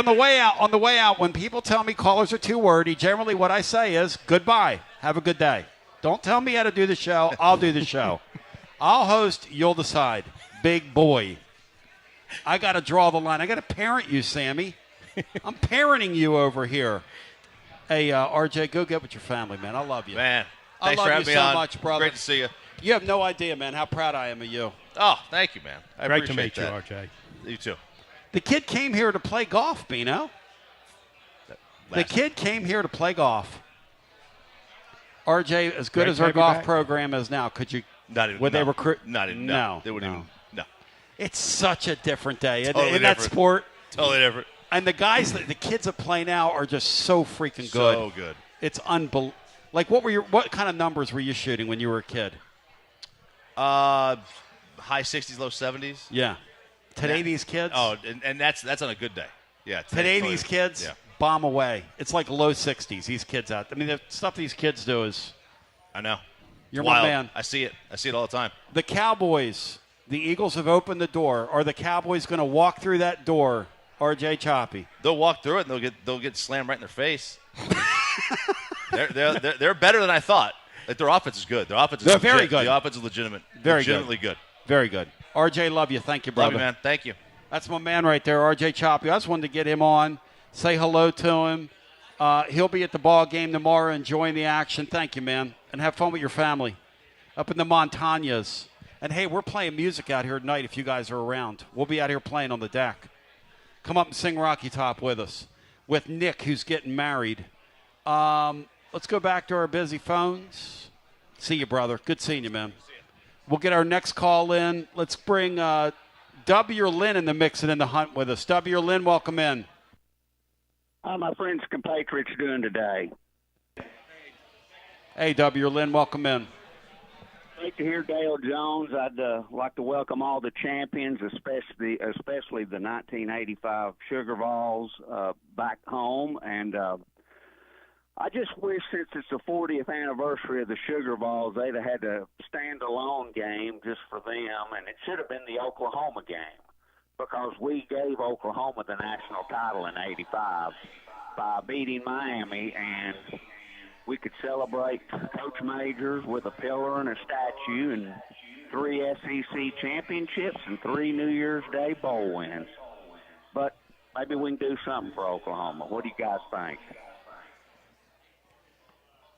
the way out, when people tell me callers are too wordy, generally what I say is goodbye, have a good day. Don't tell me how to do the show. I'll do the show. I'll host, you'll decide. Big boy. I got to draw the line. I got to parent you, Sammy. I'm parenting you over here. Hey, RJ, go get with your family, man. I love you. Man, I thanks love for you having me so on. much, brother. Great to see you. You have no idea, man, how proud I am of you. Oh, thank you, man. I Great to appreciate meet that. you, RJ. You too. The kid came here to play golf, Bino. The kid came here to play golf. RJ, as good Great as to our have you golf back. program is now, could you? Not even. Would they recruit? Not even. No. They wouldn't even. No. It's such a different day Totally in that different. sport. Totally different. And the guys, the kids that play now are just so freaking good. So good. It's unbelievable. Like, what kind of numbers were you shooting when you were a kid? High 60s, low 70s. Yeah. Today these kids. Oh, and that's on a good day. Yeah. Today these kids Yeah. bomb away. It's like low 60s. These kids out. I mean, the stuff these kids do is. I know. You're Wild. my man. I see it. I see it all the time. The Cowboys. The Eagles have opened the door. Are the Cowboys going to walk through that door, RJ Choppy? They'll walk through it and they'll get slammed right in their face. they're better than I thought. Like, their offense is good. Their offense is They're very legit. good. The offense is legitimate. Very legitimately good. Very good. RJ, love you. Thank you, brother. Love you, man. Thank you. That's my man right there, RJ Choppy. I just wanted to get him on, say hello to him. He'll be at the ball game tomorrow enjoying the action. Thank you, man. And have fun with your family up in the Montañas. And, hey, we're playing music out here tonight if you guys are around. We'll be out here playing on the deck. Come up and sing Rocky Top with us, with Nick, who's getting married. Let's go back to our busy phones. See you, brother. Good seeing you, man. We'll get our next call in. Let's bring W or Lynn in the mix and in the hunt with us. W or Lynn, welcome in. How my friends compatriots doing today? Hey, W or Lynn, welcome in. Great to hear Dale Jones. I'd like to welcome all the champions, especially the 1985 Sugar Vols back home. And I just wish since it's the 40th anniversary of the Sugar Bowls, they'd have had a standalone game just for them, and it should have been the Oklahoma game because we gave Oklahoma the national title in '85 by beating Miami, and we could celebrate Coach Majors with a pillar and a statue and 3 SEC championships and 3 New Year's Day bowl wins. But maybe we can do something for Oklahoma. What do you guys think?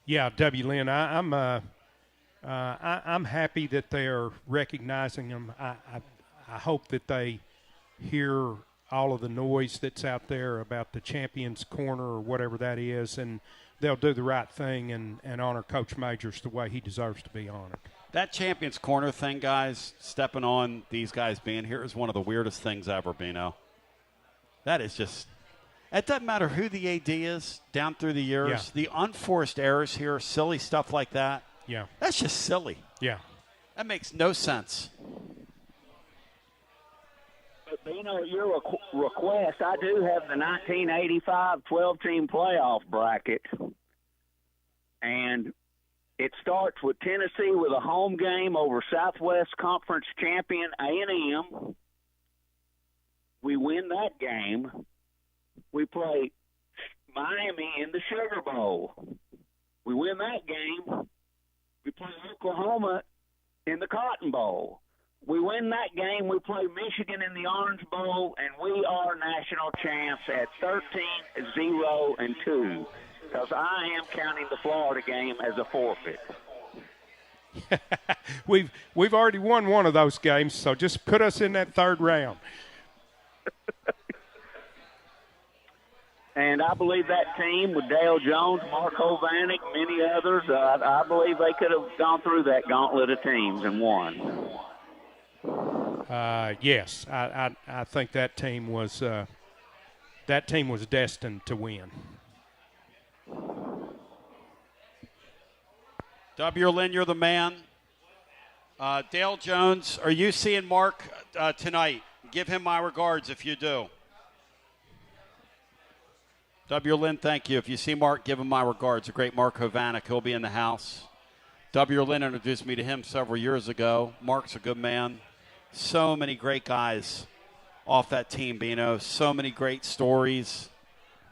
Yeah, W. Lynn, I'm happy that they're recognizing them. I hope that they hear all of the noise that's out there about the Champions Corner or whatever that is, and they'll do the right thing and honor Coach Majors the way he deserves to be honored. That Champions Corner thing, guys, stepping on these guys being here is one of the weirdest things ever, Bino. That is just – it doesn't matter who the AD is down through the years. Yeah. The unforced errors here, silly stuff like that. Yeah. That's just silly. Yeah. That makes no sense. But, Bino, your request, I do have the 1985 12-team playoff bracket. And it starts with Tennessee with a home game over Southwest Conference champion A&M. We win that game. We play Miami in the Sugar Bowl. We win that game. We play Oklahoma in the Cotton Bowl. We win that game. We play Michigan in the Orange Bowl, and we are national champs at 13-0-2 because I am counting the Florida game as a forfeit. We've already won one of those games, so just put us in that third round. And I believe that team with Dale Jones, Mark Hovanek, many others, I believe they could have gone through that gauntlet of teams and won. Yes, I think that team was destined to win. W. Lynn, you're the man. Dale Jones, are you seeing Mark tonight? Give him my regards if you do. W. Lynn, thank you. If you see Mark, give him my regards. The great Mark Hovanek. He'll be in the house. W. Lynn introduced me to him several years ago. Mark's a good man. So many great guys off that team, Bino. So many great stories.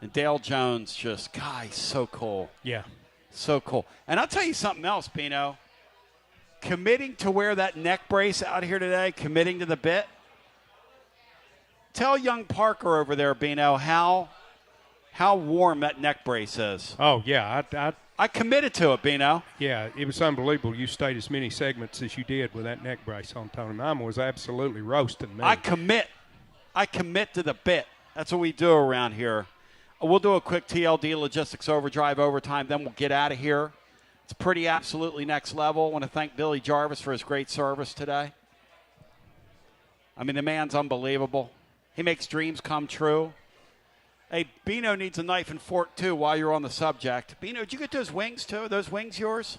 And Dale Jones, just, guy, so cool. Yeah. So cool. And I'll tell you something else, Bino. Committing to wear that neck brace out here today, committing to the bit. Tell young Parker over there, Bino, how warm that neck brace is. Oh, yeah. I committed to it, Bino. Yeah, it was unbelievable. You stayed as many segments as you did with that neck brace on, Tony. Mine was absolutely roasting me. I commit to the bit. That's what we do around here. We'll do a quick TLD Logistics Overdrive overtime, then we'll get out of here. It's pretty absolutely next level. I want to thank Billy Jarvis for his great service today. I mean, the man's unbelievable. He makes dreams come true. Hey, Bino needs a knife and fork, too, while you're on the subject. Bino, did you get those wings, too? Are those wings yours?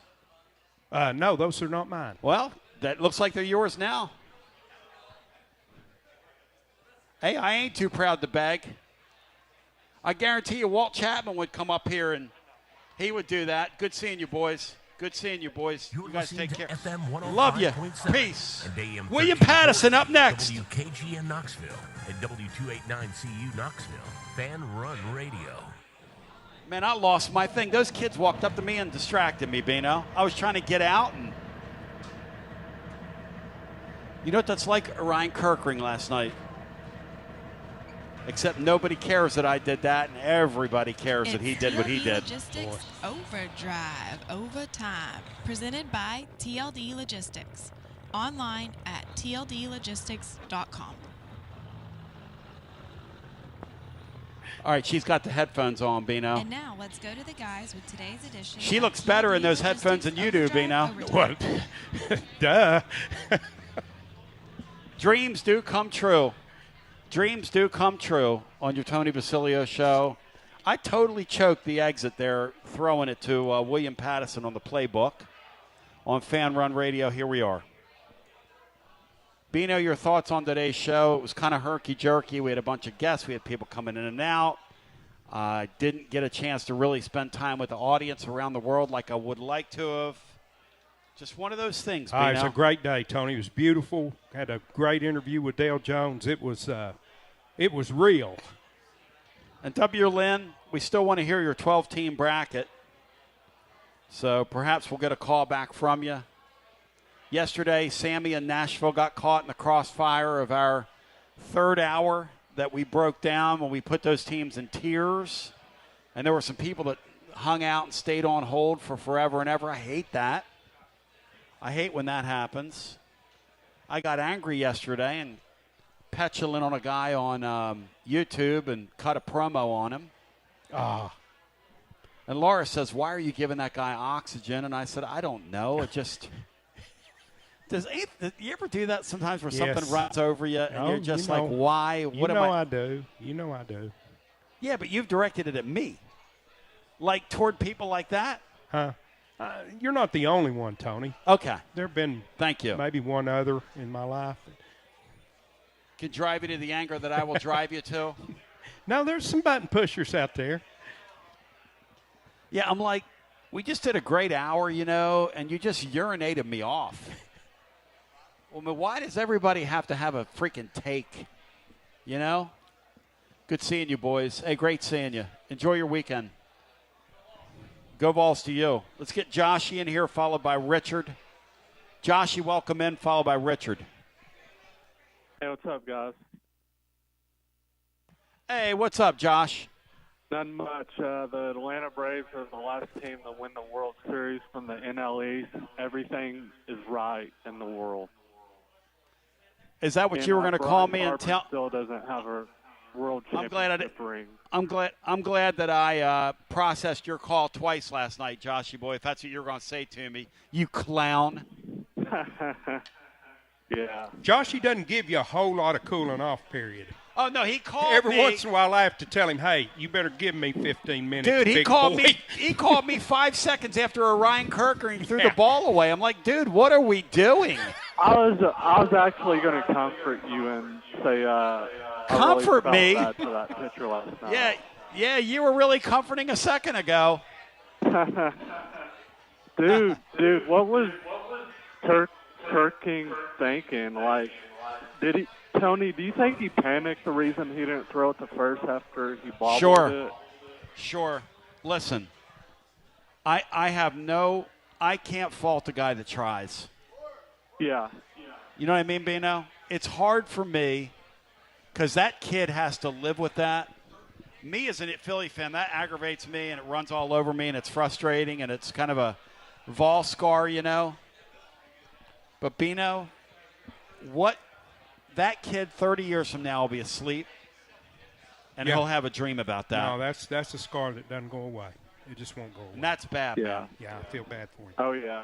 No, those are not mine. Well, that looks like they're yours now. Hey, I ain't too proud to beg. I guarantee you Walt Chapman would come up here and he would do that. Good seeing you, boys. Good seeing you, boys. You guys take care. Love you. Peace. William Pattison up next. WKGN Knoxville and W289CU Knoxville. Fan Run Radio. Man, I lost my thing. Those kids walked up to me and distracted me, Bino. I was trying to get out, and you know what that's like? Ryan Kirkring last night. Except nobody cares that I did that, and everybody cares that he did what he did. Logistics Overdrive Overtime, presented by TLD Logistics. Online at tldlogistics.com. All right, she's got the headphones on, Bino. And now let's go to the guys with today's edition. She looks better in those headphones than you do, Bino. What? Duh. Dreams do come true. Dreams do come true on your Tony Basilio show. I totally choked the exit there, throwing it to William Pattison on the playbook. On Fan Run Radio, here we are. Bino, your thoughts on today's show? It was kind of herky-jerky. We had a bunch of guests. We had people coming in and out. I didn't get a chance to really spend time with the audience around the world like I would like to have. Just one of those things. It was a great day, Tony. It was beautiful. Had a great interview with Dale Jones. It was real. And W. Lynn, we still want to hear your 12-team bracket. So perhaps we'll get a call back from you. Yesterday, Sammy in Nashville got caught in the crossfire of our third hour that we broke down when we put those teams in tiers. And there were some people that hung out and stayed on hold for forever and ever. I hate that. I hate when that happens. I got angry yesterday and petulant on a guy on YouTube and cut a promo on him. And Laura says, "Why are you giving that guy oxygen?" And I said, "I don't know. It just does you ever do that sometimes where something runs over you and you're just like, why? What am I? I do. You know I do. Yeah, but you've directed it at me, like toward people like that. Huh? You're not the only one, Tony. Okay. There have been maybe one other in my life. Can drive you to the anger that I will drive you to. No, there's some button pushers out there. Yeah, I'm like, we just did a great hour, and you just urinated me off. Well, why does everybody have to have a freaking take, Good seeing you, boys. Hey, great seeing you. Enjoy your weekend. Go Vols to you. Let's get Joshy in here, followed by Richard. Joshy, welcome in, followed by Richard. Hey, what's up, guys? Hey, what's up, Josh? Not much. The Atlanta Braves are the last team to win the World Series from the NL East. Everything is right in the world. Is that what you were going to call me and tell? Still doesn't have a World Championship ring. I'm glad that I processed your call twice last night, Joshy boy. If that's what you were going to say to me, you clown. Yeah. Joshy doesn't give you a whole lot of cooling off period. Oh, no, he called Every me. once in a while I have to tell him, hey, you better give me 15 minutes. Dude, he big called boy. me. He called me 5 seconds after Orion Kirkering threw the ball away. I'm like, dude, what are we doing? I was actually going to comfort you and say, comfort I me really felt bad for that pitcher last night. Yeah, you were really comforting a second ago. dude, what was Kirking thinking? Like, Tony, do you think he panicked the reason he didn't throw it to first after he bobbled it? Sure. Listen, I can't fault a guy that tries. Yeah. You know what I mean, Bino? It's hard for me because that kid has to live with that. Me as a Philly fan, that aggravates me and it runs all over me and it's frustrating and it's kind of a Vol scar, But Bino, that kid 30 years from now will be asleep and he'll have a dream about that. No, that's a scar that doesn't go away. It just won't go away. And that's bad, man. Yeah, I feel bad for him. Oh, yeah.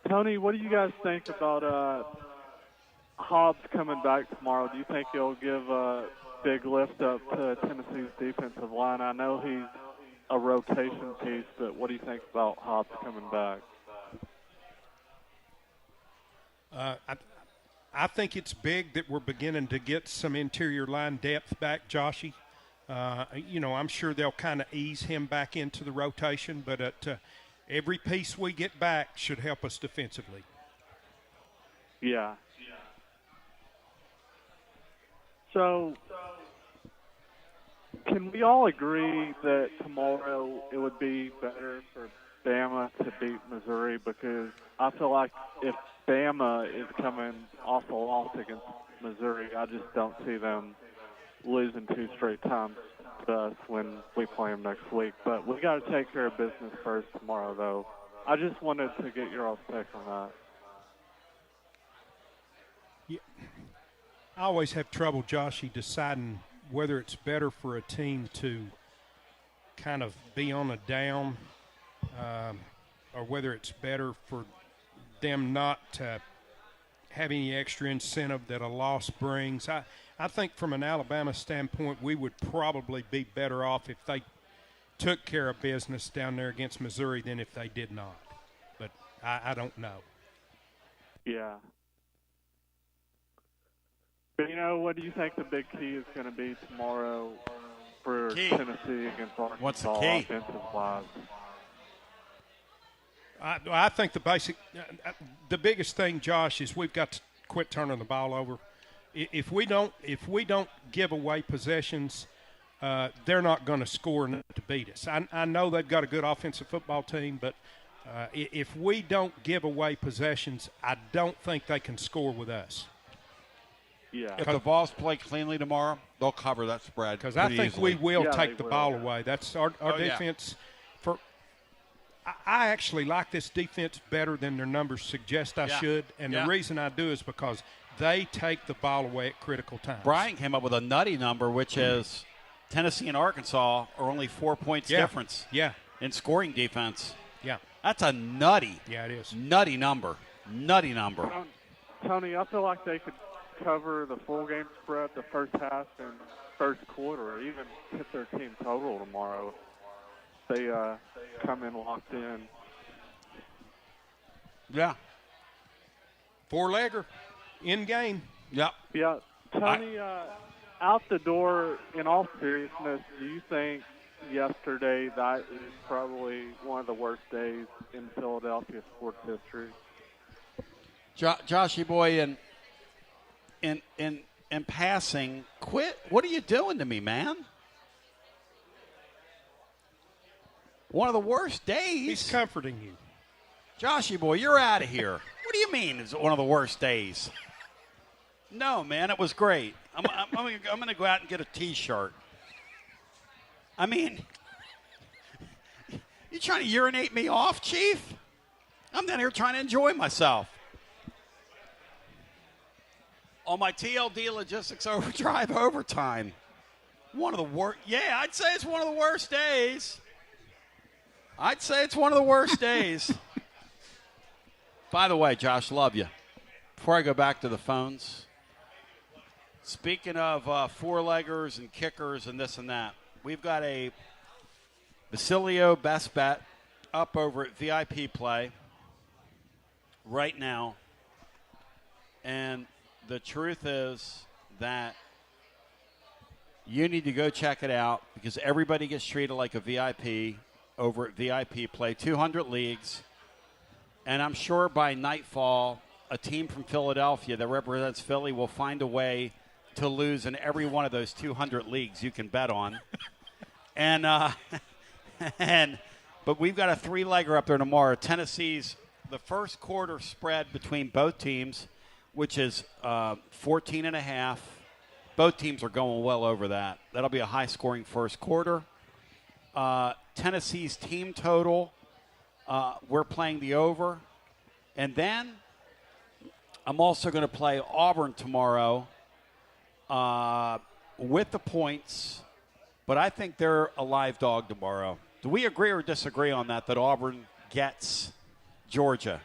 Tony, what do you guys think about Hobbs coming back tomorrow? Do you think he'll give a big lift up to Tennessee's defensive line? I know he's a rotation piece, but what do you think about Hobbs coming back? I think it's big that we're beginning to get some interior line depth back, Joshy. I'm sure they'll kind of ease him back into the rotation, but every piece we get back should help us defensively. Yeah. So, can we all agree that tomorrow it would be better for Bama to beat Missouri? Because I feel like if Bama is coming off a loss against Missouri, I just don't see them losing 2 straight times to us when we play them next week. But we got to take care of business first tomorrow, though. I just wanted to get your all's take on that. Yeah. I always have trouble, Joshy, deciding whether it's better for a team to kind of be on a down or whether it's better for them not to have any extra incentive that a loss brings. I think from an Alabama standpoint, we would probably be better off if they took care of business down there against Missouri than if they did not. But I don't know. Yeah. Bino, what do you think the big key is going to be tomorrow for Tennessee against Arkansas? What's the key? Offensive-wise? I think the biggest thing, Josh, is we've got to quit turning the ball over. If we don't give away possessions, they're not going to score enough to beat us. I know they've got a good offensive football team, but if we don't give away possessions, I don't think they can score with us. Yeah. If the Vols play cleanly tomorrow, they'll cover that spread. Because I think easily. we will take the ball away. That's our defense. Yeah. I actually like this defense better than their numbers suggest I should, and the reason I do is because they take the ball away at critical times. Brian came up with a nutty number, which is Tennessee and Arkansas are only 4 points difference in scoring defense. Yeah. That's a nutty. Yeah, it is. Nutty number. Nutty number. Tony, I feel like they could cover the full game spread the first half and first quarter, or even hit their team total tomorrow. They come in locked in. Yeah. Four-legger. In game. Yep. Yeah. Tony, out the door, in all seriousness, do you think yesterday that is probably one of the worst days in Philadelphia sports history? Joshy boy, in passing, quit. What are you doing to me, man? One of the worst days. He's comforting you. Joshy boy, you're out of here. What do you mean it's one of the worst days? No, man, it was great. I'm going to go out and get a T-shirt. I mean, you trying to urinate me off, Chief? I'm down here trying to enjoy myself. On my TLD Logistics Overdrive overtime. One of the worst. Yeah, I'd say it's one of the worst days. By the way, Josh, love you. Before I go back to the phones, speaking of four-leggers and kickers and this and that, we've got a Basilio best bet up over at VIP Play right now. And the truth is that you need to go check it out because everybody gets treated like a VIP over at VIP Play. 200 leagues. And I'm sure by nightfall, a team from Philadelphia that represents Philly will find a way to lose in every one of those 200 leagues you can bet on. But we've got a three-legger up there tomorrow. Tennessee's the first quarter spread between both teams, which is 14.5. Both teams are going well over that. That'll be a high-scoring first quarter. Tennessee's team total, we're playing the over. And then I'm also going to play Auburn tomorrow with the points, but I think they're a live dog tomorrow. Do we agree or disagree on that Auburn gets Georgia?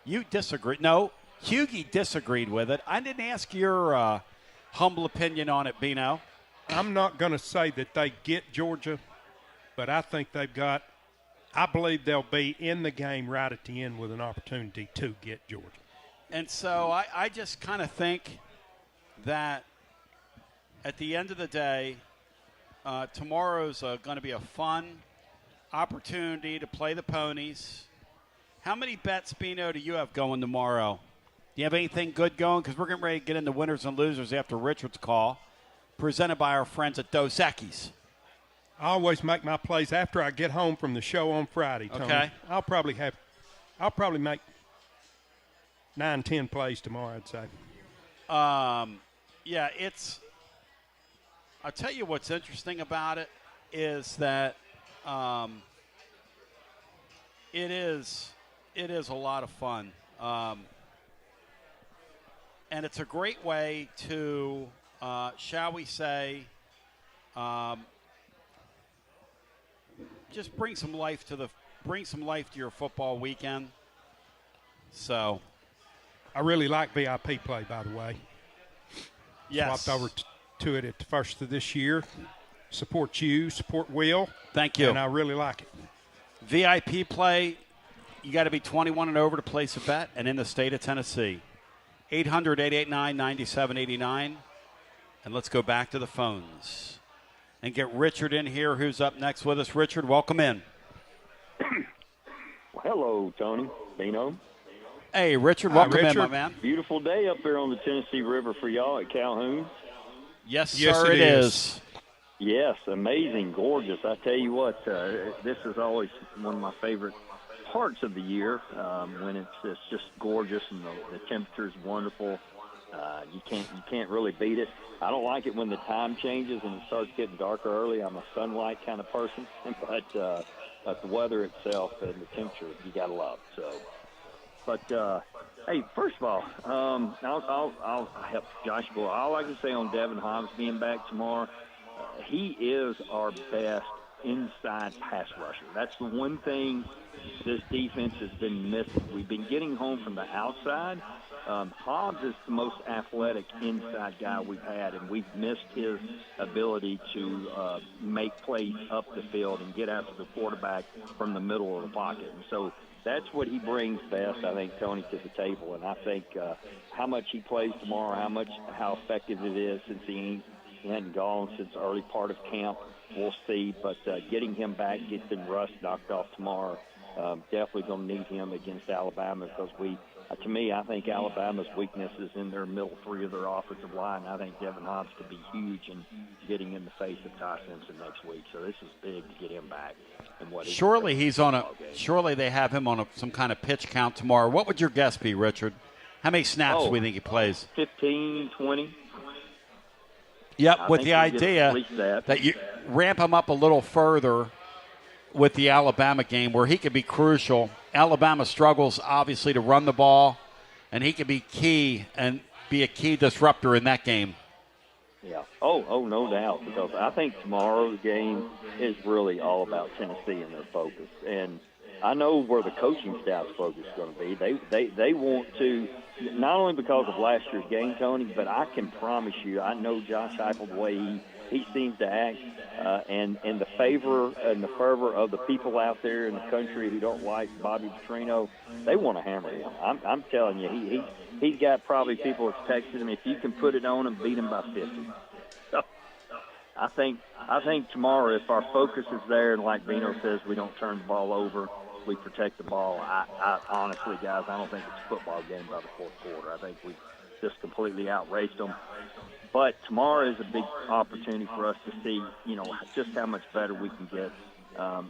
You disagree? No, Hughie disagreed with it. I didn't ask your humble opinion on it, Bino. I'm not going to say that they get Georgia, but I think I believe they'll be in the game right at the end with an opportunity to get Georgia. And so I just kind of think that at the end of the day, tomorrow's going to be a fun opportunity to play the ponies. How many bets, Bino, do you have going tomorrow? Do you have anything good going? Because we're getting ready to get into winners and losers after Richard's call, presented by our friends at Dos Equis. I always make my plays after I get home from the show on Friday, Tony. Okay. I'll probably make 9-10 plays tomorrow, I'd say. Yeah, I'll tell you what's interesting about it is that it is a lot of fun. And it's a great way to, shall we say, just bring some life to your football weekend. So, I really like VIP Play, by the way. Yes. Swapped over to it at the first of this year. Support you, support Will. Thank you. And I really like it. VIP Play, you got to be 21 and over to place a bet, and in the state of Tennessee. 800-889-9789. And let's go back to the phones and get Richard in here, who's up next with us. Richard, welcome in. Well, hello, Tony. Bino. Hey, Richard, welcome in, my man. Beautiful day up there on the Tennessee River for y'all at Calhoun. Yes, sir, it is. Yes, amazing, gorgeous. I tell you what, this is always one of my favorite parts of the year when it's just gorgeous and the temperature is wonderful. You can't really beat it. I don't like it when the time changes and it starts getting darker early. I'm a sunlight kind of person, but the weather itself and the temperature you gotta love. So, but hey, first of all, I'll help Josh go. All I can say on Devin Hobbs being back tomorrow, he is our best inside pass rusher. That's the one thing this defense has been missing. We've been getting home from the outside. Hobbs is the most athletic inside guy we've had, and we've missed his ability to make plays up the field and get after the quarterback from the middle of the pocket. And so that's what he brings best, I think, Tony, to the table. And I think how much he plays tomorrow, how effective it is since he hadn't gone since the early part of camp, we'll see. But getting him back, get the rust knocked off tomorrow, definitely going to need him against Alabama because to me, I think Alabama's weakness is in their middle three of their offensive line. I think Devin Hobbs could be huge in getting in the face of Ty Simpson next week. So this is big to get him back. And Surely they have him on some kind of pitch count tomorrow. What would your guess be, Richard? How many snaps do we think he plays? 15, 20. Yep, with the idea that you ramp him up a little further with the Alabama game where he could be crucial. Alabama struggles, obviously, to run the ball, and he could be key and be a key disruptor in that game. Yeah. Oh, no doubt, because I think tomorrow's game is really all about Tennessee and their focus. And I know where the coaching staff's focus is going to be. They want to, not only because of last year's game, Tony, but I can promise you, I know Josh Heupel, the way he seems to act, and the favor and the fervor of the people out there in the country who don't like Bobby Petrino, they want to hammer him. I'm telling you, he's got probably people that's texting him, if you can put it on him, beat him by 50. So I think tomorrow, if our focus is there, and like Bino says, we don't turn the ball over, we protect the ball. I honestly, guys, I don't think it's a football game by the fourth quarter. I think we just completely outraced them. But tomorrow is a big opportunity for us to see, just how much better we can get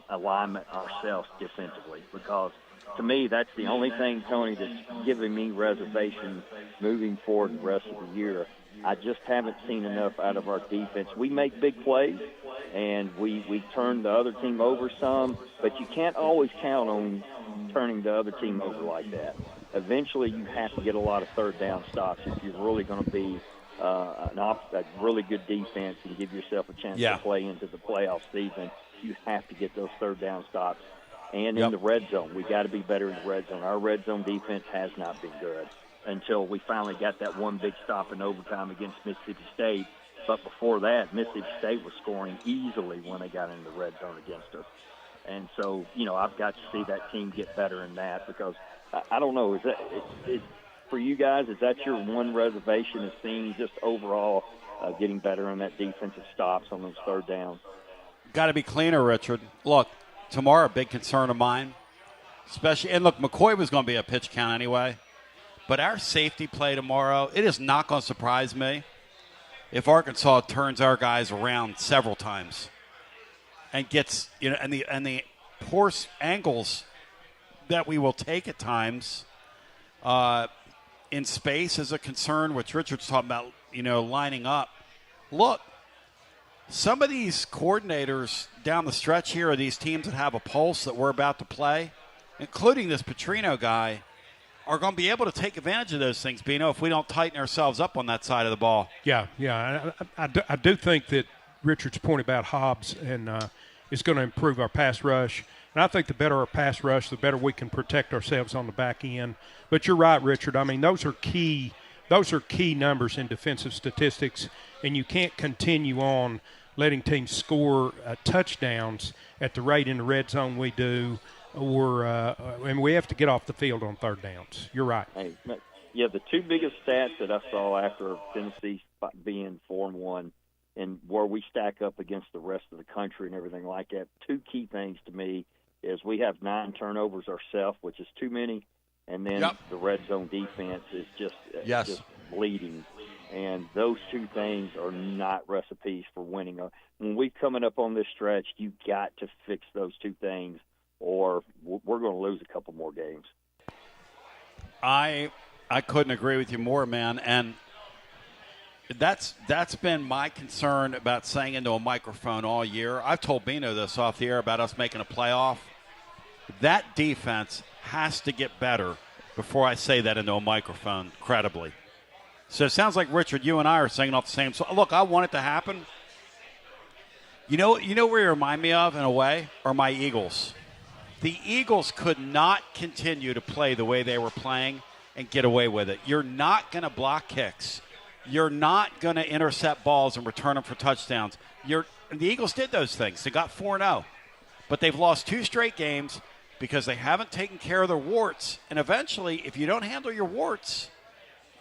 alignment ourselves defensively. Because to me, that's the only thing, Tony, that's giving me reservation moving forward the rest of the year. I just haven't seen enough out of our defense. We make big plays, and we turn the other team over some, but you can't always count on turning the other team over like that. Eventually, you have to get a lot of third down stops if you're really going to be a really good defense and give yourself a chance to play into the playoff season. You have to get those third down stops. And in the red zone, we got to be better in the red zone. Our red zone defense has not been good until we finally got that one big stop in overtime against Mississippi State. But before that, Mississippi State was scoring easily when they got in the red zone against us. And so, I've got to see that team get better in that because I don't know, is for you guys, is that your one reservation, is seeing just overall getting better on that defensive stops on those third downs? Got to be cleaner, Richard. Look, tomorrow, a big concern of mine, especially, and look, McCoy was going to be a pitch count anyway, but our safety play tomorrow, it is not going to surprise me if Arkansas turns our guys around several times and gets, and the poor angles that we will take at times in space is a concern, which Richard's talking about, lining up. Look, some of these coordinators down the stretch here are these teams that have a pulse that we're about to play, including this Petrino guy, are going to be able to take advantage of those things, Bino, if we don't tighten ourselves up on that side of the ball. Yeah. I do think that Richard's point about Hobbs is going to improve our pass rush. And I think the better our pass rush, the better we can protect ourselves on the back end. But you're right, Richard. I mean, those are key numbers in defensive statistics, and you can't continue on letting teams score touchdowns at the rate in the red zone we do, and we have to get off the field on third downs. You're right. Hey, Yeah, the two biggest stats that I saw after Tennessee being 4-1 and where we stack up against the rest of the country and everything like that, two key things to me is we have 9 turnovers ourselves, which is too many, and then the red zone defense is just bleeding. And those two things are not recipes for winning. When we're coming up on this stretch, you got to fix those two things, or we're going to lose a couple more games. I couldn't agree with you more, man. And that's been my concern about saying into a microphone all year. I've told Bino this off the air about us making a playoff. That defense has to get better before I say that into a microphone credibly. So it sounds like, Richard, you and I are saying off the same. So, look, I want it to happen. You know where you remind me of, in a way, are my Eagles. The Eagles could not continue to play the way they were playing and get away with it. You're not going to block kicks. You're not going to intercept balls and return them for touchdowns. The Eagles did those things. They got 4-0. But they've lost 2 straight games because they haven't taken care of their warts. And eventually, if you don't handle your warts,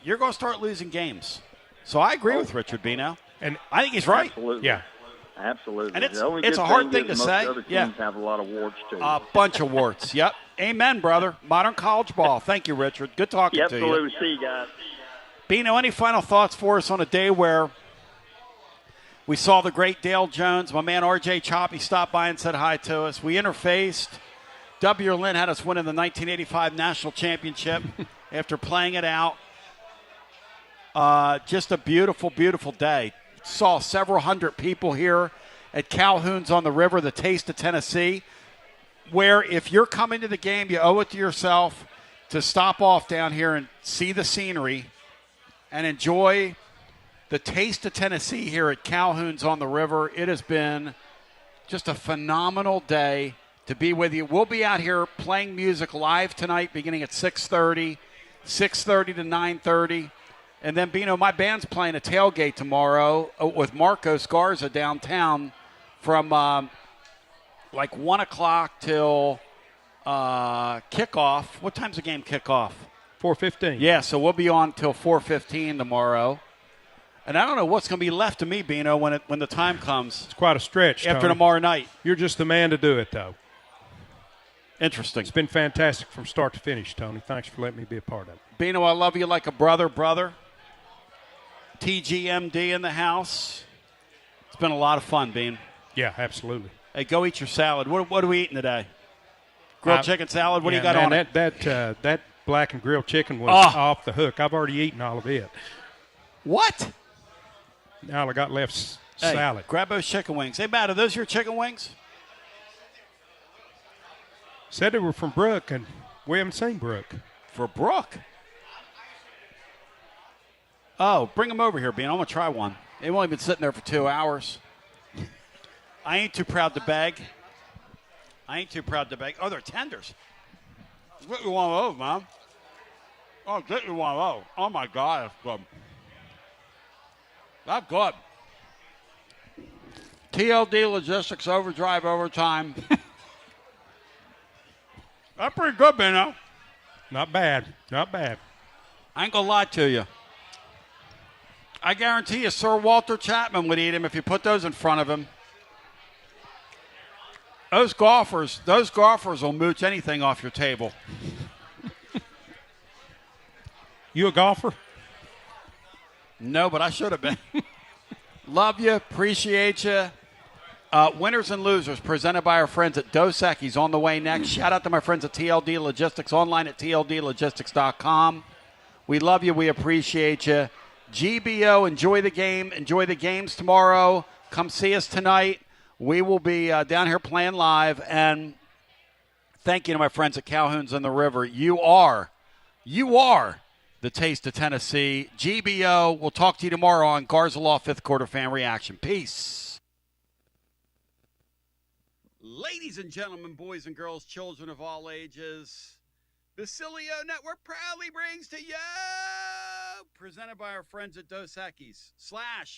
you're going to start losing games. So I agree with Richard Bino. And I think he's right. Absolutely. Yeah. Absolutely. And the only it's good a hard thing to is most say. Other teams have a lot of warts too. A bunch of warts. Yep. Amen, brother. Modern college ball. Thank you, Richard. Good talking to you. Absolutely. See you guys. Bino, any final thoughts for us on a day where we saw the great Dale Jones, my man R.J. Choppy, stopped by and said hi to us. We interfaced. W. Lynn had us winning the 1985 national championship after playing it out. Just a beautiful, beautiful day. Saw several hundred people here at Calhoun's on the River, the Taste of Tennessee, where if you're coming to the game, you owe it to yourself to stop off down here and see the scenery and enjoy the Taste of Tennessee here at Calhoun's on the River. It has been just a phenomenal day to be with you. We'll be out here playing music live tonight beginning at 6:30 to 9:30. And then, Bino, my band's playing a tailgate tomorrow with Marcos Garza downtown from like 1 o'clock till kickoff. What time's the game kick off? 4:15. Yeah, so we'll be on till 4:15 tomorrow. And I don't know what's going to be left of me, Bino, when the time comes. It's quite a stretch, after Tony. tomorrow night. You're just the man to do it, though. Interesting. It's been fantastic from start to finish, Tony. Thanks for letting me be a part of it. Bino, I love you like a brother. TGMD in the house. It's been a lot of fun, Bean. Yeah, absolutely. Hey, go eat your salad. What are we eating today? Grilled chicken salad? What do you got on it? That black and grilled chicken was off the hook. I've already eaten all of it. What? Now I got left salad. Grab those chicken wings. Hey, Matt, are those your chicken wings? Said they were from Brooke, and we haven't seen Brooke. For Brooke? Oh, bring them over here, Bean. I'm going to try one. They've only been sitting there for 2 hours. I ain't too proud to beg. Oh, they're tenders. Get me one of those, man. Oh, get me one of those. Oh, my God, that's good. That's good. TLD Logistics Overdrive Overtime. That's pretty good, Bino. Not bad. I ain't going to lie to you. I guarantee you Sir Walter Chapman would eat him if you put those in front of him. Those golfers will mooch anything off your table. You a golfer? No, but I should have been. Love you. Appreciate you. Winners and losers presented by our friends at Dos Equis on the way next. Shout out to my friends at TLD Logistics, online at tldlogistics.com. We love you. We appreciate you. GBO, enjoy the game. Enjoy the games tomorrow. Come see us tonight. We will be down here playing live. And thank you to my friends at Calhoun's on the River. You are the Taste of Tennessee. GBO, we'll talk to you tomorrow on Garza Law 5th Quarter Fan Reaction. Peace. Ladies and gentlemen, boys and girls, children of all ages, Basilio Network proudly brings to you, presented by our friends at Dos Equis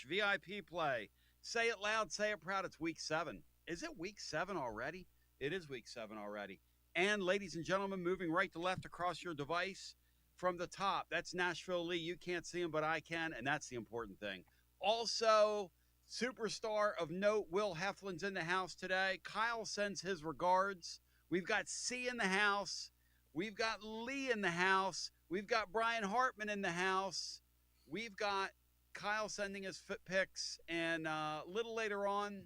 / VIP Play. Say it loud, say it proud. It's week 7. Is it week 7 already? It is week 7 already. And ladies and gentlemen, moving right to left across your device, from the top. That's Nashville Lee. You can't see him, but I can, and that's the important thing. Also, superstar of note, Will Heflin's in the house today. Kyle sends his regards. We've got C in the house. We've got Lee in the house. We've got Brian Hartman in the house. We've got Kyle sending his fit picks. And a little later on,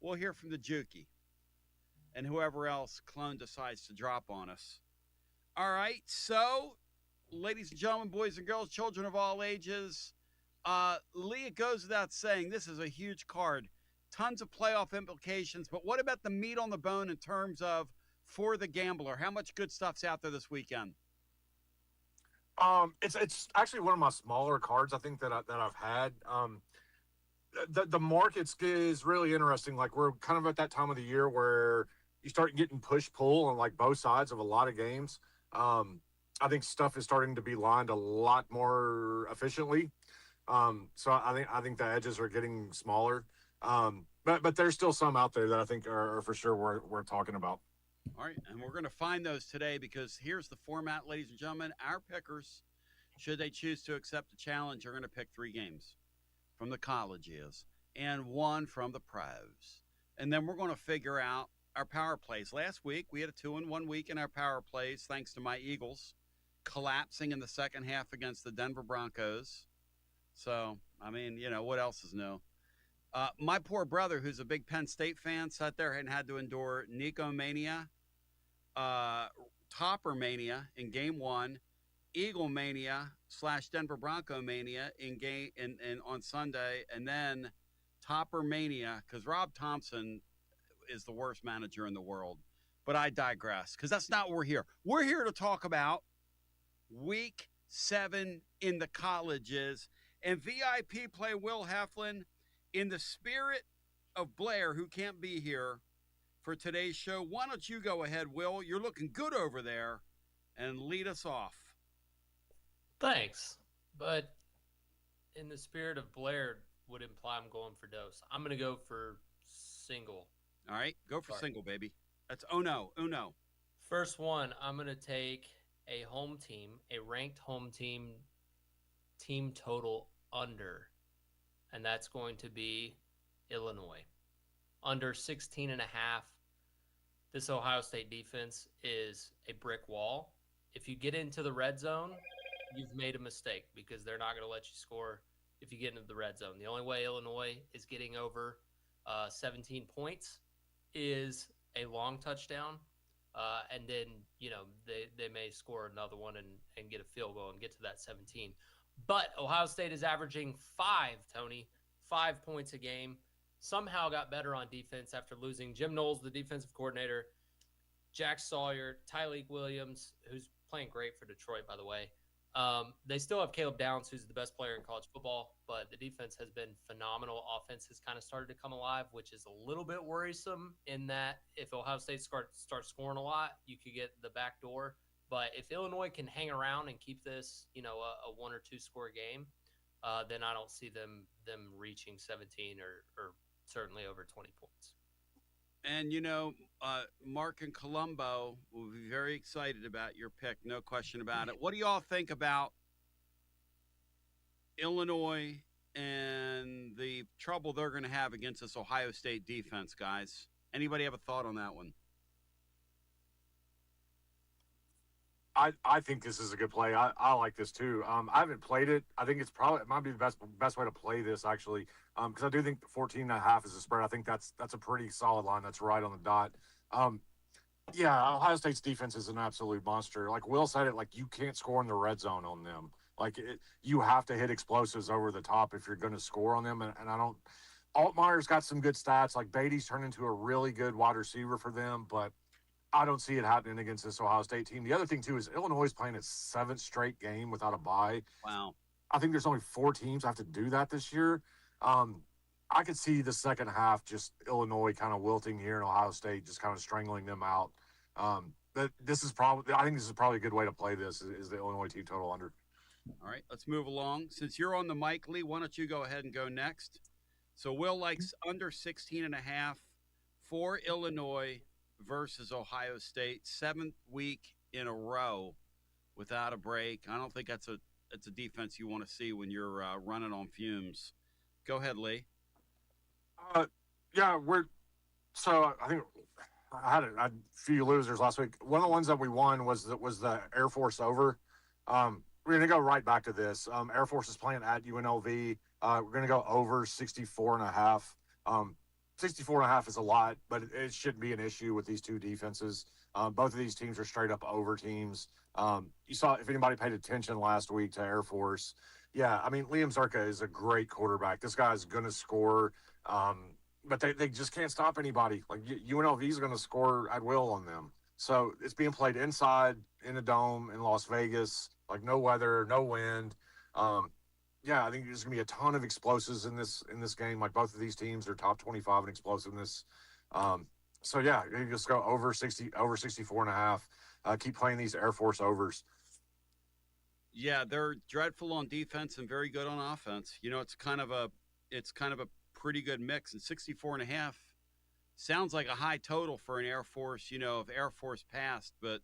we'll hear from the Juki and whoever else Clone decides to drop on us. All right, so, ladies and gentlemen, boys and girls, children of all ages, Lee, it goes without saying, this is a huge card. Tons of playoff implications, but what about the meat on the bone in terms of for the gambler? How much good stuff's out there this weekend? It's actually one of my smaller cards, I think, that I've had. The markets is really interesting. Like, we're kind of at that time of the year where you start getting push-pull on, like, both sides of a lot of games. I think stuff is starting to be lined a lot more efficiently. So I think the edges are getting smaller. But there's still some out there that I think are for sure worth talking about. All right, and we're going to find those today because here's the format, ladies and gentlemen. Our pickers, should they choose to accept the challenge, are going to pick 3 games from the colleges and 1 from the pros. And then we're going to figure out our power plays. Last week, we had a 2-in-1 week in our power plays thanks to my Eagles collapsing in the second half against the Denver Broncos. So, I mean, you know, what else is new? My poor brother, who's a big Penn State fan, sat there and had to endure Nico Mania, Topper Mania in game 1, Eagle Mania / Denver Bronco Mania on Sunday, and then Topper Mania because Rob Thompson is the worst manager in the world. But I digress because that's not what we're here. We're here to talk about Week 7 in the colleges and VIP play. Will Heflin, in the spirit of Blair, who can't be here for today's show, why don't you go ahead, Will? You're looking good over there, and lead us off. Thanks. But in the spirit of Blair would imply I'm going for dose. I'm going to go for single. All right, go for single, baby. That's uno. First one, I'm going to take a home team, a ranked home team total under, and that's going to be Illinois. Under 16.5. This Ohio State defense is a brick wall. If you get into the red zone, you've made a mistake because they're not going to let you score if you get into the red zone. The only way Illinois is getting over 17 points is a long touchdown, and then, you know, they may score another one and get a field goal and get to that 17. But Ohio State is averaging 5 points a game. Somehow got better on defense after losing Jim Knowles, the defensive coordinator, Jack Sawyer, Tyleek Williams, who's playing great for Detroit, by the way. They still have Caleb Downs, who's the best player in college football, but the defense has been phenomenal. Offense has kind of started to come alive, which is a little bit worrisome in that if Ohio State starts scoring a lot, you could get the back door. But if Illinois can hang around and keep this, you know, a 1 or 2 score game, then I don't see them reaching 17 or certainly over 20 points. And, you know, Mark and Colombo will be very excited about your pick, no question about it. What do you all think about Illinois and the trouble they're going to have against this Ohio State defense, guys? Anybody have a thought on that one? I think this is a good play. I like this too. I haven't played it. I think it might be the best way to play this actually, because I do think 14.5 is a spread. I think that's a pretty solid line. That's right on the dot. Yeah, Ohio State's defense is an absolute monster. Like Will said it, like you can't score in the red zone on them. Like you have to hit explosives over the top if you're going to score on them. And I don't. Altmaier's got some good stats. Like Beatty's turned into a really good wide receiver for them, but I don't see it happening against this Ohio State team. The other thing, too, is Illinois is playing its 7th straight game without a bye. Wow. I think there's only 4 teams that have to do that this year. I could see the second half just Illinois kind of wilting here and Ohio State just kind of strangling them out. I think this is probably a good way to play this is the Illinois team total under. All right, let's move along. Since you're on the mic, Lee, why don't you go ahead and go next? So Will likes under 16.5 for Illinois versus Ohio State, 7th week in a row without a break. I don't think that's a defense you want to see when you're running on fumes. Go ahead, Lee. Yeah, so I think I had a few losers last week. One of the ones that we won was the Air Force over. We're going to go right back to this. Air Force is playing at UNLV. We're going to go over 64.5. 64.5 is a lot, but it shouldn't be an issue with these two defenses. Both of these teams are straight up over teams. You saw, if anybody paid attention last week to Air Force, yeah, I mean, Liam Zerka is a great quarterback. This guy's going to score, but they just can't stop anybody. Like UNLV is going to score at will on them. So it's being played inside in a dome in Las Vegas, like no weather, no wind. Yeah, I think there's going to be a ton of explosives in this game. Like both of these teams are top 25 in explosiveness. So yeah, you just go over 64.5. Keep playing these Air Force overs. Yeah, they're dreadful on defense and very good on offense. You know, it's kind of a pretty good mix. And 64.5 sounds like a high total for an Air Force. You know, if Air Force passed, but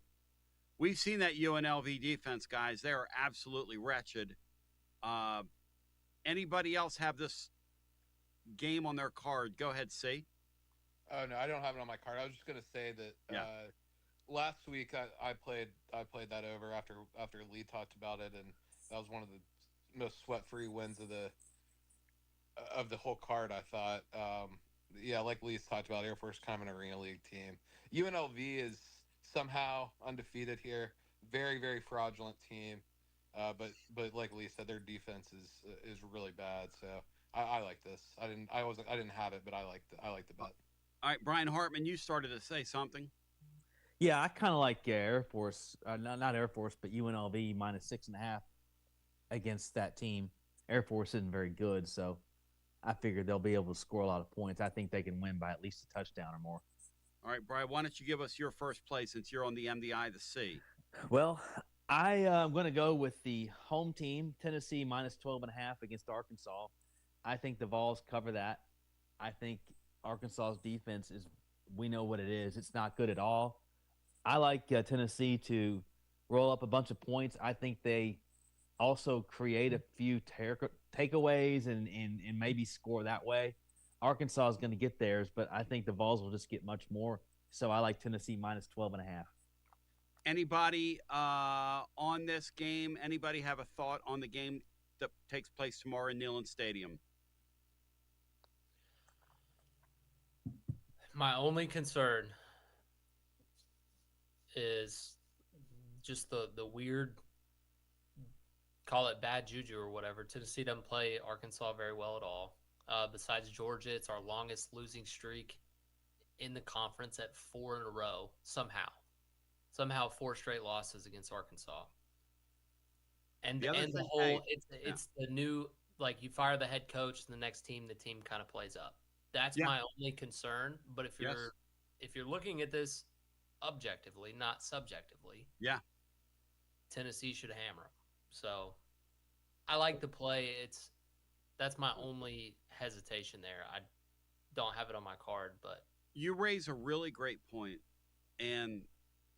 we've seen that UNLV defense, guys. They are absolutely wretched. Anybody else have this game on their card? Go ahead, C. Oh no, I don't have it on my card. I was just gonna say that last week I played that over after Lee talked about it, and that was one of the most sweat-free wins of the whole card. I thought, yeah, like Lee's talked about, Air Force kind of an arena league team. UNLV is somehow undefeated here. Very, very fraudulent team. But like Lee said, their defense is really bad. So I like this. I didn't have it, but I liked the bet. All right, Brian Hartman, you started to say something. Yeah, I kind of like Air Force, not Air Force, but UNLV minus 6.5 against that team. Air Force isn't very good, so I figured they'll be able to score a lot of points. I think they can win by at least a touchdown or more. All right, Brian, why don't you give us your first play since you're on the MDI, the C? Well, I'm going to go with the home team, Tennessee minus 12.5 against Arkansas. I think the Vols cover that. I think Arkansas's defense we know what it is. It's not good at all. I like Tennessee to roll up a bunch of points. I think they also create a few takeaways and maybe score that way. Arkansas is going to get theirs, but I think the Vols will just get much more. So I like Tennessee minus 12.5. Anybody on this game? Anybody have a thought on the game that takes place tomorrow in Neyland Stadium? My only concern is just the weird, call it bad juju or whatever. Tennessee doesn't play Arkansas very well at all. Besides Georgia, it's our longest losing streak in the conference at 4 in a row somehow 4 straight losses against Arkansas. And the whole it's the new, like, you fire the head coach and the next team, the team kind of plays up. That's my only concern. But if you're looking at this objectively, not subjectively, Tennessee should hammer them. So I like the play. That's my only hesitation there. I don't have it on my card, but you raise a really great point, and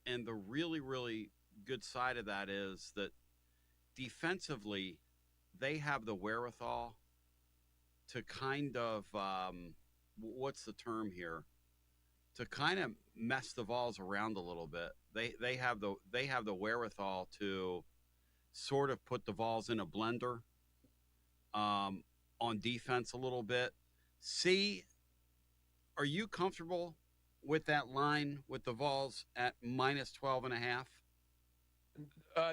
the really, really good side of that is that defensively they have the wherewithal to kind of what's the term here? To kind of mess the Vols around a little bit. They have the wherewithal to sort of put the Vols in a blender on defense a little bit. C, are you comfortable with that line with the Vols at minus 12.5?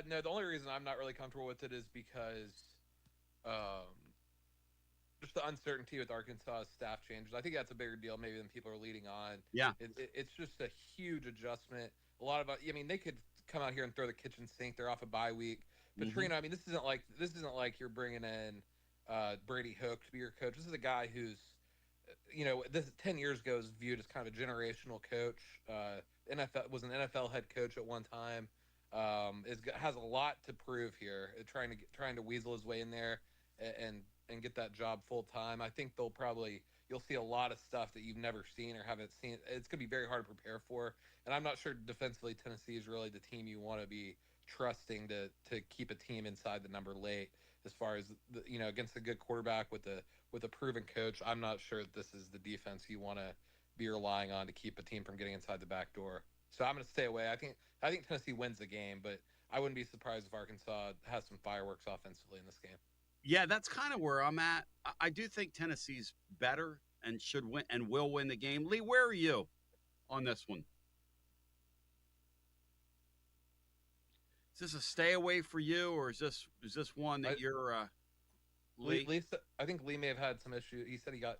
No, the only reason I'm not really comfortable with it is because just the uncertainty with Arkansas staff changes. I think that's a bigger deal maybe than people are leading on. Yeah. It's just a huge adjustment. A lot of, they could come out here and throw the kitchen sink. They're off a bye week. Petrino, I mean, this isn't like you're bringing in Brady Hoke to be your coach. This is a guy who's, this 10 years ago was viewed as kind of a generational coach. Was an NFL head coach at one time. Has a lot to prove here. Trying to weasel his way in there and get that job full time. I think you'll see a lot of stuff that you've never seen or haven't seen. It's going to be very hard to prepare for. And I'm not sure defensively Tennessee is really the team you want to be trusting to keep a team inside the number late. As far as against a good quarterback with a proven coach, I'm not sure that this is the defense you want to be relying on to keep a team from getting inside the back door. So I'm going to stay away. I think Tennessee wins the game, but I wouldn't be surprised if Arkansas has some fireworks offensively in this game. Yeah, that's kind of where I'm at. I do think Tennessee's better and should win and will win the game. Lee, where are you on this one? Is this a stay away for you, or is this one that you're Lee? I think Lee may have had some issue. He said he got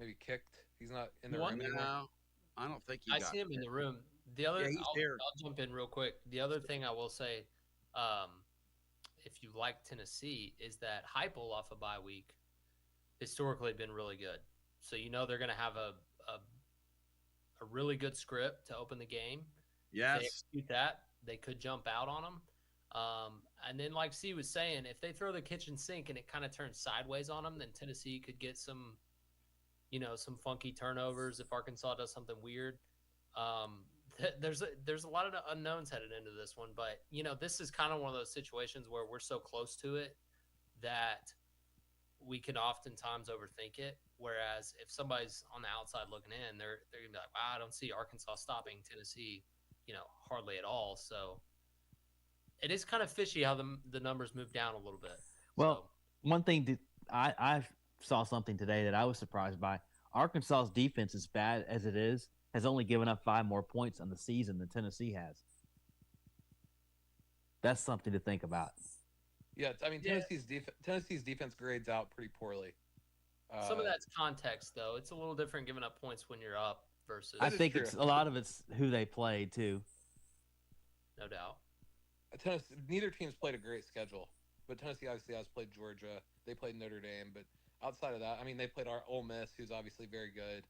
maybe kicked. He's not in the room anymore. No, I don't think he I got see him in the room. The other, I'll jump in real quick. The other thing I will say, if you like Tennessee, is that Heupel off a bye week historically been really good. So they're going to have a really good script to open the game. Yes. If they execute that, they could jump out on them. And then, like C was saying, if they throw the kitchen sink and it kind of turns sideways on them, then Tennessee could get some funky turnovers if Arkansas does something weird. There's a lot of unknowns headed into this one, but this is kind of one of those situations where we're so close to it that we can oftentimes overthink it. Whereas if somebody's on the outside looking in, they're gonna be like, wow, I don't see Arkansas stopping Tennessee, hardly at all. So it is kind of fishy how the numbers move down a little bit. Well, one thing I saw something today that I was surprised by. Arkansas's defense, as bad as it is, has only given up 5 more points on the season than Tennessee has. That's something to think about. Yeah, I mean, Tennessee's defense grades out pretty poorly. Some of that's context, though. It's a little different giving up points when you're up versus. I think a lot of it's who they play too. No doubt. Neither team's played a great schedule, but Tennessee obviously has played Georgia. They played Notre Dame, but outside of that, I mean, they played our Ole Miss, who's obviously very good.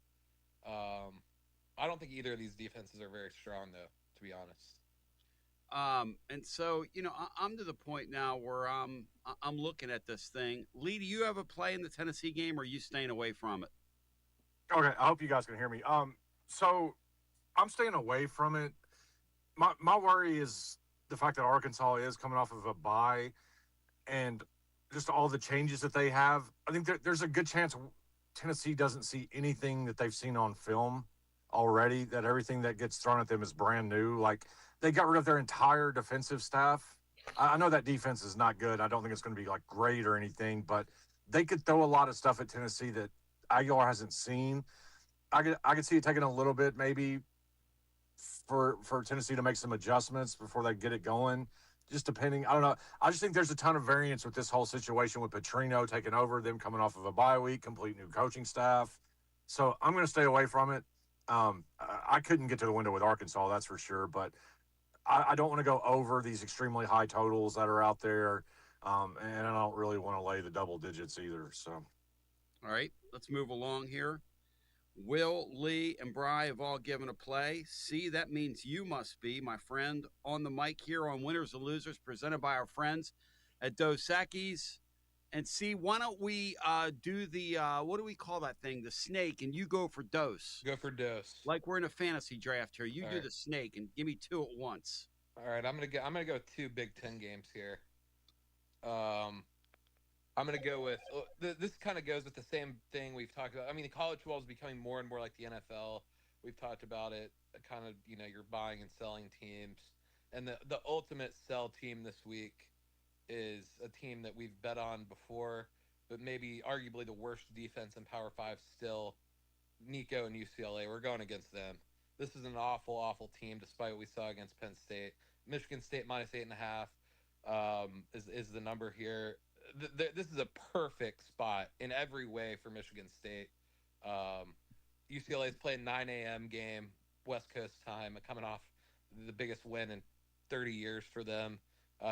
I don't think either of these defenses are very strong, though, to be honest. And so, I'm to the point now where I'm looking at this thing. Lee, do you have a play in the Tennessee game, or are you staying away from it? Okay, I hope you guys can hear me. So I'm staying away from it. My worry is the fact that Arkansas is coming off of a bye, and just all the changes that they have. I think there's a good chance Tennessee doesn't see anything that they've seen on film already, that everything that gets thrown at them is brand new. Like, they got rid of their entire defensive staff. I know that defense is not good. I don't think it's going to be like great or anything, but they could throw a lot of stuff at Tennessee that Aguilar hasn't seen. I could see it taking a little bit maybe for Tennessee to make some adjustments before they get it going. Just depending, I don't know. I just think there's a ton of variance with this whole situation with Petrino taking over, them coming off of a bye week, complete new coaching staff. So I'm going to stay away from it. I couldn't get to the window with Arkansas, that's for sure, but I don't want to go over these extremely high totals that are out there, and I don't really want to lay the double digits either. So, all right, let's move along here. Will, Lee, and Bry have all given a play. See, that means you must be, my friend, on the mic here on Winners and Losers, presented by our friends at Dos Equis. And see, why don't we do the, what do we call that thing? The snake, and you go for Dos. Go for Dos. Like we're in a fantasy draft here. You All do right. the snake and give me 2 at once. All right, I'm gonna go with 2 Big Ten games here. I'm gonna go with this. Kind of goes with the same thing we've talked about. I mean, the college football is becoming more and more like the NFL. We've talked about it. Kind of, you're buying and selling teams, and the ultimate sell team this week is a team that we've bet on before, but maybe arguably the worst defense in Power 5 still. Nico and UCLA. We're going against them. This is an awful, awful team, despite what we saw against Penn State. Michigan State -8.5 is the number here. This is a perfect spot in every way for Michigan State. UCLA is playing 9 a.m. game, West Coast time, coming off the biggest win in 30 years for them.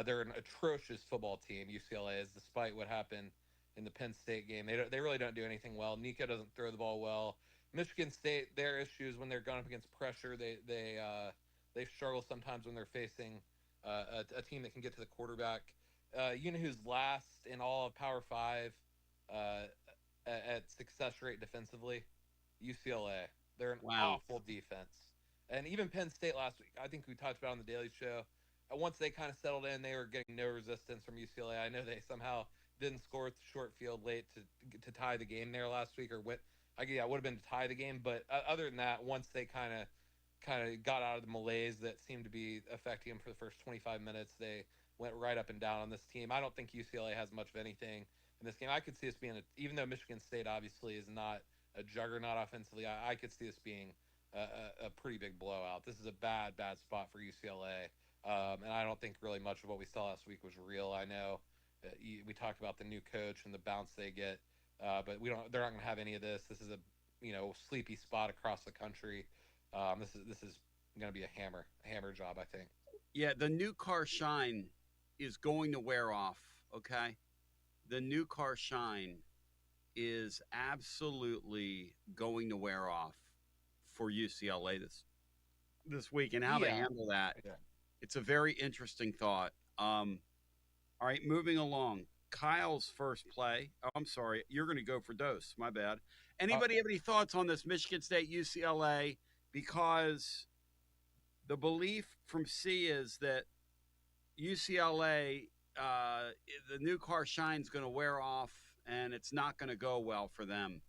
They're an atrocious football team, UCLA is, despite what happened in the Penn State game. They really don't do anything well. Nico doesn't throw the ball well. Michigan State, their issues when they're going up against pressure, they struggle sometimes when they're facing a team that can get to the quarterback. You know who's last in all of Power 5 at success rate defensively? UCLA. They're an awful defense. And even Penn State last week, I think we talked about on the Daily Show, once they kind of settled in, they were getting no resistance from UCLA. I know they somehow didn't score with the short field late to tie the game there last week, or what? Yeah, it would have been to tie the game. But other than that, once they kind of got out of the malaise that seemed to be affecting them for the first 25 minutes, they went right up and down on this team. I don't think UCLA has much of anything in this game. I could see this being, even though Michigan State obviously is not a juggernaut offensively, I could see this being a pretty big blowout. This is a bad spot for UCLA. And I don't think really much of what we saw last week was real. I know we talked about the new coach and the bounce they get, but they're not going to have any of this. This is a sleepy spot across the country. This is going to be a hammer job, I think. Yeah, the new car shine is going to wear off. Okay, the new car shine is absolutely going to wear off for UCLA this week, and how they handle that. Yeah. It's a very interesting thought. All right, moving along. Kyle's first play. Oh, I'm sorry. You're going to go for Dose. My bad. Anybody have any thoughts on this Michigan State UCLA? Because the belief from C is that UCLA, the new car shine's going to wear off, and it's not going to go well for them.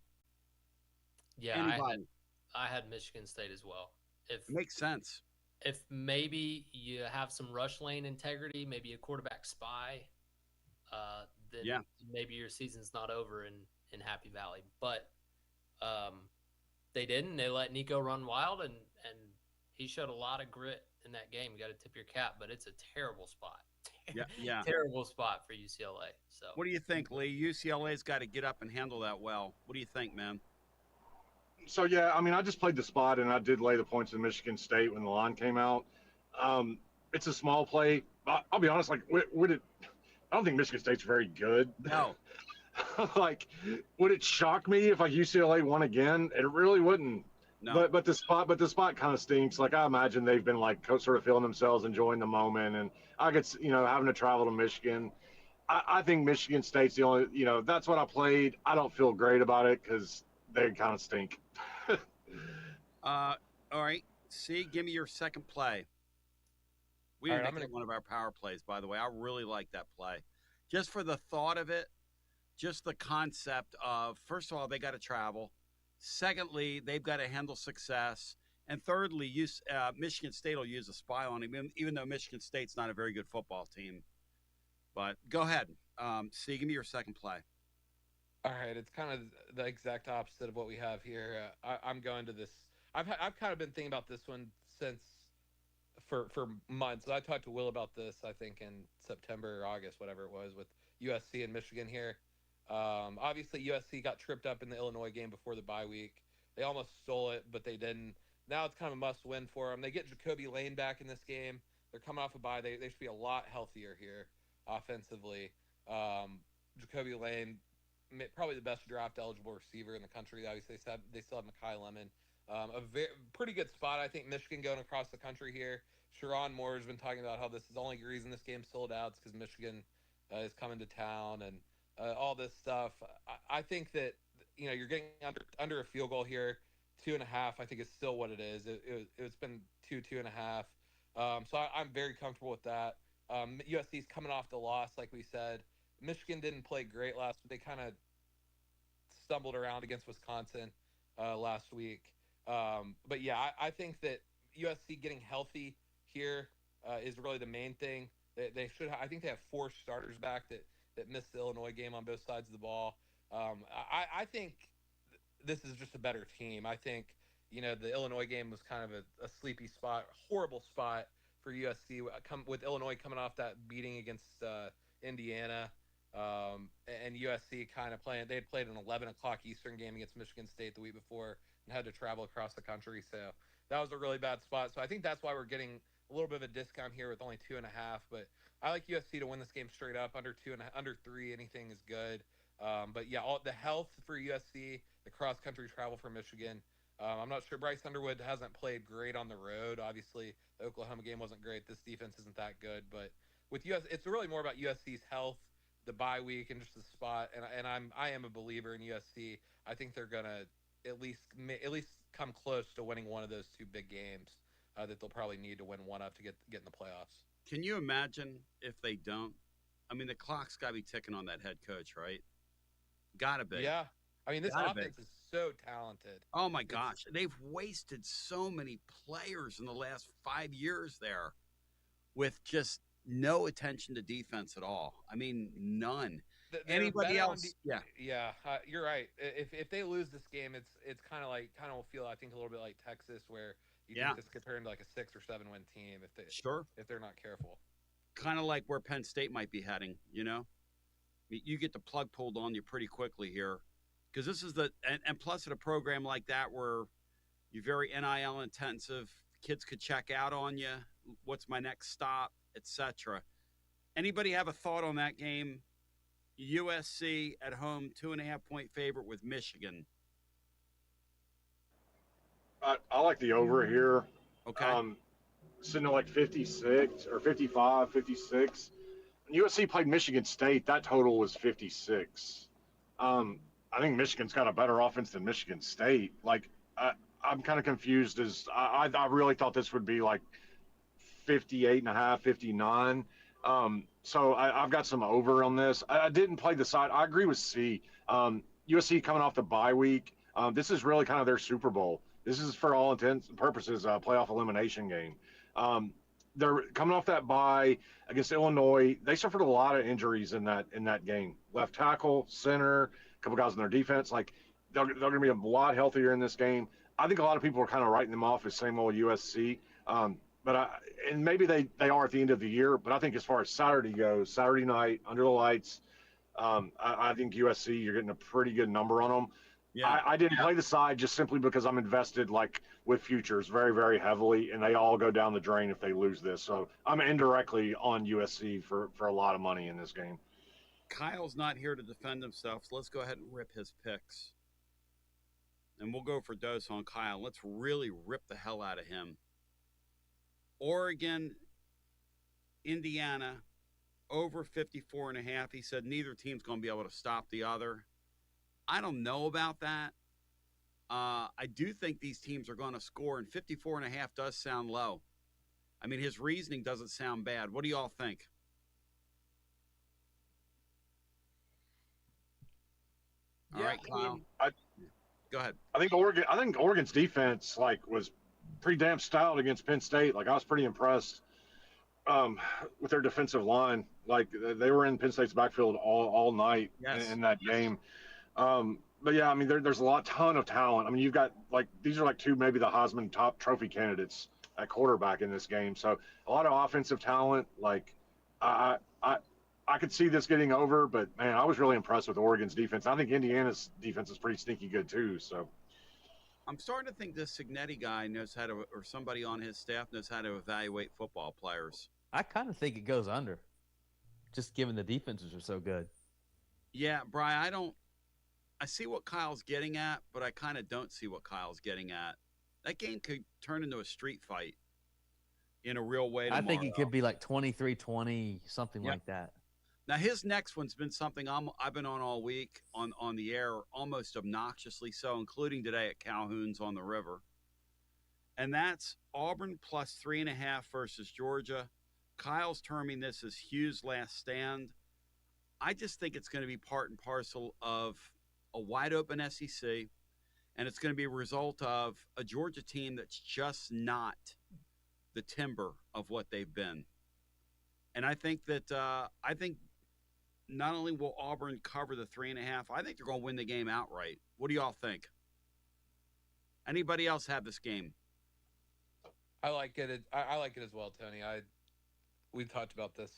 Yeah, I had Michigan State as well. Makes sense. If maybe you have some rush lane integrity, maybe a quarterback spy, then maybe your season's not over in Happy Valley. But they didn't. They let Nico run wild, and he showed a lot of grit in that game. You got to tip your cap, but it's a terrible spot. Yeah. Terrible spot for UCLA. So, what do you think, Lee? UCLA's got to get up and handle that well. What do you think, man? So, yeah, I mean, I just played the spot, and I did lay the points in Michigan State when the line came out. It's a small play. I'll be honest, like, I don't think Michigan State's very good. No. Like, would it shock me if UCLA won again? It really wouldn't. No. But the spot kind of stinks. Like, I imagine they've been like sort of feeling themselves, enjoying the moment, and I could, having to travel to Michigan. I think Michigan State's the only, that's what I played. I don't feel great about it because they kind of stink. All right. See, give me your second play. We didn't make it one of our power plays, by the way. I really like that play. Just for the thought of it, just the concept of, first of all, they got to travel. Secondly, they've got to handle success. And thirdly, Michigan State will use a spy on him, even though Michigan State's not a very good football team. But go ahead. See, give me your second play. All right, it's kind of the exact opposite of what we have here. I'm going to this. I've kind of been thinking about this one for months. I talked to Will about this, I think, in September or August, whatever it was, with USC and Michigan here. Obviously, USC got tripped up in the Illinois game before the bye week. They almost stole it, but they didn't. Now it's kind of a must-win for them. They get Jacoby Lane back in this game. They're coming off a bye. They should be a lot healthier here offensively. Jacoby Lane, probably the best draft-eligible receiver in the country. Obviously, they still have Mekhi Lemon. Pretty good spot, I think. Michigan going across the country here. Sharon Moore has been talking about how this is the only reason this game's sold out is because Michigan is coming to town and all this stuff. I think that you're getting under a field goal here. 2.5, I think, is still what it is. It's been 2.5. So I'm very comfortable with that. USC's coming off the loss, like we said. Michigan didn't play great last week. They kind of stumbled around against Wisconsin last week. But yeah, I think that USC getting healthy here is really the main thing. They should. I think they have 4 starters back that missed the Illinois game on both sides of the ball. I think this is just a better team. I think the Illinois game was kind of a sleepy spot, horrible spot for USC. With Illinois coming off that beating against Indiana. And USC kind of playing. They had played an 11 o'clock Eastern game against Michigan State the week before and had to travel across the country. So that was a really bad spot. So I think that's why we're getting a little bit of a discount here with only 2.5. But I like USC to win this game straight up. Under 3, anything is good. But yeah, all the health for USC, the cross country travel for Michigan. I'm not sure. Bryce Underwood hasn't played great on the road. Obviously, the Oklahoma game wasn't great. This defense isn't that good. But with US, it's really more about USC's health, the bye week, and just the spot. And I am a believer in USC. I think they're gonna at least come close to winning one of those 2 big games that they'll probably need to win one up to get in the playoffs. Can you imagine if they don't? I mean, the clock's got to be ticking on that head coach, right? Got to be. Yeah. I mean, this Gotta offense is so talented. Oh my gosh, they've wasted so many players in the last 5 years there with just no attention to defense at all. I mean, none. Anybody else? Yeah, you're right. If they lose this game, it's kind of will feel, I think, a little bit like Texas, where you think this could turn into like a 6 or 7 win team if they're not careful. Kind of like where Penn State might be heading. You know, you get the plug pulled on you pretty quickly here, because this is and plus at a program like that where you're very NIL intensive, kids could check out on you. What's my next stop, etc. Anybody have a thought on that game? USC at home, 2.5-point favorite with Michigan. I like the over here. Okay. Sitting at like 56 or 55, 56. When USC played Michigan State, that total was 56. I think Michigan's got a better offense than Michigan State. Like, I'm kind of confused as I really thought this would be like 58.5, 59. So I've got some over on this. I didn't play the side. I agree with C. USC coming off the bye week. This is really kind of their Super Bowl. This is, for all intents and purposes, a playoff elimination game. They're coming off that bye against Illinois. They suffered a lot of injuries in that game. Left tackle, center, a couple guys in their defense. Like, they're going to be a lot healthier in this game. I think a lot of people are kind of writing them off as same old USC. And maybe they are at the end of the year, but I think as far as Saturday goes, Saturday night under the lights, I think USC, you're getting a pretty good number on them. Yeah. I didn't play the side just simply because I'm invested like with futures very, very heavily, and they all go down the drain if they lose this. So I'm indirectly on USC for a lot of money in this game. Kyle's not here to defend himself, so let's go ahead and rip his picks. And we'll go for dose on Kyle. Let's really rip the hell out of him. Oregon, Indiana, over 54.5. He said neither team's going to be able to stop the other. I don't know about that. I do think these teams are going to score, and 54.5 does sound low. I mean, his reasoning doesn't sound bad. What do you all think? All right, Kyle. Go ahead. I think Oregon's defense was pretty damn stout against Penn State. Like, I was pretty impressed with their defensive line. Like, they were in Penn State's backfield all night in that game. But yeah, I mean, there's a ton of talent. I mean, you've got these are two maybe the Heisman top trophy candidates at quarterback in this game. So a lot of offensive talent. Like, I could see this getting over, but man, I was really impressed with Oregon's defense. I think Indiana's defense is pretty sneaky good too. So I'm starting to think this Signetti guy knows how to, or somebody on his staff knows how to evaluate football players. I kind of think it goes under, just given the defenses are so good. Yeah, Brian, I see what Kyle's getting at, but I kind of don't see what Kyle's getting at. That game could turn into a street fight in a real way tomorrow. I think it could be like 23-20, something like that. Now, his next one's been something I've been on all week on the air, almost obnoxiously so, including today at Calhoun's on the river. And that's Auburn plus 3.5 versus Georgia. Kyle's terming this as Hugh's last stand. I just think it's going to be part and parcel of a wide-open SEC, and it's going to be a result of a Georgia team that's just not the timber of what they've been. And I think that not only will Auburn cover the 3.5, I think they're going to win the game outright. What do y'all think? Anybody else have this game? I like it. I like it as well, Tony. We talked about this.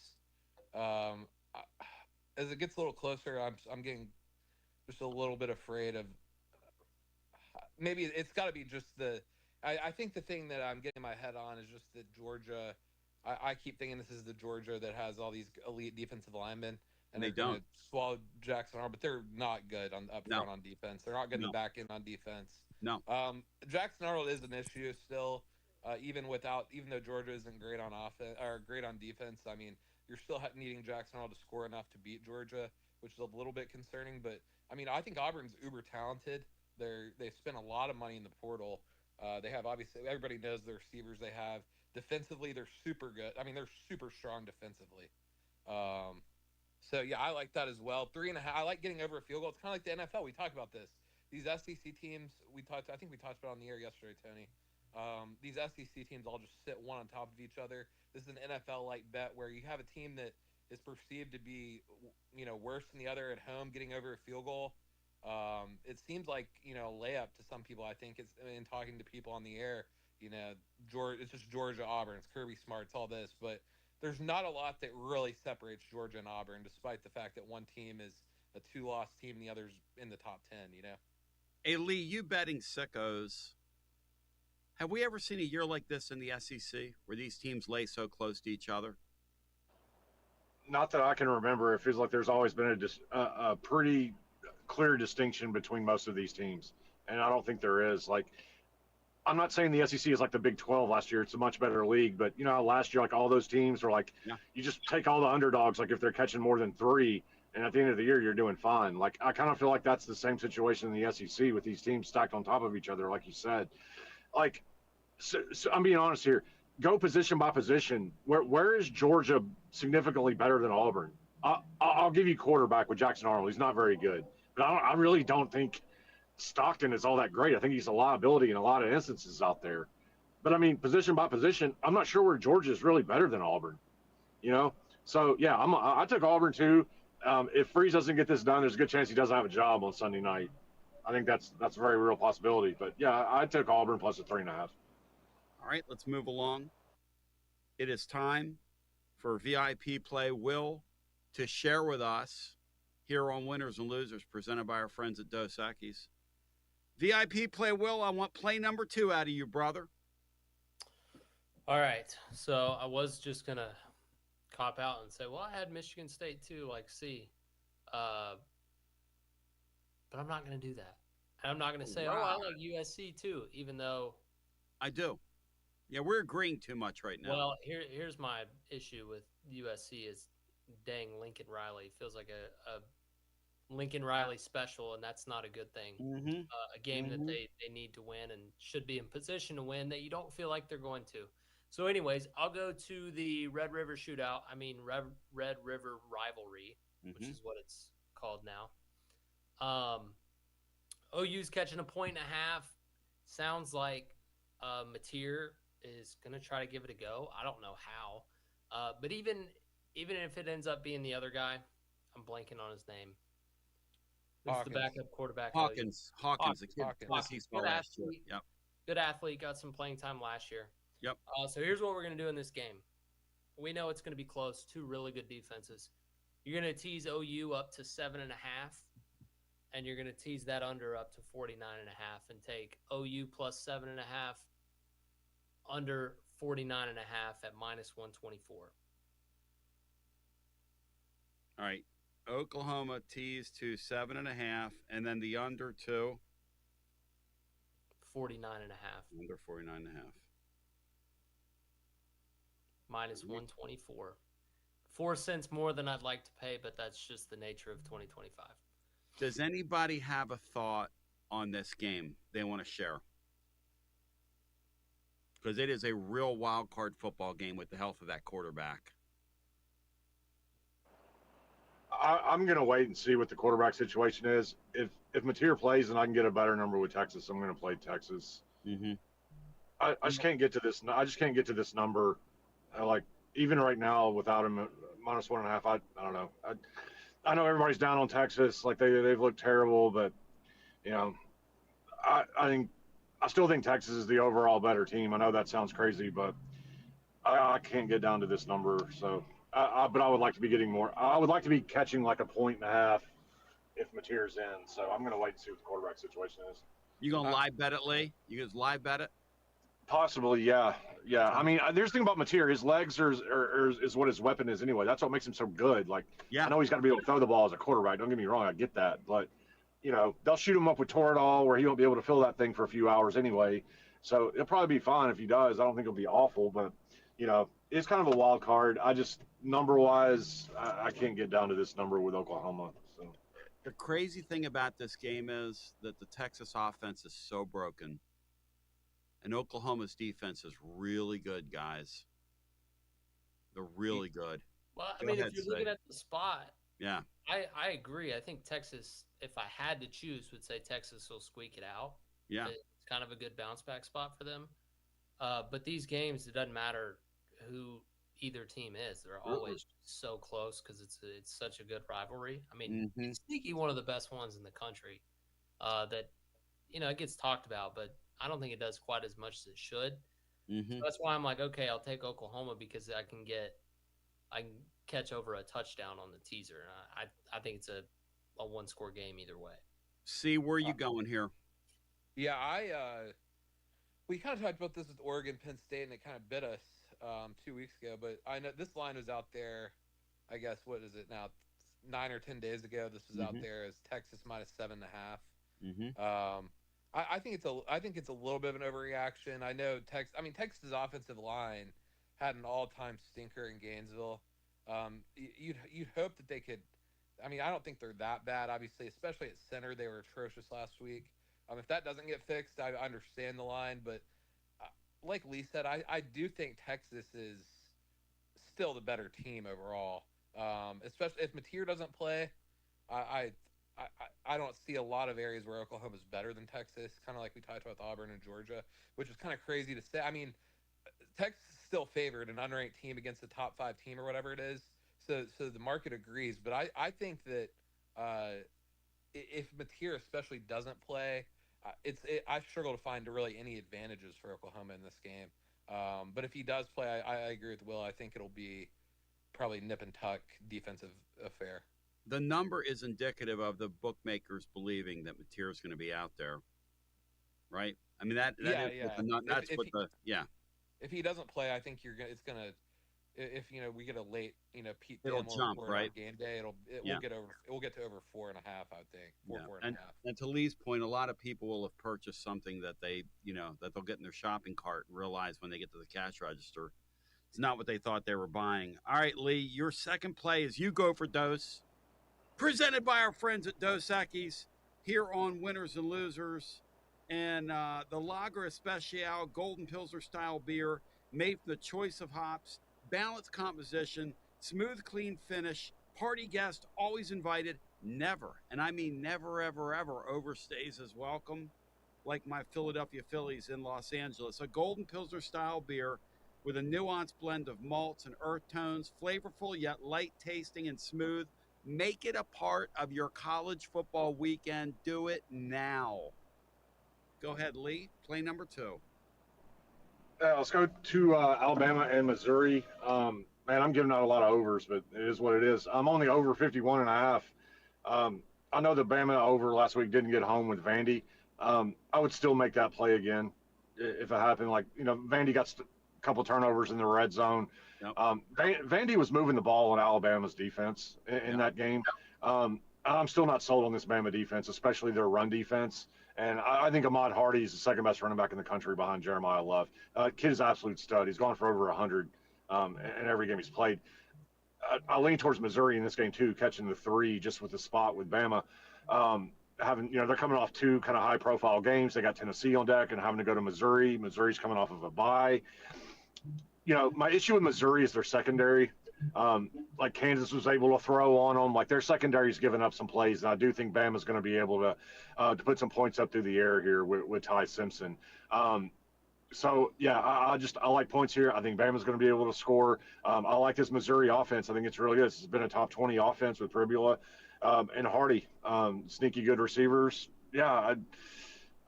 As it gets a little closer, I'm getting just a little bit afraid of. Maybe it's got to be just the. I think the thing that I'm getting my head on is just that Georgia. I keep thinking this is the Georgia that has all these elite defensive linemen, and they don't swallow Jackson Arnold, but they're not good up front on defense. They're not getting back in on defense. No. Jackson Arnold is an issue still, even though Georgia isn't great on offense or great on defense. I mean, you're still needing Jackson Arnold to score enough to beat Georgia, which is a little bit concerning. But I mean, I think Auburn's uber talented. They spent a lot of money in the portal. They have, obviously, everybody knows the receivers they have. Defensively, they're super good. I mean, they're super strong defensively. So yeah, I like that as well. 3.5. I like getting over a field goal. It's kind of like the NFL. We talked about this. These SEC teams, I think we talked about it on the air yesterday, Tony. These SEC teams all just sit one on top of each other. This is an NFL-like bet where you have a team that is perceived to be, worse than the other at home, getting over a field goal. It seems like, layup to some people. I think it's in talking to people on the air. It's just Georgia, Auburn. It's Kirby Smart. It's all this, but there's not a lot that really separates Georgia and Auburn, despite the fact that one team is a 2-loss team and the other's in the top 10. Hey, Lee, you betting sickos. Have we ever seen a year like this in the SEC where these teams lay so close to each other? Not that I can remember. It feels like there's always been a pretty clear distinction between most of these teams, and I don't think there is. Like, I'm not saying the SEC is like the Big 12 last year. It's a much better league, but last year, like all those teams were like, you just take all the underdogs. Like if they're catching more than 3, and at the end of the year, you're doing fine. Like I kind of feel like that's the same situation in the SEC with these teams stacked on top of each other, like you said. Like, so I'm being honest here. Go position by position. Where is Georgia significantly better than Auburn? I'll give you quarterback with Jackson Arnold. He's not very good, but I really don't think Stockton is all that great. I think he's a liability in a lot of instances out there. But I mean, position by position, I'm not sure where Georgia is really better than Auburn. So yeah, I took Auburn too. If Freeze doesn't get this done, there's a good chance he doesn't have a job on Sunday night. I think that's a very real possibility. But yeah, I took Auburn plus a 3.5. All right, let's move along. It is time for VIP Play Will to share with us here on Winners and Losers, presented by our friends at Dos Equis. VIP Play Will, I want play number 2 out of you, brother. All right. So I was just going to cop out and say, well, I had Michigan State too, like C. But I'm not going to do that. And I'm not going to say, I like USC too, even though I do. Yeah, we're agreeing too much right now. Well, here's my issue with USC is dang Lincoln Riley. Feels like a Lincoln Riley special, and that's not a good thing. Mm-hmm. A game that they need to win and should be in position to win that you don't feel like they're going to. So anyways, I'll go to the Red River Shootout. I mean, Red River Rivalry, which is what it's called now. OU's catching 1.5. Sounds like Mateer is going to try to give it a go. I don't know how. But even if it ends up being the other guy, I'm blanking on his name. Who's the backup quarterback? Hawkins. Good athlete. Yep. Good athlete. Got some playing time last year. Yep. So here's what we're going to do in this game. We know it's going to be close. 2 really good defenses. You're going to tease OU up to 7.5, and you're going to tease that under up to 49.5 and take OU plus 7.5 under 49.5 at minus 124. All right. Oklahoma tees to 7.5, and then the under to 49.5. Under 49.5. Minus 124. 4 cents more than I'd like to pay, but that's just the nature of 2025. Does anybody have a thought on this game they want to share? Because it is a real wild card football game with the health of that quarterback. I'm going to wait and see what the quarterback situation is. If Mateer plays and I can get a better number with Texas, I'm going to play Texas. Mm-hmm. I just can't get to this. I just can't get to this number. Like even right now without him minus 1.5. I don't know. I know everybody's down on Texas. Like they've looked terrible, but I still think Texas is the overall better team. I know that sounds crazy, but I can't get down to this number. So. But I would like to be getting more. I would like to be catching like 1.5 if Mateer's in. So I'm going to wait and see what the quarterback situation is. You going to live bet it, Lee? You going to live bet it? Possibly, yeah. I mean, there's the thing about Mateer. His legs is what his weapon is anyway. That's what makes him so good. Like, I know he's got to be able to throw the ball as a quarterback. Don't get me wrong. I get that. But, they'll shoot him up with Toradol where he won't be able to fill that thing for a few hours anyway. So it'll probably be fine if he does. I don't think it'll be awful, but, it's kind of a wild card. I just, number-wise, I can't get down to this number with Oklahoma. So. The crazy thing about this game is that the Texas offense is so broken. And Oklahoma's defense is really good, guys. They're really good. Well, I Go mean, ahead, if you're looking Say. at the spot, Yeah. I agree. I think Texas, if I had to choose, would say Texas will squeak it out. Yeah. It's kind of a good bounce back spot for them. But these games, it doesn't matter who either team is. They're always so close because it's such a good rivalry. I mean, it's sneaky one of the best ones in the country that, it gets talked about, but I don't think it does quite as much as it should. So that's why I'm like, okay, I'll take Oklahoma because I can catch over a touchdown on the teaser. And I think it's a one-score game either way. See, where are you going here? Yeah, we kind of talked about this with Oregon, Penn State, and it kind of bit us 2 weeks ago. But I know this line was out there, I guess, what is it now, 9 or 10 days ago? This was out there as Texas minus 7.5. I think it's a little bit of an overreaction. I know Texas's offensive line had an all-time stinker in Gainesville. You'd hope that they could. I mean, I don't think they're that bad. Obviously, especially at center, they were atrocious last week. If that doesn't get fixed, I understand the line, but like Lee said, I do think Texas is still the better team overall. Especially if Mateer doesn't play, I don't see a lot of areas where Oklahoma's better than Texas. Kind of like we talked about with Auburn and Georgia, which is kind of crazy to say. I mean, Texas is still favored an unranked team against a top 5 team or whatever it is. So the market agrees, but I think that if Mateer especially doesn't play, I struggle to find really any advantages for Oklahoma in this game. But if he does play, I agree with Will. I think it'll be probably nip and tuck defensive affair. The number is indicative of the bookmakers believing that Mateer is going to be out there, right? I mean that's If he doesn't play, I think it's gonna. If we get a late Pete it'll Thamel jump report right on game day, we'll get to over 4.5. I would think 4.5. And to Lee's point, a lot of people will have purchased something that they that they'll get in their shopping cart and realize when they get to the cash register, it's not what they thought they were buying. All right, Lee, your second play is You Go for Dose, presented by our friends at Dos Equis here on Winners and Losers, and the Lager Especial Golden Pilsner style beer made from the choice of hops. Balanced composition, smooth, clean finish, party guest always invited, never, and I mean never, ever, ever overstays his welcome, like my Philadelphia Phillies in Los Angeles. A Golden Pilsner style beer with a nuanced blend of malts and earth tones, flavorful yet light tasting and smooth. Make it a part of your college football weekend. Do it now. Go ahead, Lee. Play number 2. Let's go to Alabama and Missouri. Man, I'm giving out a lot of overs, but it is what it is. I'm on the over 51.5. I know the Bama over last week didn't get home with Vandy. I would still make that play again if it happened. Like, Vandy got a couple turnovers in the red zone. Yep. Vandy was moving the ball on Alabama's defense in that game. I'm still not sold on this Bama defense, especially their run defense. And I think Ahmad Hardy is the second best running back in the country behind Jeremiah Love. Kid is an absolute stud. He's gone for over 100 in every game he's played. I lean towards Missouri in this game too, catching the 3 just with the spot with Bama. They're coming off 2 kind of high-profile games. They got Tennessee on deck and having to go to Missouri. Missouri's coming off of a bye. My issue with Missouri is their secondary. Like Kansas was able to throw on them. Like their secondary's given up some plays, and I do think Bama's going to be able to put some points up through the air here with Ty Simpson. I like points here. I think Bama's going to be able to score. I like this Missouri offense. I think it's really good. It's been a top 20 offense with Ribula and Hardy. Sneaky good receivers. Yeah,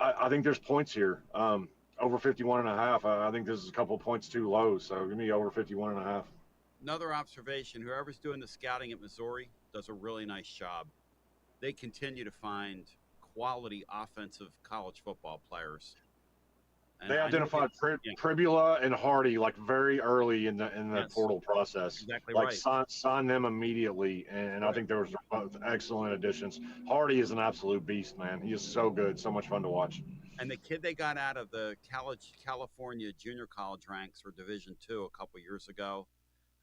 I think there's points here. Over 51.5. I think this is a couple points too low, so give me over 51.5. Another observation, whoever's doing the scouting at Missouri does a really nice job. They continue to find quality offensive college football players. And they identified Tribula and Hardy like very early in the portal process. Exactly like right. Sign them immediately, and I think there was both excellent additions. Hardy is an absolute beast, man. He is so good, so much fun to watch. And the kid they got out of the California junior college ranks or Division II a couple years ago,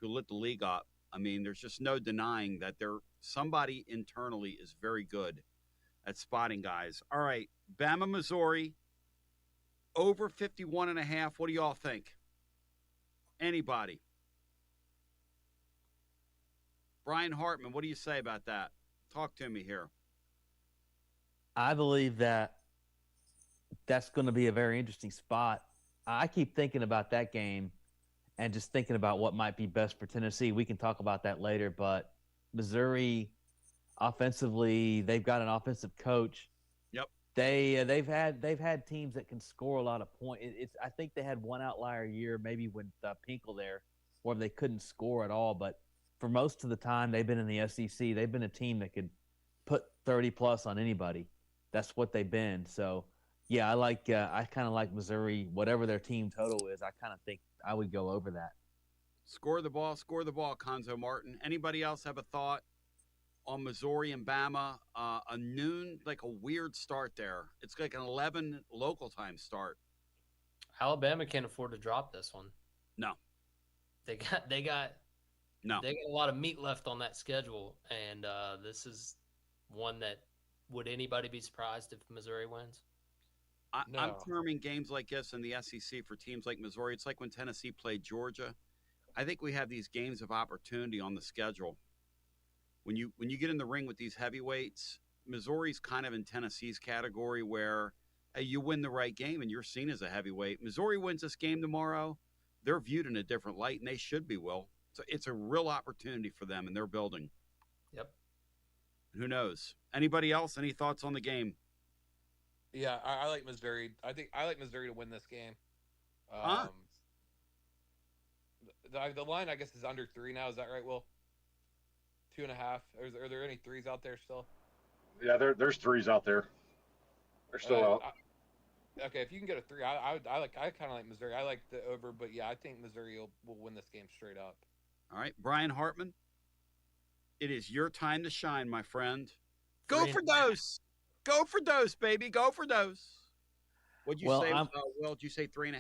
who lit the league up. I mean, there's just no denying that somebody internally is very good at spotting guys. All right, Bama, Missouri. Over 51.5. What do y'all think? Anybody? Brian Hartman, what do you say about that? Talk to me here. I believe that that's going to be a very interesting spot. I keep thinking about that game and just thinking about what might be best for Tennessee. We can talk about that later, but Missouri offensively, they've got an offensive coach. Yep. They've had teams that can score a lot of points. I think they had one outlier year, maybe with Pinkel there, where they couldn't score at all. But for most of the time, they've been in the SEC. They've been a team that could put 30 plus on anybody. That's what they've been. So yeah, I kind of like Missouri. Whatever their team total is, I kind of think I would go over that. Score the ball, Conzo Martin. Anybody else have a thought on Missouri and Bama? A noon, like a weird start there. It's like an 11 local time start. Alabama can't afford to drop this one. No. They got a lot of meat left on that schedule, and this is one that would anybody be surprised if Missouri wins? No. I'm terming games like this in the SEC for teams like Missouri. It's like when Tennessee played Georgia. I think we have these games of opportunity on the schedule. When you get in the ring with these heavyweights, Missouri's kind of in Tennessee's category where you win the right game and you're seen as a heavyweight. Missouri wins this game tomorrow, they're viewed in a different light, and they should be, Will. So it's a real opportunity for them, and they're building. Yep. Who knows? Anybody else? Any thoughts on the game? Yeah, I like Missouri. I like Missouri to win this game. The line, I guess, is under 3 now. Is that right, Will? 2.5. Are there any 3s out there still? Yeah, there's 3s out there. They're still out. Okay, if you can get a 3, I kind of like Missouri. I like the over, but yeah, I think Missouri will win this game straight up. All right, Brian Hartman, it is your time to shine, my friend. Go for Dose. Go for Dose, baby. Go for Dose. What'd you say, Will? Did you say 3.5?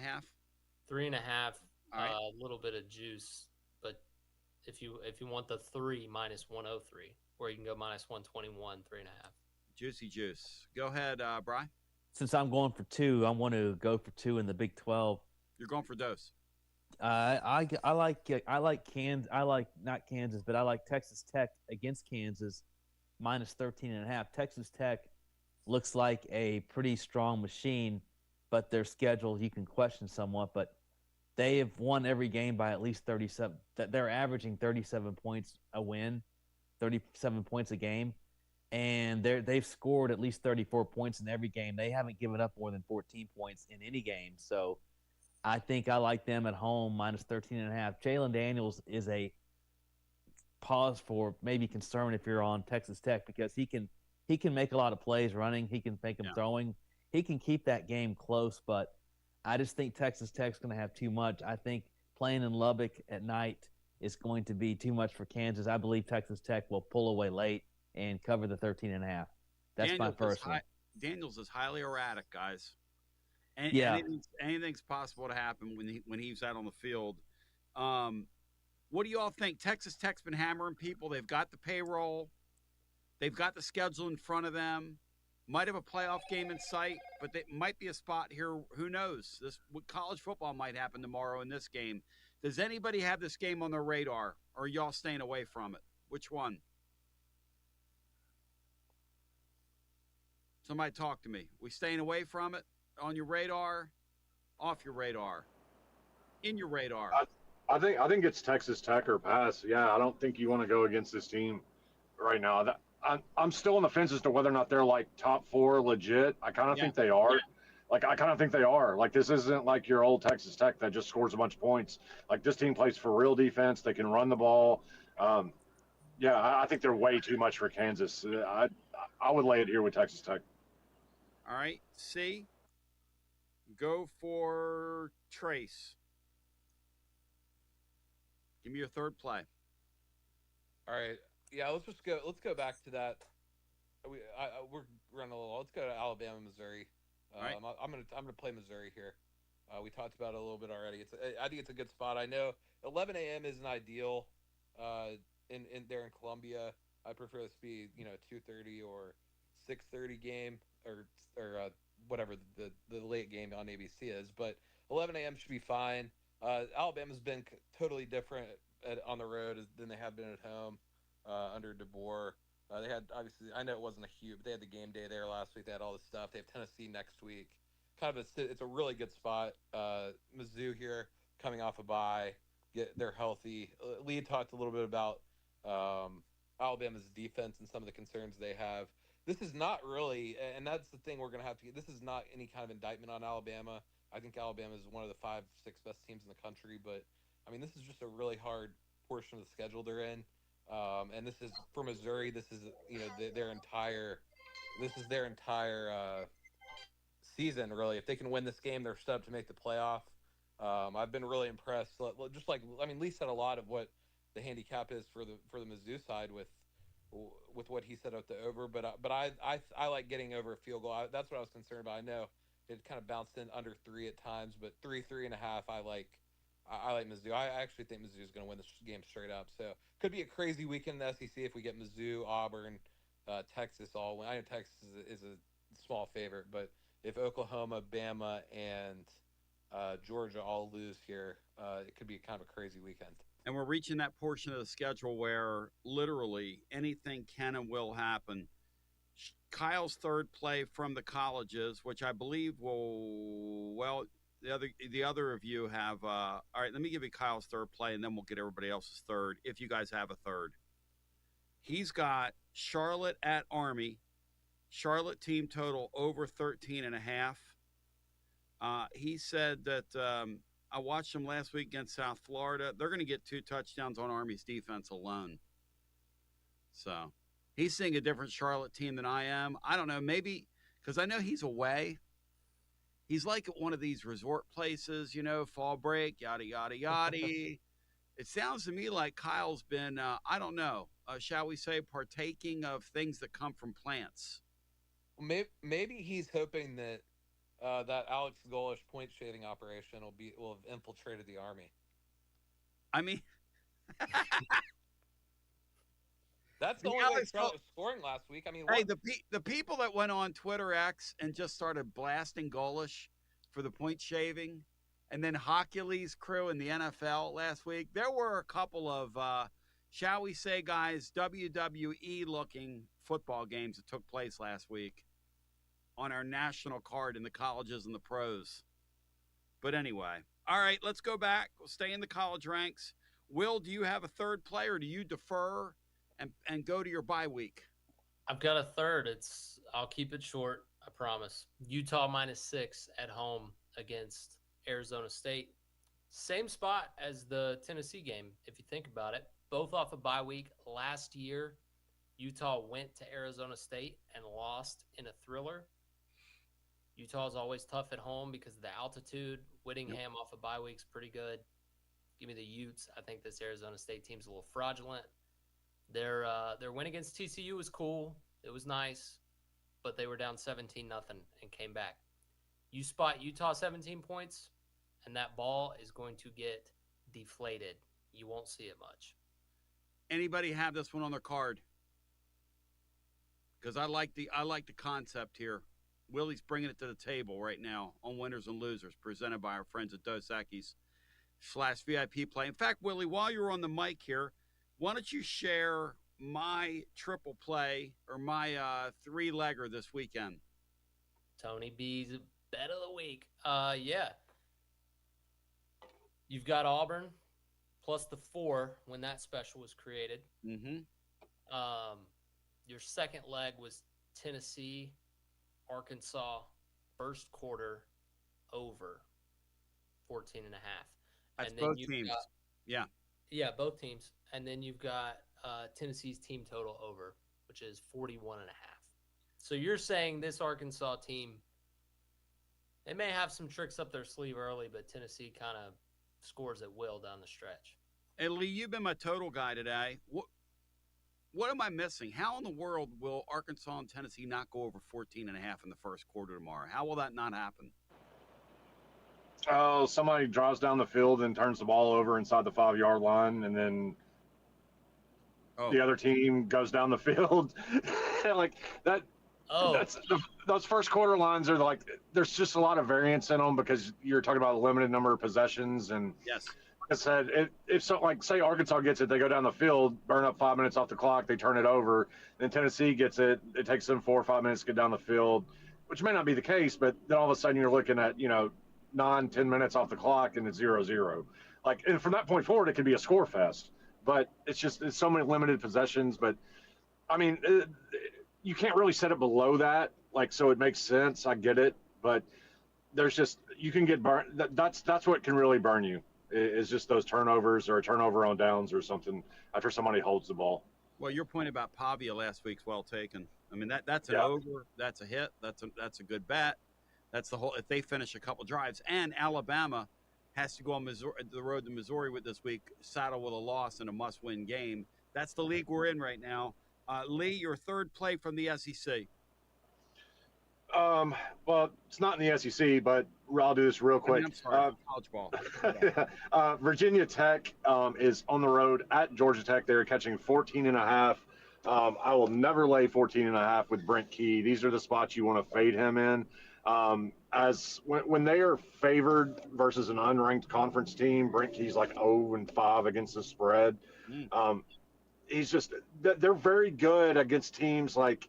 3.5. All right. A little bit of juice, but if you want the 3 minus 103, or you can go minus 121, 3.5. Juicy juice. Go ahead, Brian. Since I'm going for 2, I want to go for 2 in the Big 12. You're going for Dose. I like Kansas. I like not Kansas, but I like Texas Tech against Kansas minus 13.5. Texas Tech looks like a pretty strong machine, but their schedule you can question somewhat. But they have won every game by at least 37. They're averaging 37 points a win, 37 points a game, and they've scored at least 34 points in every game. They haven't given up more than 14 points in any game. So I think I like them at home minus 13.5. Jalen Daniels is a pause for maybe concern if you're on Texas Tech, because he can make a lot of plays running. He can make them throwing. He can keep that game close, but I just think Texas Tech's going to have too much. I think playing in Lubbock at night is going to be too much for Kansas. I believe Texas Tech will pull away late and cover the 13.5. That's my first one. Daniels is highly erratic, guys. Anything's possible to happen when he's out on the field. What do you all think? Texas Tech's been hammering people. They've got the payroll. They've got the schedule in front of them. Might have a playoff game in sight, but there might be a spot here. Who knows? College football might happen tomorrow in this game. Does anybody have this game on their radar, or are y'all staying away from it? Which one? Somebody talk to me. We staying away from it? On your radar? Off your radar? In your radar? I think it's Texas Tech or pass. Yeah, I don't think you want to go against this team right now. I'm still on the fence as to whether or not they're like top 4 legit. I kind of think they are. Like, I kind of think they are. Like, this isn't like your old Texas Tech that just scores a bunch of points. Like, this team plays for real defense. They can run the ball. I think they're way too much for Kansas. I would lay it here with Texas Tech. All right. C. Go for Trace. Give me your third play. All right. Yeah, let's go back to that. We're running a little. Let's go to Alabama, Missouri. Right. I'm gonna play Missouri here. We talked about it a little bit already. I think it's a good spot. I know 11 a.m. isn't ideal. In there in Columbia, I prefer this to be 2:30 or 6:30 game or whatever the late game on ABC is. But 11 a.m. should be fine. Alabama's been totally different on the road than they have been at home under DeBoer. They had, obviously, I know it wasn't a huge, but they had the game day there last week. They had all this stuff. They have Tennessee next week. It's a really good spot. Mizzou here coming off a bye. They're healthy. Lee talked a little bit about Alabama's defense and some of the concerns they have. This is not really, and that's the thing we're going to have to get. This is not any kind of indictment on Alabama. I think Alabama is one of the 5-6 best teams in the country, but I mean, this is just a really hard portion of the schedule they're in. And this is for Missouri. This is their entire season really. If they can win this game, they're set up to make the playoff. I've been really impressed. Just like Lee said a lot of what the handicap is for the Mizzou side with what he said at the over. But I like getting over a field goal. That's what I was concerned about. I know it kind of bounced in under 3 at times, but 3.5. I like Mizzou. I actually think Mizzou is going to win this game straight up. So could be a crazy weekend in the SEC if we get Mizzou, Auburn, Texas all win. I know Texas is a small favorite, but if Oklahoma, Bama, and Georgia all lose here, it could be kind of a crazy weekend. And we're reaching that portion of the schedule where literally anything can and will happen. Kyle's third play from the colleges, which I believe the other of you have. All right, let me give you Kyle's third play, and then we'll get everybody else's third, if you guys have a third. He's got Charlotte at Army. Charlotte team total over 13.5. He said that I watched them last week against South Florida. They're going to get 2 touchdowns on Army's defense alone. So he's seeing a different Charlotte team than I am. I don't know, maybe because I know he's away. He's like at one of these resort places, fall break, yada, yada, yada. It sounds to me like Kyle's been, I don't know, shall we say, partaking of things that come from plants. Maybe he's hoping that that Alex Golish point shaving operation will have infiltrated the Army. I mean, that's the only way Charlotte was scoring last week. I mean, hey, the people that went on Twitter X and just started blasting Golish for the point shaving, and then Hockley's crew in the NFL last week, there were a couple of, shall we say, guys, WWE-looking football games that took place last week on our national card in the colleges and the pros. But anyway, all right, let's go back. We'll stay in the college ranks. Will, do you have a third play, or do you defer and go to your bye week? I've got a third. I'll keep it short, I promise. Utah -6 at home against Arizona State. Same spot as the Tennessee game, if you think about it. Both off a bye week. Last year, Utah went to Arizona State and lost in a thriller. Utah is always tough at home because of the altitude. Whittingham off a bye week's pretty good. Give me the Utes. I think this Arizona State team's a little fraudulent. Their win against TCU was cool. It was nice, but they were down 17-0 and came back. You spot Utah 17 points, and that ball is going to get deflated. You won't see it much. Anybody have this one on their card? Because I like the concept here. Willie's bringing it to the table right now on Winners and Losers, presented by our friends at Dos Equis /VIP play. In fact, Willie, while you're on the mic here, why don't you share my triple play or my 3-legger this weekend? Tony B's bet of the week. Yeah. You've got Auburn plus the 4 when that special was created. Mm-hmm. Your second leg was Tennessee, Arkansas, first quarter over 14.5. That's and then both teams. Yeah, both teams. And then you've got Tennessee's team total over, which is 41.5. So you're saying this Arkansas team, they may have some tricks up their sleeve early, but Tennessee kind of scores at will down the stretch. Hey, Lee, you've been my total guy today. What am I missing? How in the world will Arkansas and Tennessee not go over 14.5 in the first quarter tomorrow? How will that not happen? Oh, somebody drives down the field and turns the ball over inside the 5-yard line, and then the other team goes down the field. Like that. Oh, Those first quarter lines are like there's just a lot of variance in them because you're talking about a limited number of possessions and. Yes. Like I said, if so, like say Arkansas gets it, they go down the field, burn up 5 minutes off the clock, they turn it over. Then Tennessee gets it, it takes them 4 or 5 minutes to get down the field, which may not be the case, but then all of a sudden you're looking at 9-10 minutes off the clock and it's 0-0. Like, and from that point forward, it could be a score fest. But it's so many limited possessions. But I mean, you can't really set it below that, like so it makes sense. I get it, but there's just you can get burned. That's what can really burn you. Is just those turnovers or a turnover on downs or something after somebody holds the ball. Well, your point about Pavia last week's well taken. I mean that's an over, that's a hit, that's a good bet. That's the whole. If they finish a couple drives, and Alabama has to go on the road to Missouri with this week, saddle with a loss in a must-win game. That's the league we're in right now. Lee, your third play from the SEC. Well, it's not in the SEC, but I'll do this real quick. I'm sorry, college ball. Virginia Tech is on the road at Georgia Tech. They're catching 14.5. I will never lay 14.5 with Brent Key. These are the spots you want to fade him in. When they are favored versus an unranked conference team, Brent Key's like 0-5 against the spread. They're very good against teams like.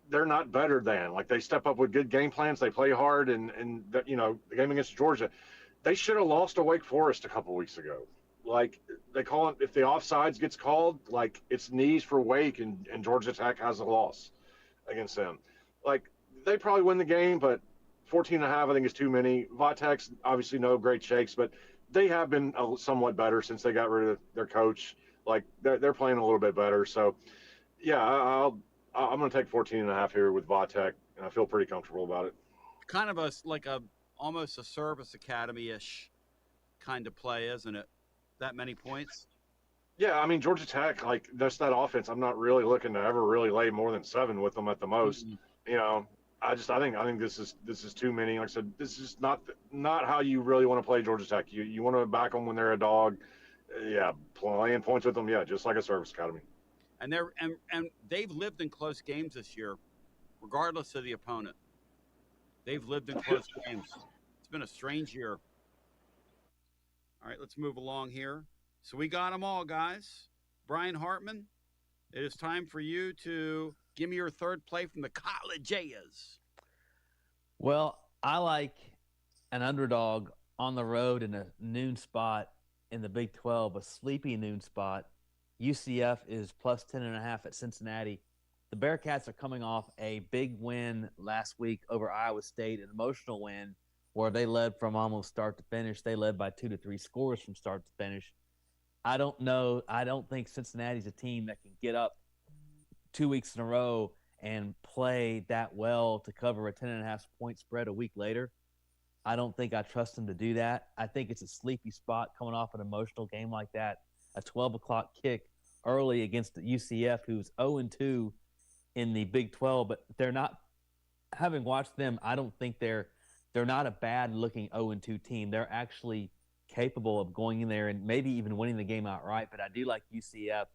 They're not better than. Like, they step up with good game plans. They play hard, and the game against Georgia, they should have lost to Wake Forest a couple weeks ago. Like, they call it, if the offsides gets called, like, it's knees for Wake, and Georgia Tech has a loss against them. Like, they probably win the game, but 14.5 I think is too many. Vatek's obviously no great shakes, but they have been somewhat better since they got rid of their coach. Like, they're playing a little bit better. So, yeah, I'm going to take 14.5 here with Vatek, and I feel pretty comfortable about it. Kind of almost a service academy-ish kind of play, isn't it? That many points? Yeah, I mean, Georgia Tech, like, that's that offense. I'm not really looking to ever really lay more than 7 with them at the most. Mm-hmm. I think this is too many. Like I said, this is not how you really want to play Georgia Tech. You want to back them when they're a dog. Yeah, playing points with them, yeah, just like a service academy. And they've lived in close games this year, regardless of the opponent. They've lived in close games. It's been a strange year. All right, let's move along here. So we got them all, guys. Brian Hartman, it is time for you to give me your third play from the Colleges. Well, I like an underdog on the road in a noon spot in the Big 12, a sleepy noon spot. UCF is plus 10.5 at Cincinnati. The Bearcats are coming off a big win last week over Iowa State, an emotional win where they led from almost start to finish. They led by 2 to 3 scores from start to finish. I don't know. I don't think Cincinnati's a team that can get up 2 weeks in a row and play that well to cover a 10.5 point spread a week later. I don't think I trust them to do that. I think it's a sleepy spot coming off an emotional game like that. A 12 o'clock kick early against the UCF, who's 0-2 in the Big 12, but they're not. Having watched them, I don't think they're not a bad-looking 0-2 team. They're actually capable of going in there and maybe even winning the game outright. But I do like UCF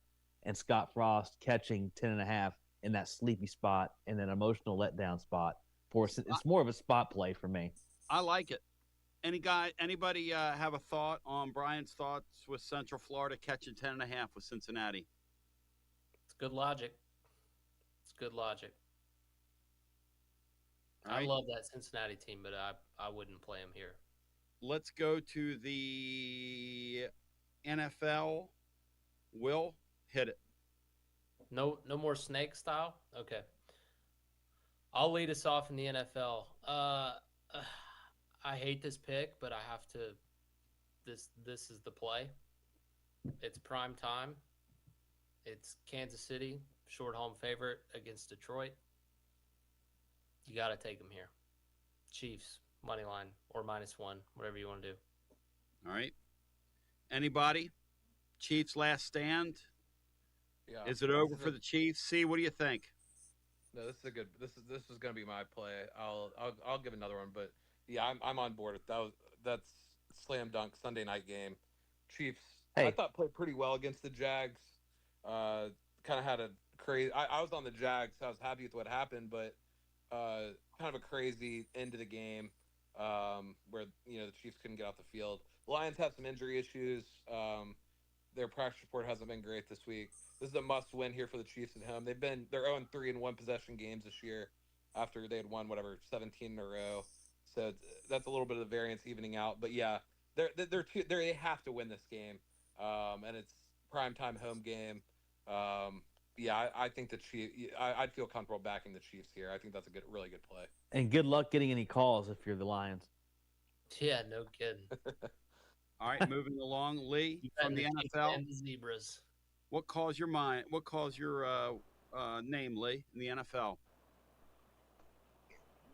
and Scott Frost catching 10.5 in that sleepy spot and an emotional letdown spot. It's more of a spot play for me. I like it. Anybody have a thought on Brian's thoughts with Central Florida catching 10.5 with Cincinnati? It's good logic. Right. I love that Cincinnati team, but I wouldn't play them here. Let's go to the NFL. Will, hit it. No more snake style? Okay. I'll lead us off in the NFL. I hate this pick, but I have to. This is the play. It's prime time. It's Kansas City, short home favorite against Detroit. You got to take them here. Chiefs, money line or -1, whatever you want to do. All right. Anybody? Chiefs last stand? Yeah. Is it over for the Chiefs? See, what do you think? No, this is a good. This is going to be my play. I'll give another one, but yeah, I'm on board with that. That's slam dunk Sunday night game. Chiefs. Hey. I thought played pretty well against the Jags. Kind of had a crazy. I was on the Jags. So I was happy with what happened, but kind of a crazy end of the game where the Chiefs couldn't get off the field. The Lions have some injury issues. Their practice report hasn't been great this week. This is a must-win here for the Chiefs at home. They're 0-3 in one-possession games this year after they had won 17 in a row. So that's a little bit of the variance evening out. But yeah, they have to win this game, and it's primetime home game. I think the Chiefs. I'd feel comfortable backing the Chiefs here. I think that's a really good play. And good luck getting any calls if you're the Lions. Yeah, no kidding. All right, moving along, Lee from the NFL. And the Zebras. What calls your mind? What calls your name, Lee, in the NFL?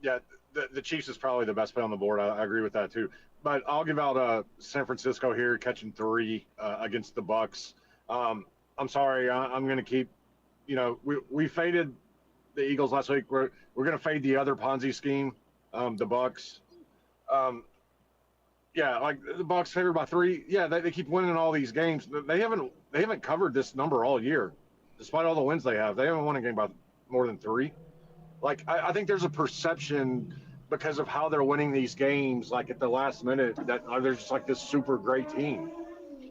Yeah, the Chiefs is probably the best play on the board. I agree with that too. But I'll give out San Francisco here catching 3 against the Bucks. I'm sorry, I'm going to keep. We faded the Eagles last week. We're going to fade the other Ponzi scheme, the Bucks. Yeah, like the Bucks favored by 3. Yeah, they keep winning all these games. They haven't covered this number all year, despite all the wins they have. They haven't won a game by more than 3. Like I think there's a perception because of how they're winning these games, like at the last minute, that they're just like this super great team,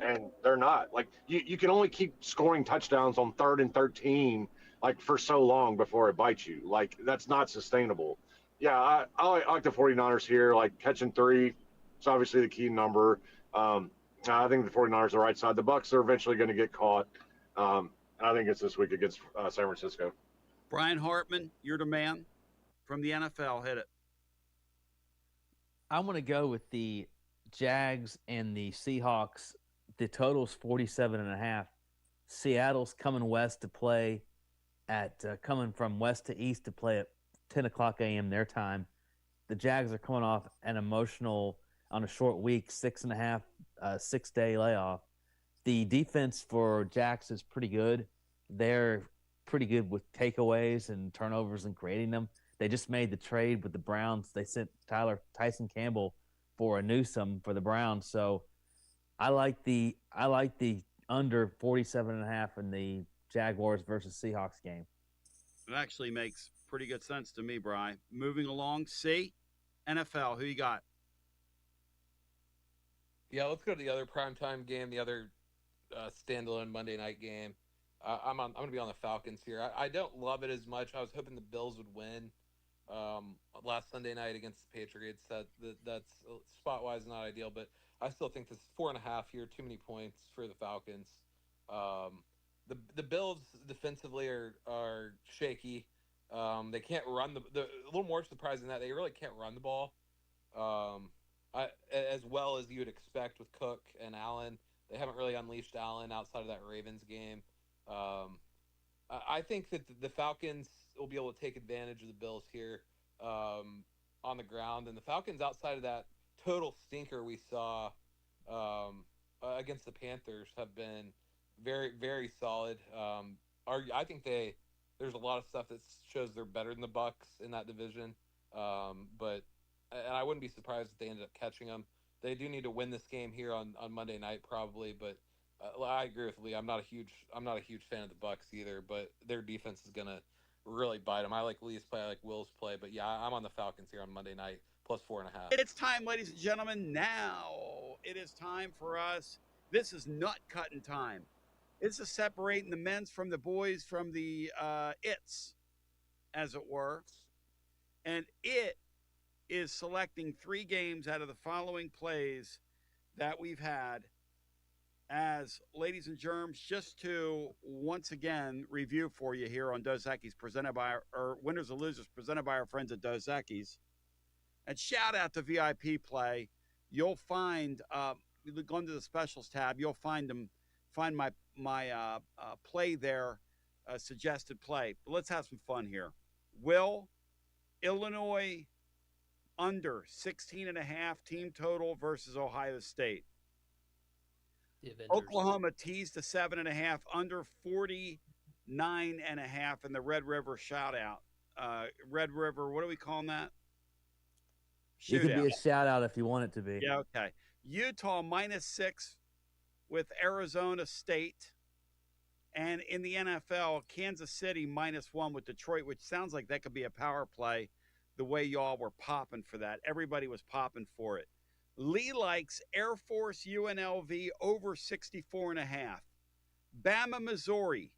and they're not. Like you can only keep scoring touchdowns on 3rd and 13 like for so long before it bites you. Like that's not sustainable. Yeah, I like the 49ers here, like catching 3. It's obviously the key number. I think the 49ers are the right side. The Bucks are eventually going to get caught. And I think it's this week against San Francisco. Brian Hartman, you're the man from the NFL. Hit it. I'm going to go with the Jags and the Seahawks. The total's 47.5. Seattle's coming west to play coming from west to east to play at 10 o'clock a.m. their time. The Jags are coming off an emotional on a short week, 6.5, 6-day layoff. The defense for Jags is pretty good. They're pretty good with takeaways and turnovers and creating them. They just made the trade with the Browns. They sent Tyson Campbell for a Newsome for the Browns. So I like the under 47.5 in the Jaguars versus Seahawks game. It actually makes pretty good sense to me, Brian. Moving along, NFL. Who you got? Yeah, let's go to the other primetime game, the other standalone Monday night game. I'm going to be on the Falcons here. I don't love it as much. I was hoping the Bills would win last Sunday night against the Patriots. That's spot-wise not ideal, but I still think this 4.5 here, too many points for the Falcons. The Bills defensively are shaky. They can't run a little more surprising than that. They really can't run the ball. As well as you would expect with Cook and Allen. They haven't really unleashed Allen outside of that Ravens game. I think that the Falcons will be able to take advantage of the Bills here on the ground. And the Falcons, outside of that total stinker we saw against the Panthers, have been very, very solid. I think there's a lot of stuff that shows they're better than the Bucks in that division. And I wouldn't be surprised if they ended up catching them. They do need to win this game here on Monday night probably, but I agree with Lee. I'm not a huge fan of the Bucks either, but their defense is gonna really bite them. I like Lee's play, I like Will's play, but yeah, I'm on the Falcons here on Monday night plus 4.5. It's time, ladies and gentlemen. Now it is time for us. This is nut cutting time. This is separating the men's from the boys from the its, as it were, and it is selecting 3 games out of the following plays that we've had as ladies and germs, just to once again review for you here on Dos Equis, presented by our winners and losers, presented by our friends at Dos Equis. And shout out to VIP play. You'll find go into the specials tab. You'll find my play there, suggested play. But let's have some fun here. Will Illinois under 16.5 team total versus Ohio State. Oklahoma teased to 7.5 under 49.5 in the Red River shout out. Red River, what are we calling that? Shootout. It could be a shout out if you want it to be. Yeah, okay. Utah -6 with Arizona State. And in the NFL, Kansas City -1 with Detroit, which sounds like that could be a power play the way y'all were popping for that. Everybody was popping for it. Lee likes Air Force UNLV over 64.5. Bama, Missouri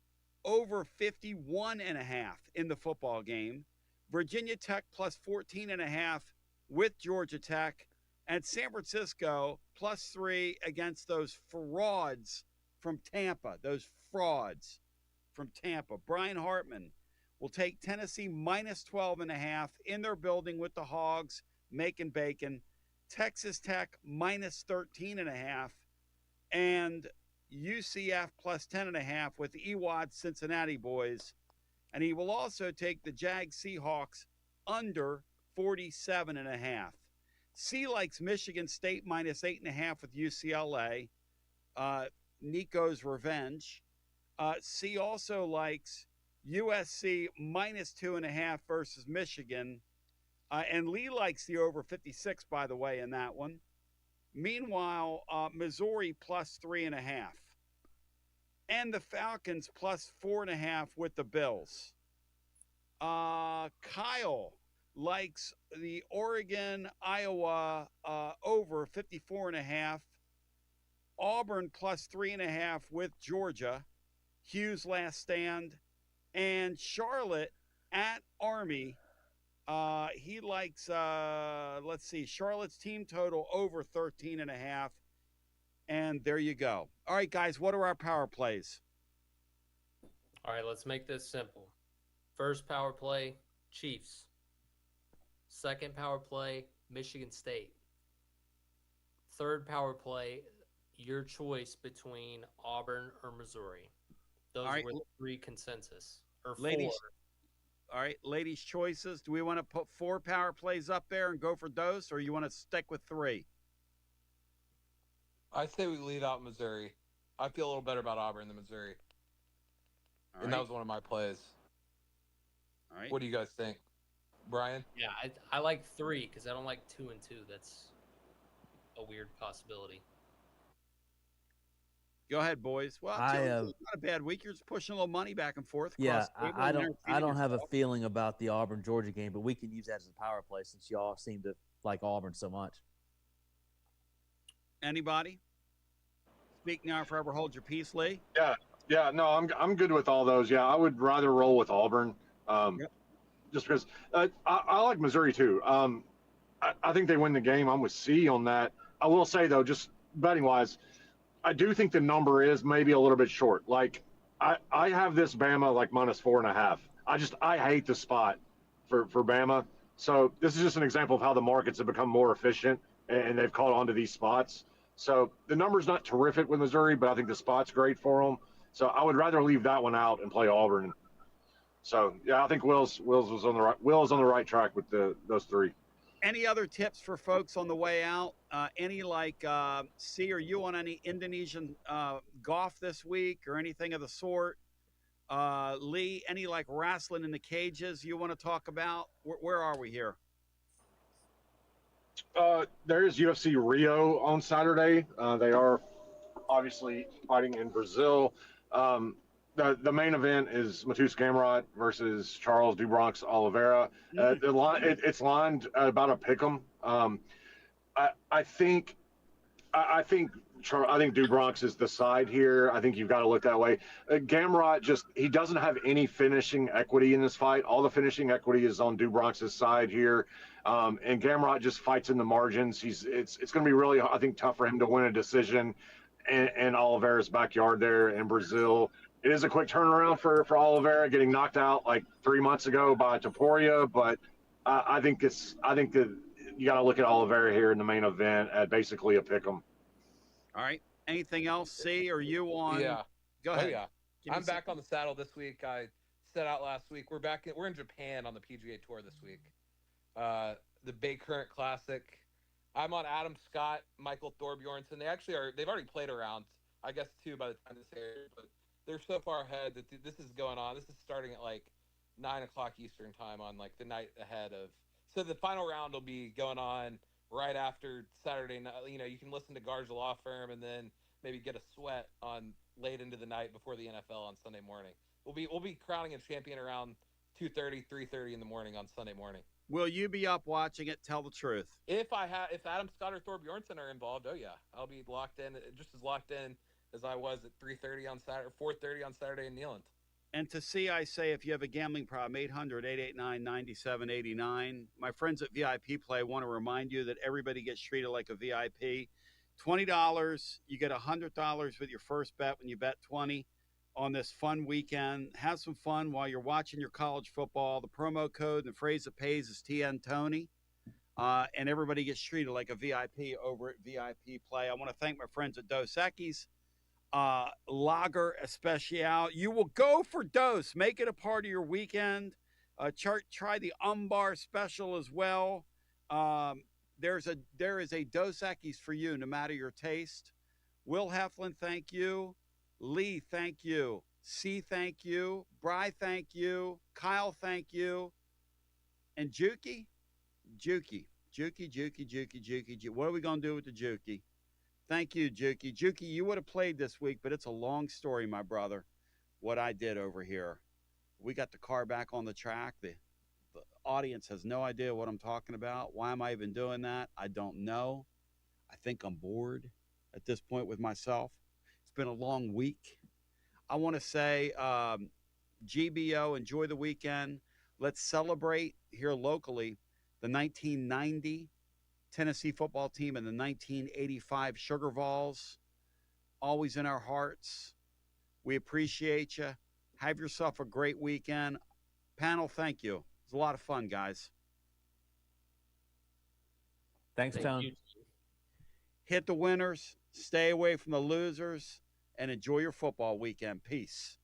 over 51.5 in the football game. Virginia Tech plus 14.5 with Georgia Tech. And San Francisco +3 against those frauds from Tampa. Those frauds from Tampa. Brian Hartman will take Tennessee -12.5 in their building with the Hogs making bacon. Texas Tech -13.5 and UCF +10.5 with Ewad Cincinnati boys. And he will also take the Jags Seahawks under 47.5. C likes Michigan State -8.5 with UCLA. Nico's revenge. C also likes USC -2.5 versus Michigan. And Lee likes the over 56, by the way, in that one. Meanwhile, Missouri +3.5. And the Falcons +4.5 with the Bills. Kyle likes the Oregon, Iowa over 54.5. Auburn +3.5 with Georgia. Hughes last stand. And Charlotte at Army. He likes, let's see, Charlotte's team total over 13.5. And there you go. All right, guys, what are our power plays? All right, let's make this simple. First power play, Chiefs. Second power play, Michigan State. Third power play, your choice between Auburn or Missouri. Those were the 3 consensus. Or ladies, 4. All right, ladies' choices. Do we want to put 4 power plays up there and go for those, or you want to stick with 3? I say we leave out Missouri. I feel a little better about Auburn than Missouri. All and right. that was one of my plays. All right. What do you guys think? Brian? Yeah, I like 3 because I don't like 2 and 2. That's a weird possibility. Go ahead, boys. Well, it's not a bad week. You're just pushing a little money back and forth. Yeah, across the I table and don't have a yourself. feeling about the Auburn Georgia game, but we can use that as a power play since y'all seem to like Auburn so much. Anybody? Speak now or forever hold your peace, Lee. Yeah, no, I'm good with all those. Yeah, I would rather roll with Auburn, just because I like Missouri too. I think they win the game. I'm with C on that. I will say though, just betting wise, I do think the number is maybe a little bit short. Like I have this Bama like -4.5. I hate the spot for Bama. So this is just an example of how the markets have become more efficient and they've caught on to these spots. So the number's not terrific with Missouri, but I think the spot's great for them. So I would rather leave that one out and play Auburn. So yeah, I think Will's was on the right. Will is on the right track with those 3. Any other tips for folks on the way out? Any like C, are you on any Indonesian golf this week or anything of the sort? Lee, any like wrestling in the cages you want to talk about? Where are we here? There is UFC Rio on Saturday. They are obviously fighting in Brazil. The main event is Matheus Gamrot versus Charles DuBronx Oliveira. It's lined about a pick'em. I think DuBronx is the side here. I think you've got to look that way. Gamrot he doesn't have any finishing equity in this fight. All the finishing equity is on DuBronx's side here. And Gamrot just fights in the margins. It's going to be really, I think, tough for him to win a decision in Oliveira's backyard there in Brazil. It is a quick turnaround for Oliveira, getting knocked out like 3 months ago by Topuria, but I think that you got to look at Oliveira here in the main event at basically a pick'em. All right. Anything else, C? Are you on? Yeah. Go ahead. Oh, yeah. Give me I'm back on the saddle this week. I set out last week. We're in Japan on the PGA Tour this week. The Bay Current Classic. I'm on Adam Scott, Michael Thorbjornsen. They've already played around, I guess, 2 by the time this airs, but they're so far ahead that this is going on. This is starting at like 9 o'clock Eastern time on like the night ahead of. So the final round will be going on right after Saturday night. You know, you can listen to Garza Law Firm and then maybe get a sweat on late into the night before the NFL on Sunday morning. We'll be crowning a champion around 2:30, 3:30 in the morning on Sunday morning. Will you be up watching it? Tell the truth. If Adam Scott or Thor Bjornsson are involved, oh yeah, I'll be locked in, just as locked in as I was at 3:30 on Saturday, 4:30 on Saturday in Neyland. And to see, I say, if you have a gambling problem, 800-889-9789. My friends at VIP Play want to remind you that everybody gets treated like a VIP. $20, you get $100 with your first bet when you bet 20 on this fun weekend. Have some fun while you're watching your college football. The promo code and the phrase that pays is TN Tony. And everybody gets treated like a VIP over at VIP Play. I want to thank my friends at Dos Equis. Lager Especial. You will go for Dos. Make it a part of your weekend. Try the Umbar Special as well. There is a Dos Equis for you, no matter your taste. Will Heflin, thank you. Lee, thank you. C, thank you. Bry, thank you. Kyle, thank you. And Juki. What are we going to do with the Juki? Thank you, Juki. Juki, you would have played this week, but it's a long story, my brother, what I did over here. We got the car back on the track. The audience has no idea what I'm talking about. Why am I even doing that? I don't know. I think I'm bored at this point with myself. It's been a long week. I want to say, GBO, enjoy the weekend. Let's celebrate here locally the 1990 Tennessee football team and the 1985 Sugar Vols. Always in our hearts. We appreciate you. Have yourself a great weekend. Panel, thank you. It was a lot of fun, guys. Thanks, Tom. Hit the winners, stay away from the losers, and enjoy your football weekend. Peace.